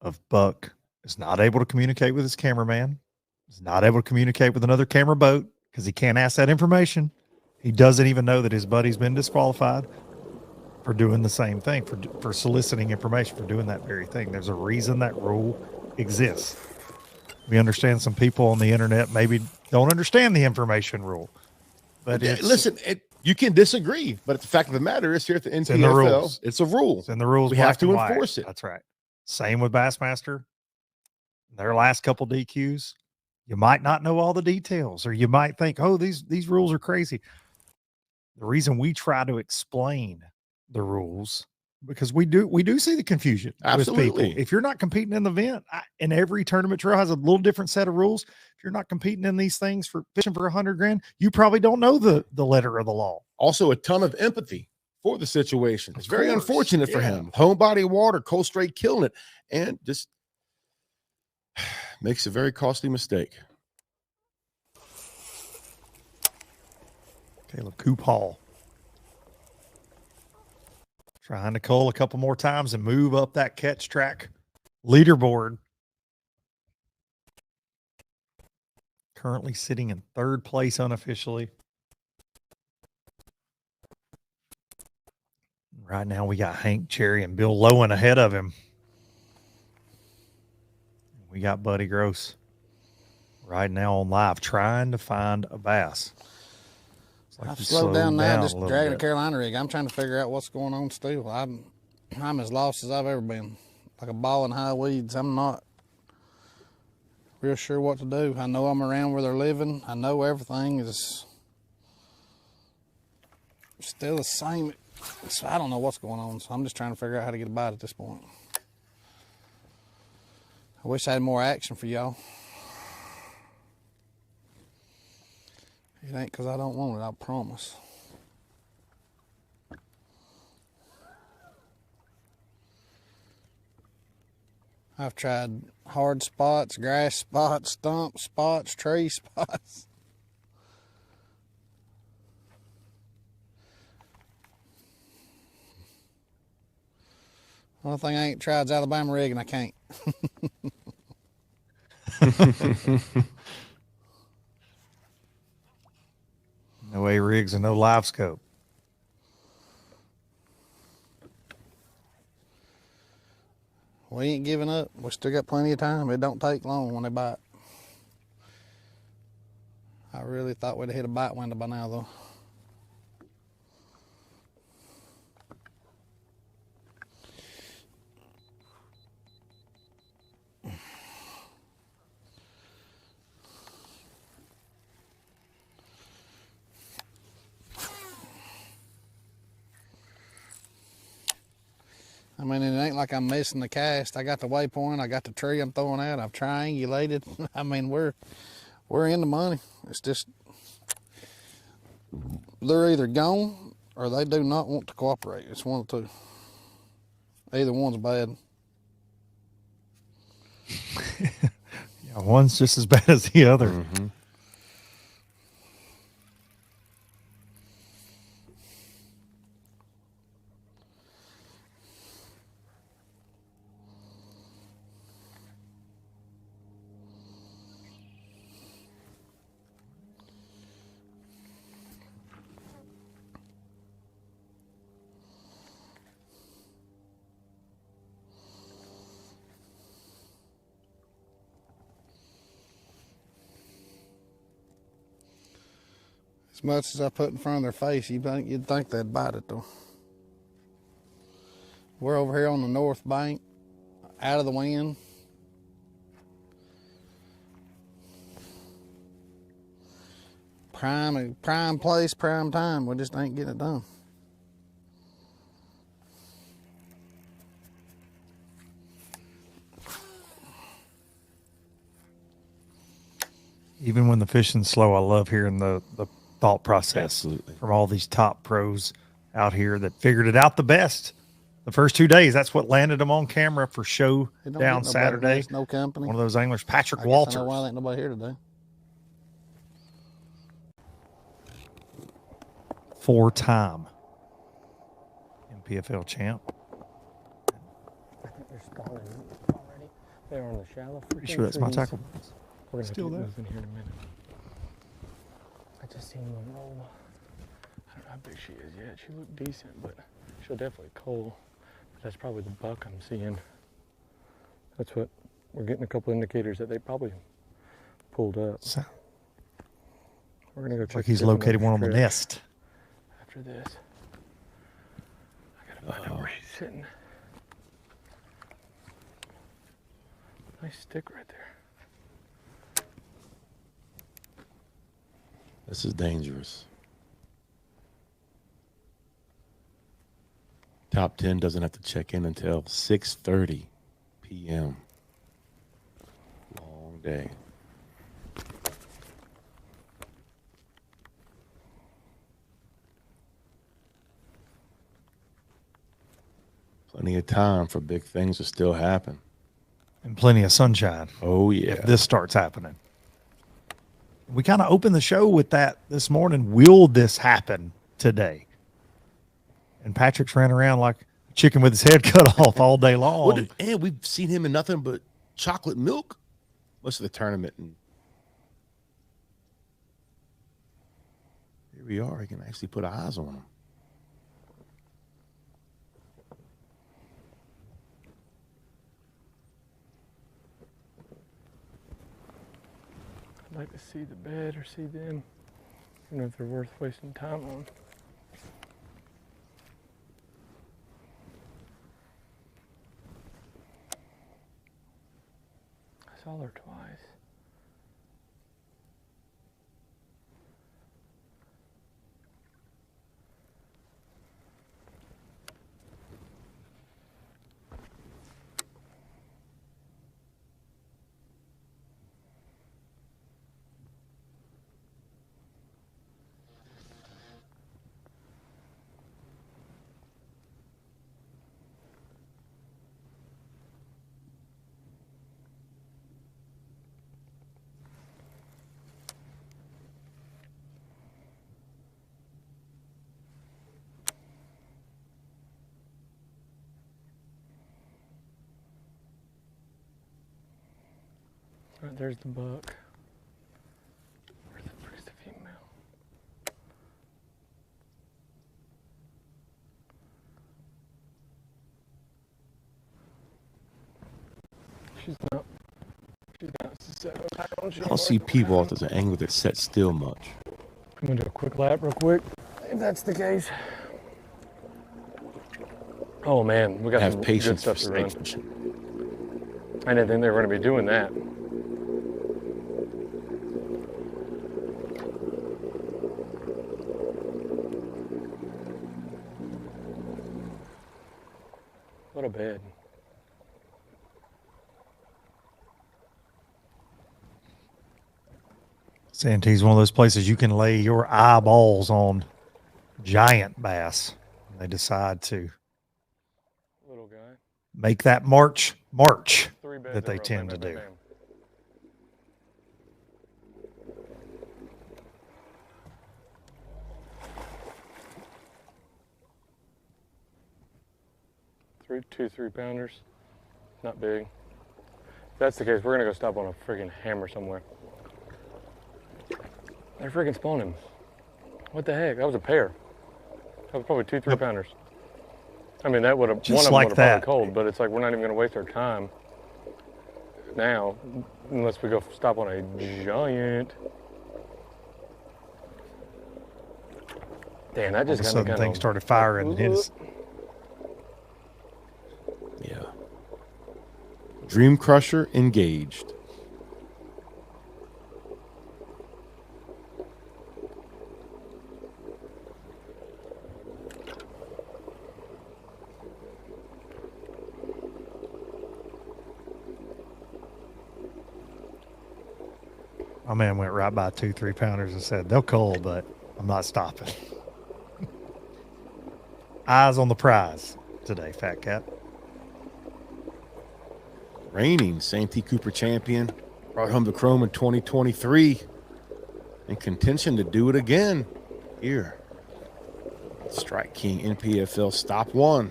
of Buck is not able to communicate with his cameraman. He's not able to communicate with another camera boat because he can't ask that information. He doesn't even know that his buddy's been disqualified for doing the same thing, for soliciting information, for doing that very thing. There's a reason that rule exists. We understand some people on the internet maybe don't understand the information rule. But listen, you can disagree, but the fact of the matter is here at the NPFL, in the rules. It's a rule. It's in the rules. We have to enforce it. That's right. Same with Bassmaster. Their last couple DQs, you might not know all the details, or you might think, oh, these rules are crazy. The reason we try to explain the rules, because we do see the confusion. Absolutely. With people. If you're not competing in the event, and every tournament trail has a little different set of rules. If you're not competing in these things for fishing for $100,000, you probably don't know the letter of the law. Also, a ton of empathy for the situation. It's very unfortunate for him. Yeah. Home body of water, cold straight killing it, and just makes a very costly mistake. Caleb Kuphall trying to cull a couple more times and move up that catch track leaderboard. Currently sitting in third place unofficially. Right now we got Hank Cherry and Bill Lowen ahead of him. We got Buddy Gross right now on live trying to find a bass. Like I've slowed down now, just dragging a bit. Carolina rig. I'm trying to figure out what's going on still. I'm as lost as I've ever been, like a ball in high weeds. I'm not real sure what to do. I know I'm around where they're living. I know everything is still the same. So I don't know what's going on, so I'm just trying to figure out how to get a bite at this point. I wish I had more action for y'all. It ain't because I don't want it, I promise. I've tried hard spots, grass spots, stump spots, tree spots. Only thing I ain't tried is Alabama rig, and I can't. No A rigs and no live scope. We ain't giving up. We still got plenty of time. It don't take long when they bite. I really thought we'd have hit a bite window by now, though. I mean, it ain't like I'm missing the cast. I got the waypoint. I got the tree I'm throwing out. I've triangulated. I mean, we're in the money. It's just they're either gone or they do not want to cooperate. It's one of the two. Either one's bad. Yeah, one's just as bad as the other. Mm-hmm. As much as I put in front of their face, you'd think they'd bite it though. We're over here on the north bank, out of the wind. Prime place, prime time. We just ain't getting it done. Even when the fishing's slow, I love hearing the thought process from all these top pros out here that figured it out the best. The first 2 days, that's what landed them on camera for show down Saturday. No company. One of those anglers, Patrick I guess Walters. I know why ain't nobody here today. 4-time NPFL champ. I think they're spawning already. They're on the shallow. Pretty sure that's my tackle. We're gonna Still keep there. moving here in a minute. I just seen one roll. I don't know how big she is yet. She looked decent, but she'll definitely cull. But that's probably the buck I'm seeing. That's what we're getting a couple indicators that they probably pulled up. So, We're gonna go check. like he's this located one on the stretch nest. After this, I gotta find out where she's sitting. Nice stick right there. This is dangerous. Top 10 doesn't have to check in until 6:30 p.m. Long day. Plenty of time for big things to still happen. And plenty of sunshine. Oh, yeah. If this starts happening. We kind of opened the show with that this morning. Will this happen today? And Patrick's ran around like a chicken with his head cut off all day long. And we've seen him in nothing but chocolate milk most of the tournament. And here we are. He can actually put eyes on him. I'd like to see the bed or see them. I don't know if they're worth wasting time on. I saw her twice. All right, there's the buck. Where's the female? She's not 7 pounds. I don't see P-Walt as an angler that sets still much. I'm gonna do a quick lap real quick, if that's the case. Oh man, we got Have some patience good for stuff to run. snake fishing. I didn't think they were gonna be doing that. What a bed. Santee's one of those places you can lay your eyeballs on giant bass. When they decide to Little guy. make that march 3 beds that they in a row. tend Bam, to bam, do. bam, bam. Two 3-pounders. Not big. If that's the case, we're gonna go stop on a friggin' hammer somewhere. They're friggin' spawning. What the heck? That was a pair. That was probably 2 3-pounders. I mean, that would have, one Just of them like would have that. probably cold, but it's like we're not even gonna waste our time now unless we go stop on a giant. Damn, that All just of a kind sudden things started firing. Yeah. Dream Crusher engaged. My man went right by 2 3-pounders and said, they'll cull, but I'm not stopping. Eyes on the prize today, Fat Cat. Reigning Santee Cooper champion. Brought home the chrome in 2023. In contention to do it again here. Strike King NPFL Stop 1.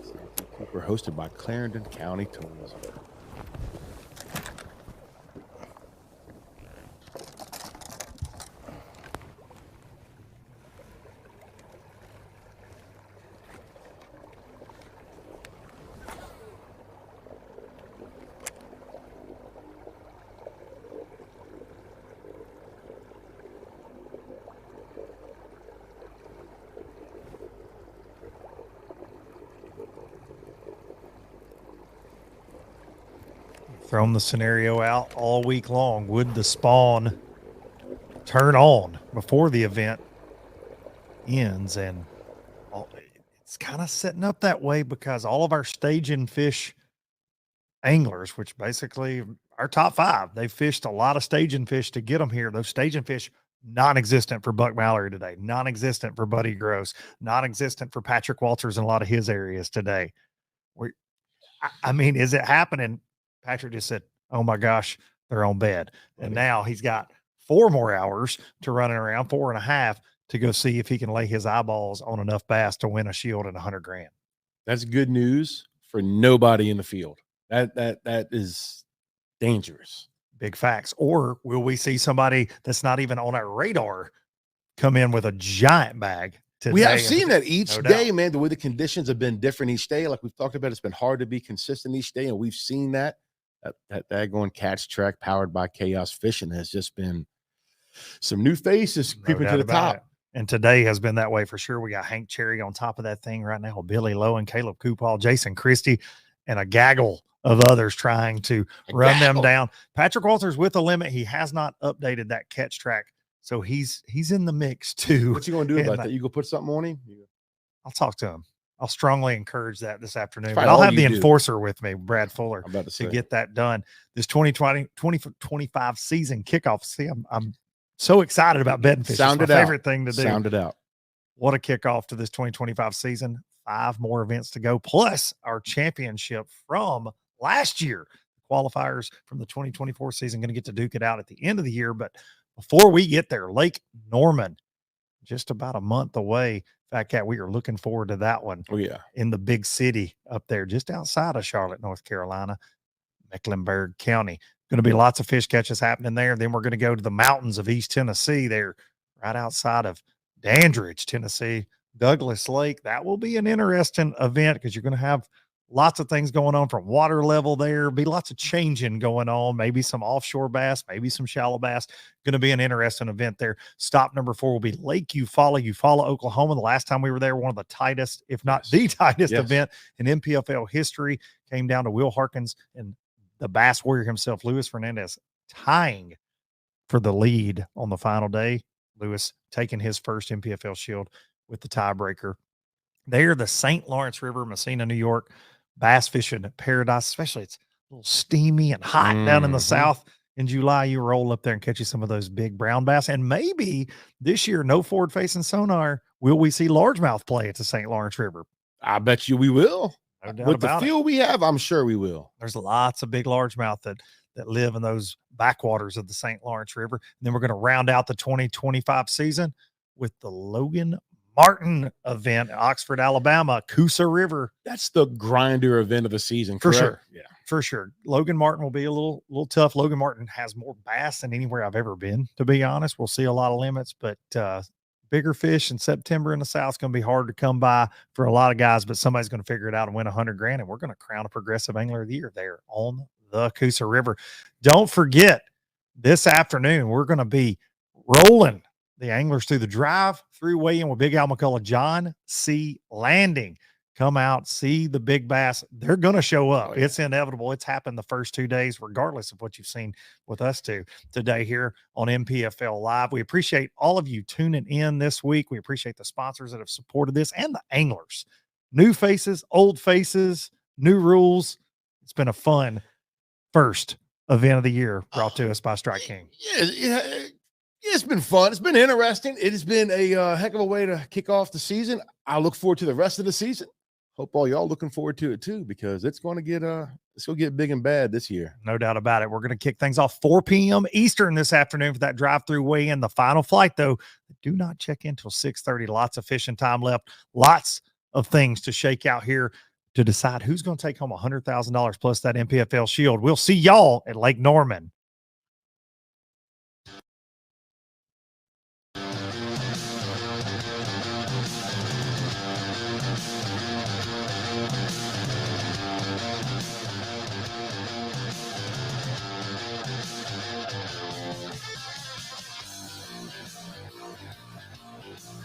Santee Cooper hosted by Clarendon County Tourism. Thrown the scenario out all week long. Would the spawn turn on before the event ends? And it's kind of setting up that way because all of our stage and fish anglers, which basically our top 5, they fished a lot of stage and fish to get them here. Those stage and fish non-existent for Buck Mallerie today, non-existent for Buddy Gross, non-existent for Patrick Walters in a lot of his areas today. I mean, is it happening? Patrick just said, oh my gosh, they're on bed. And now he's got 4 more hours to running around, 4.5 to go see if he can lay his eyeballs on enough bass to win a shield and $100,000. That's good news for nobody in the field. That is dangerous. Big facts. Or will we see somebody that's not even on our radar come in with a giant bag today? We have seen that each No day, doubt. man. The way the conditions have been different each day. Like we've talked about, it's been hard to be consistent each day, and we've seen that. That daggone catch track powered by Chaos Fishing has just been some new faces creeping to the top. It. And today has been that way for sure. We got Hank Cherry on top of that thing right now, Billy Lowe and Caleb Kuphall, Jason Christie, and a gaggle of others trying to run them down. Patrick Walters with a limit. He has not updated that catch track, so he's in the mix too. What you gonna do about that? You go put something on him? I'll talk to him. I'll strongly encourage that this afternoon. But probably I'll all have the you do. enforcer with me, Brad Fuller, I'm about to say. get that done. This 2025 season kickoff. See, I'm so excited about betting fish. Sound It's it my out. favorite thing to do. Sound it out. What a kickoff to this 2025 season. 5 more events to go, plus our championship from last year. Qualifiers from the 2024 season going to get to duke it out at the end of the year. But before we get there, Lake Norman, just about a month away. Fat Cat, we are looking forward to that one. Oh, yeah. In the big city up there, just outside of Charlotte, North Carolina, Mecklenburg County. Going to be lots of fish catches happening there. Then we're going to go to the mountains of East Tennessee there, right outside of Dandridge, Tennessee, Douglas Lake. That will be an interesting event because you're going to have lots of things going on from water level there. Be lots of changing going on. Maybe some offshore bass, maybe some shallow bass. Going to be an interesting event there. Stop number 4 will be Lake Eufaula, Oklahoma. The last time we were there, one of the tightest, if not the tightest event in NPFL history. Came down to Will Harkins and the bass warrior himself, Luis Fernandez, tying for the lead on the final day. Lewis taking his first NPFL shield with the tiebreaker. There, the St. Lawrence River, Messina, New York, bass fishing paradise, especially it's a little steamy and hot down in the south. In July, you roll up there and catch you some of those big brown bass. And maybe this year, no forward-facing sonar, will we see largemouth play at the St. Lawrence River? I bet you we will. No doubt With the about it. field we have, I'm sure we will. There's lots of big largemouth that live in those backwaters of the St. Lawrence River. And then we're going to round out the 2025 season with the Logan Martin event, Oxford, Alabama, Coosa River. That's the grinder event of the season, For correct? sure. Yeah, for sure. Logan Martin will be a little tough. Logan Martin has more bass than anywhere I've ever been, to be honest. We'll see a lot of limits, but bigger fish in September in the South is going to be hard to come by for a lot of guys, but somebody's going to figure it out and win $100,000. And we're going to crown a Progressive Angler of the Year there on the Coosa River. Don't forget, this afternoon, we're going to be rolling the anglers through the drive-through weigh-in with Big Al McCullough, John C. Landing. Come out, see the big bass. They're going to show up. It's inevitable. It's happened the first 2 days, regardless of what you've seen with us two today here on NPFL Live. We appreciate all of you tuning in this week. We appreciate the sponsors that have supported this and the anglers. New faces, old faces, new rules. It's been a fun first event of the year brought to us by Strike King. Yeah, it's been fun. It's been interesting. It has been a heck of a way to kick off the season. I look forward to the rest of the season. Hope all y'all looking forward to it too, because it's going to get big and bad this year. No doubt about it. We're going to kick things off 4 p.m. Eastern this afternoon for that drive-through weigh-in. The final flight, though, do not check in until 6:30. Lots of fishing time left. Lots of things to shake out here to decide who's going to take home $100,000 plus that NPFL shield. We'll see y'all at Lake Norman.